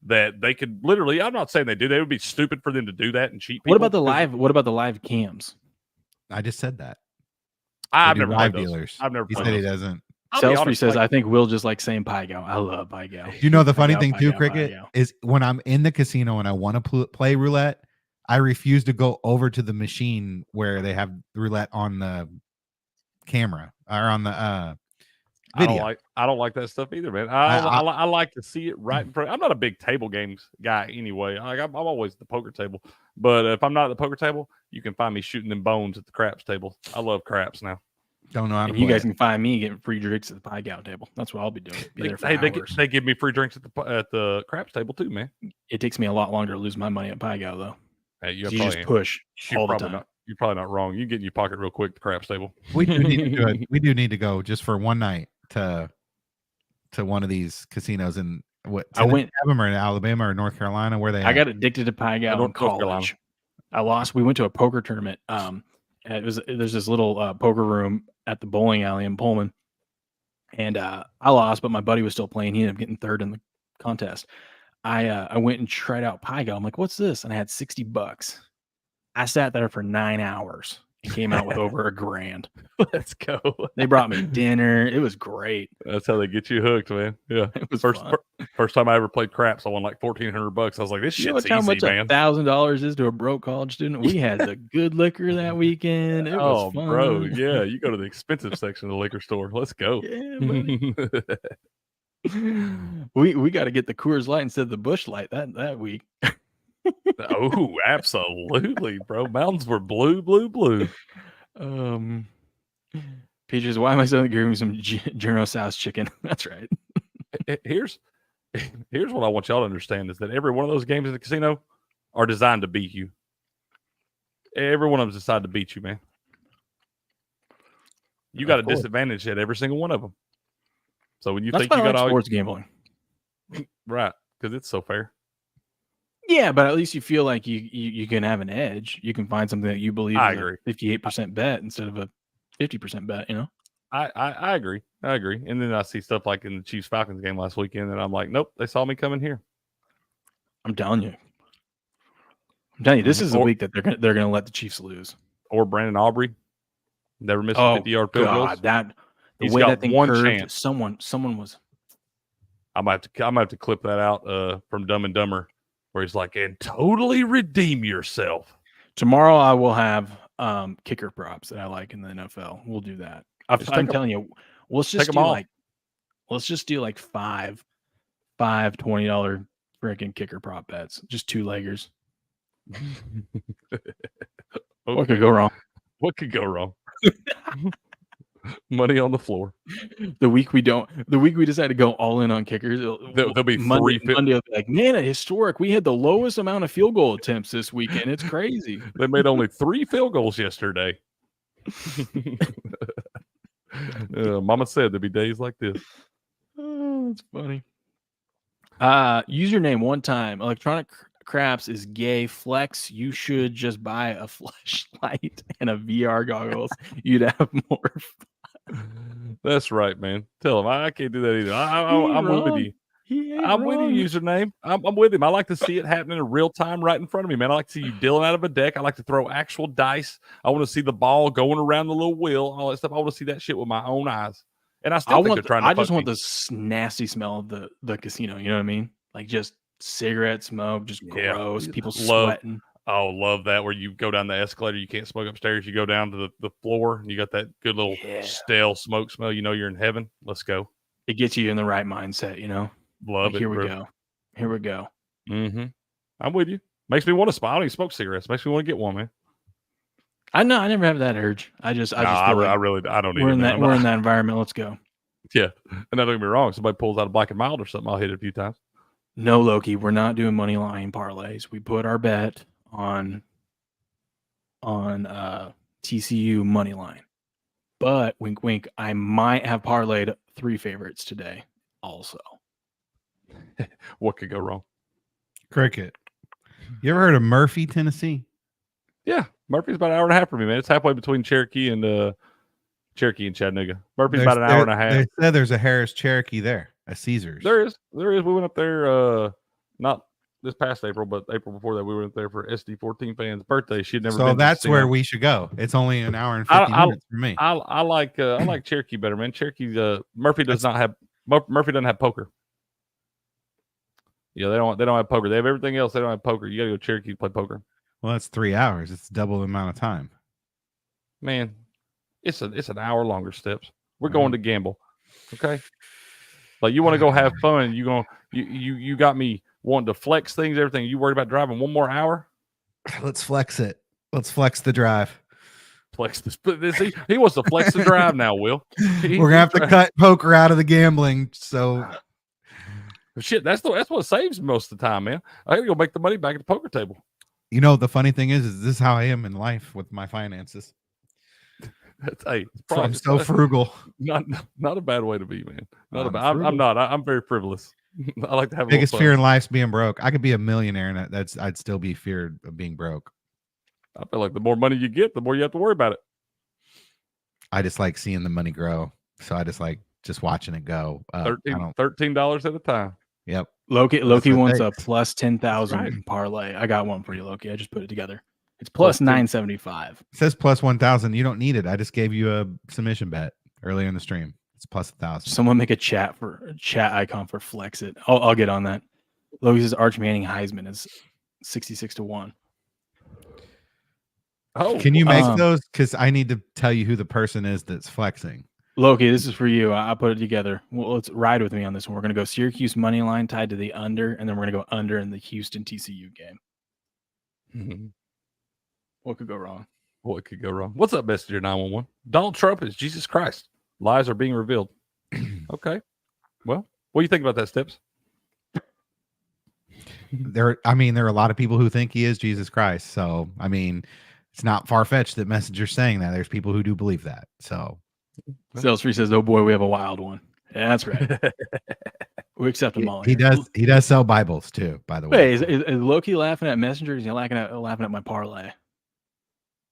that they could literally. I'm not saying they do. They would be stupid for them to do that and cheat people. What about the live? What about the live cams? I just said that. I've They do never live played those. dealers. I've never He played said he those. doesn't. I'll be Salisbury honest, says, like- "I think Will just like saying pie gow. I love pie gow." You know the funny Pie thing gow, too, pie Cricket, gow. is when I'm in the casino and I want to play roulette, I refuse to go over to the machine where they have roulette on the camera or on the video. I don't like that stuff either, man. I like to see it right in front. I'm not a big table games guy anyway. Like I'm always at the poker table, but if I'm not at the poker table, you can find me shooting them bones at the craps table. I love craps now. Don't know how to And you play guys it. can find me getting free drinks at the pie gow table. That's what I'll be doing. Be there for hours. They give me free drinks at the craps table too, man. It takes me a lot longer to lose my money at pie gow though. Hey, You just push all the time. You're probably not wrong. You get in your pocket real quick at the craps table. We do need to do it. We do need to go just for one night to one of these casinos in I went have them or in Alabama or North Carolina where they. I got addicted to pie gow in North Carolina. college. I lost. We went to a poker tournament. There's this little poker room at the bowling alley in Pullman, and I lost, but my buddy was still playing. He ended up getting third in the contest. I went and tried out pie gow. I'm like, "What's this?" And I had $60. I sat there for 9 hours and came out with over $1,000. Let's go. They brought me dinner. It was great. That's how they get you hooked, man. Yeah. It was first time I ever played craps, I won like $1,400. I was like, this You know shit's how easy, much man. $1,000 is to a broke college student? We had the good liquor that weekend. It was fun. Bro, yeah. You go to the expensive section of the liquor store. Let's go. We got to get the Coors Light instead of the Busch Light that week. Oh, absolutely, bro. Mountains were blue. Peaches, why am I suddenly giving me some General Tso's chicken? That's right. Here's what I want y'all to understand is that every one of those games in the casino are designed to beat you. Every one of them is designed to beat you, man. You got a disadvantage at every single one of them. So when you That's think why you I got like all sports gambling, right, because it's so fair. yeah, but at least you feel like you can have an edge. You can find something that you believe I is agree. a 58% bet instead of a 50% bet. You know, I agree. And then I see stuff like in the Chiefs Falcons game last weekend, and I'm like, nope, they saw me coming here. I'm telling you, this is the week that they're gonna let the Chiefs lose. Or Brandon Aubrey, never missed 50-yard field goals. The way that thing curved, someone was. I'm gonna have to clip that out from Dumb and Dumber, where he's like, and totally redeem yourself. Tomorrow I will have kicker props that I like in the NFL. We'll do that. I'm telling you, let's just do like five $20 freaking kicker prop bets. Just 2-leggers. What could go wrong? What could go wrong? Money on the floor. The week we decide to go all in on kickers, there'll be Monday will be like, man, historic. We had the lowest amount of field goal attempts this weekend. It's crazy. They made only 3 field goals yesterday. Mama said there'd be days like this. Oh, that's funny. Username one time. Electronic Craps is gay. Flex, you should just buy a flashlight and a VR goggles. You'd have more fun. That's right, man. Tell him I can't do that either. I'm with you. I'm with you, username. I'm with him. I like to see it happening in real time right in front of me, man. I like to see you dealing out of a deck. I like to throw actual dice. I want to see the ball going around the little wheel, all that stuff. I want to see that shit with my own eyes. And I still think they're trying to I just want the nasty smell of the casino. You know what I mean? Like just cigarette smoke, just gross. People sweating. Oh, love that. Where you go down the escalator, you can't smoke upstairs. You go down to the floor, and you got that good little stale smoke smell. You know you're in heaven. Let's go. It gets you in the right mindset, you know? Love it. Here we bro. go. Here we go. Mm-hmm. I'm with you. Makes me want to smile. I don't even smoke cigarettes. Makes me want to get one, man. I know. I never have that urge. I just feel I like really, I don't need we're it, in man. that. I'm We're not- in that environment. Let's go. Yeah, and don't get me wrong. Somebody pulls out a Black and Mild or something, I'll hit it a few times. No, Loki, we're not doing money line parlays. We put our bet on TCU money line. But wink wink, I might have parlayed 3 favorites today also. What could go wrong? Cricket. You ever heard of Murphy, Tennessee? Yeah, Murphy's about an hour and a half from me, man. It's halfway between Cherokee and Chattanooga. Murphy's about an hour and a half. They said there's a Harris Cherokee there, a Caesars. There is. We went up there not this past April, but April before that, we went up there for SD14 fans' birthday. She'd never been. So that's to where we should go. It's only an hour and 50 minutes for me. I like Cherokee better, man. Cherokee Murphy doesn't have poker. Yeah, they don't have poker. They have everything else. They don't have poker. You gotta go Cherokee to play poker. Well, that's 3 hours. It's double the amount of time. Man, it's an hour longer steps. We're going to gamble. Okay. Like you want to go have fun. You got me wanting to flex things, everything. You worried about driving 1 more hour? Let's flex it. Let's flex the drive. Flex this. He wants to flex the drive now, Will. We're gonna have to cut poker out of the gambling. So shit, that's what saves most of the time, man. I gotta go make the money back at the poker table. you know the funny thing is this is how I am in life with my finances. I'm so frugal. Not a bad way to be, man. I'm not. I'm very frivolous. I like to have biggest a fear in life's being broke. I could be a millionaire and I'd still be feared of being broke. I feel like the more money you get, the more you have to worry about it. I just like seeing the money grow. So I just like watching it go. $13 at a time. Yep. Loki wants a plus 10,000 parlay. I got one for you, Loki. I just put it together. It's plus 975. It says plus 1,000. You don't need it. I just gave you a submission bet earlier in the stream. It's plus 1,000. Someone make a chat icon for Flex It. I'll get on that. Loki says Arch Manning Heisman is 66-1. Oh, can you make those? Because I need to tell you who the person is that's flexing. Loki, this is for you. I put it together. Well, let's ride with me on this one. We're going to go Syracuse money line tied to the under, and then we're going to go under in the Houston TCU game. Mm-hmm. What could go wrong? What could go wrong? What's up, Messenger 911? Donald Trump is Jesus Christ. Lies are being revealed. Okay. Well, what do you think about that, Steps? There are a lot of people who think he is Jesus Christ. So, I mean, it's not far-fetched that Messenger's saying that. There's people who do believe that. So, Sales Free says, "Oh boy, we have a wild one." Yeah, that's right. We accept them all. He does sell Bibles too, by the way. Wait, is Loki laughing at Messenger? Is he laughing at my parlay?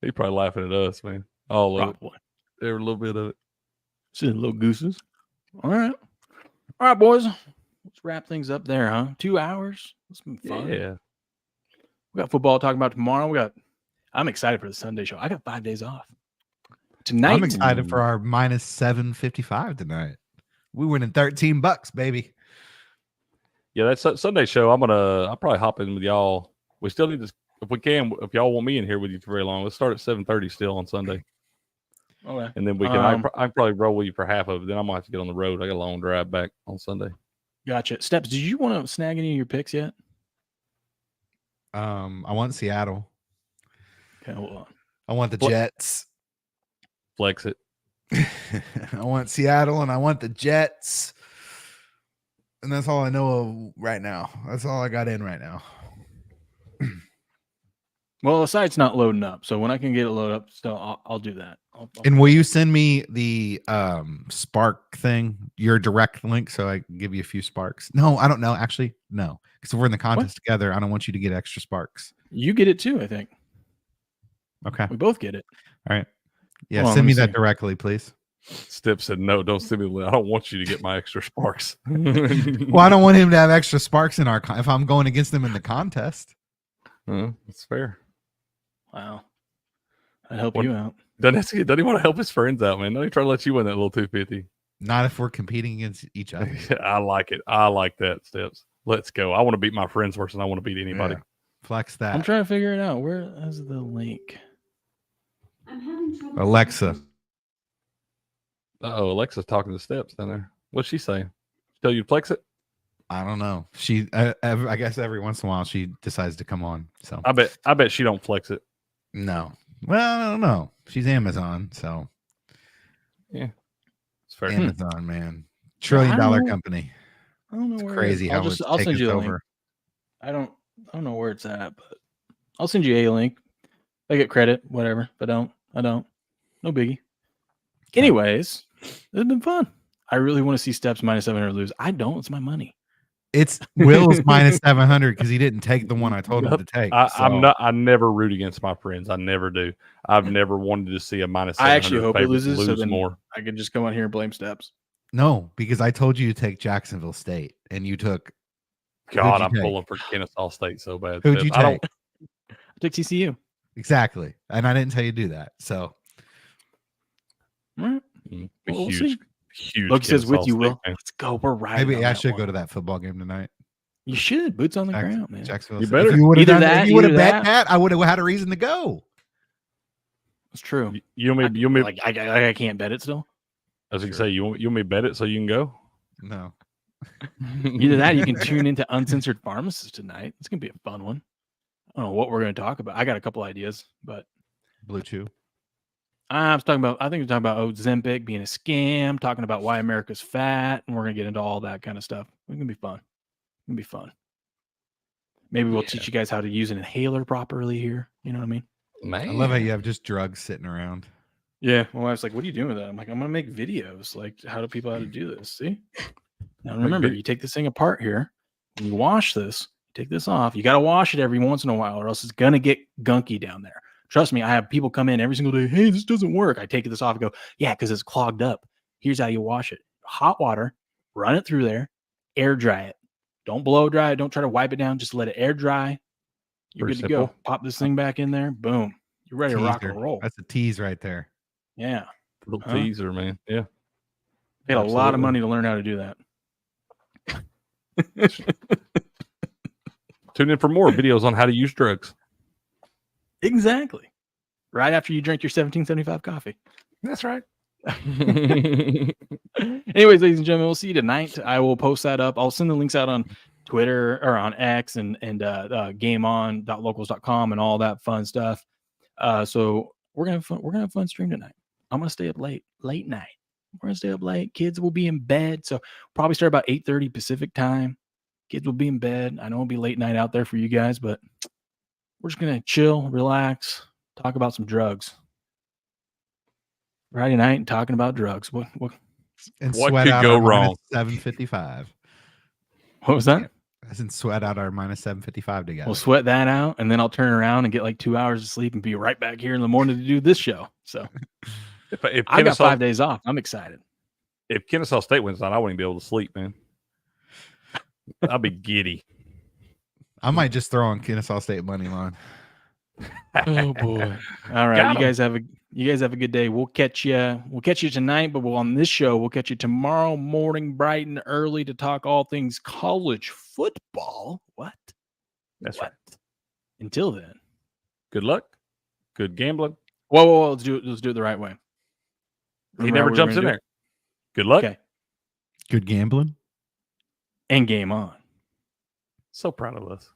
He's probably laughing at us, man. All of it. Every little bit of it. Just little gooses. All right, boys. Let's wrap things up there, huh? 2 hours. It's been fun. Yeah. We got football to talk about tomorrow. I'm excited for the Sunday show. I got 5 days off. Tonight, I'm excited for our minus 755 tonight. We winning $13, baby. Yeah, that's Sunday show. I'll probably hop in with y'all. We still need to, if y'all want me in here with you for very long, let's start at 7:30 still on Sunday. Okay. And then we can, I can probably roll with you for half of it. Then I might have to get on the road. I got a long drive back on Sunday. Gotcha. Steps, did you want to snag any of your picks yet? I want Seattle. Okay, hold on. I want the Jets. Flex it. I want Seattle and I want the Jets. And that's all I know of right now. That's all I got in right now. Well, the site's not loading up, so when I can get it loaded up, still I'll do that. And will you send me the Spark thing, your direct link, so I can give you a few sparks? No, I don't know. Actually, no, because if we're in the contest together, I don't want you to get extra sparks. You get it too, I think. Okay, we both get it. All right. Yeah, send me that directly, please. Step said, "No, don't send me. I don't want you to get my extra sparks." Well, I don't want him to have extra sparks in our if I'm going against them in the contest. That's fair. Wow, I'd help you out. Doesn't he want to help his friends out, man? No, he try to let you win that little 250. Not if we're competing against each other. I like it. I like that, Steps. Let's go. I want to beat my friends worse than I want to beat anybody. Yeah. Flex that. I'm trying to figure it out. Where is the link? I'm having trouble. Alexa. Alexa's talking to Steps down there. What's she saying? Tell you to flex it? I don't know. I guess every once in a while she decides to come on. So I bet she don't flex it. No. Well, I don't know. She's Amazon, so yeah, it's fair. Amazon, man, $1 trillion company. I don't know it's where crazy how it's I'll send you a over. link. I don't know where it's at, but I'll send you a link. If I get credit, whatever. If I don't. No biggie. Anyways, it's been fun. I really want to see Steps minus 700 lose. I don't. It's my money. It's Will's minus 700 because he didn't take the one I told him to take. I never root against my friends. I never do. I've never wanted to see a minus 700. I actually hope it loses, lose so then more. I can just come on here and blame Steps. No, because I told you to take Jacksonville State, and you took. God, I'm pulling for Kennesaw State so bad. Who'd you take? I took TCU. Exactly, and I didn't tell you to do that. So, we'll huge. Look says with you, Will. Let's go. We're right. Maybe I should go to that football game tonight. You should. Boots on the ground, man. Jacksonville. You better. If you would have bet that, I would have had a reason to go. It's true. You may like I can't bet it still. I was gonna say you may bet it so you can go. No. Either that, or you can tune into Uncensored Pharmacist tonight. It's gonna be a fun one. I don't know what we're gonna talk about. I got a couple ideas, but Blue Chew. I think we're talking about Ozempic being a scam, talking about why America's fat, and we're gonna get into all that kind of stuff. It's gonna be fun. It's gonna be fun. Maybe we'll teach you guys how to use an inhaler properly here. You know what I mean? Man. I love how you have just drugs sitting around. Yeah. My wife's like, "What are you doing with that?" I'm like, "I'm gonna make videos. Like, how do people how to do this? See? Now remember, you take this thing apart here. When you wash this, you take this off. You got to wash it every once in a while, or else it's gonna get gunky down there. Trust me, I have people come in every single day. Hey, this doesn't work. I take this off and go, yeah, because it's clogged up. Here's how you wash it: hot water, run it through there, air dry it. Don't blow dry it. Don't try to wipe it down. Just let it air dry. You're good to go. Pop this thing back in there. Boom. You're ready to rock and roll. That's a tease right there. Yeah. Little teaser, man. Yeah. Paid a lot of money to learn how to do that. Tune in for more videos on how to use drugs. Exactly. Right after you drink your 1775 coffee. That's right. Anyways, ladies and gentlemen, we'll see you tonight. I will post that up. I'll send the links out on Twitter or on X and gameon.locals.com and all that fun stuff. So we're gonna have fun stream tonight. I'm gonna stay up late night. We're gonna stay up late. Kids will be in bed, so probably start about 8:30 Pacific time. Kids will be in bed. I know it'll be late night out there for you guys, but we're just gonna chill, relax, talk about some drugs. Friday night and talking about drugs. What could go wrong? 755. What was that? I said sweat out our minus 755 together. We'll sweat that out, and then I'll turn around and get like 2 hours of sleep and be right back here in the morning to do this show. So if I got 5 days off. I'm excited. If Kennesaw State wins tonight, I wouldn't be able to sleep, man. I'll be giddy. I might just throw on Kennesaw State money line. Oh boy! All right, you guys have a good day. We'll catch you tonight, but on this show we'll catch you tomorrow morning, bright and early, to talk all things college football. What? That's right. Until then, good luck, good gambling. Whoa! Let's do it the right way. He never jumps in there. Good luck. Okay. Good gambling. And game on. So proud of us.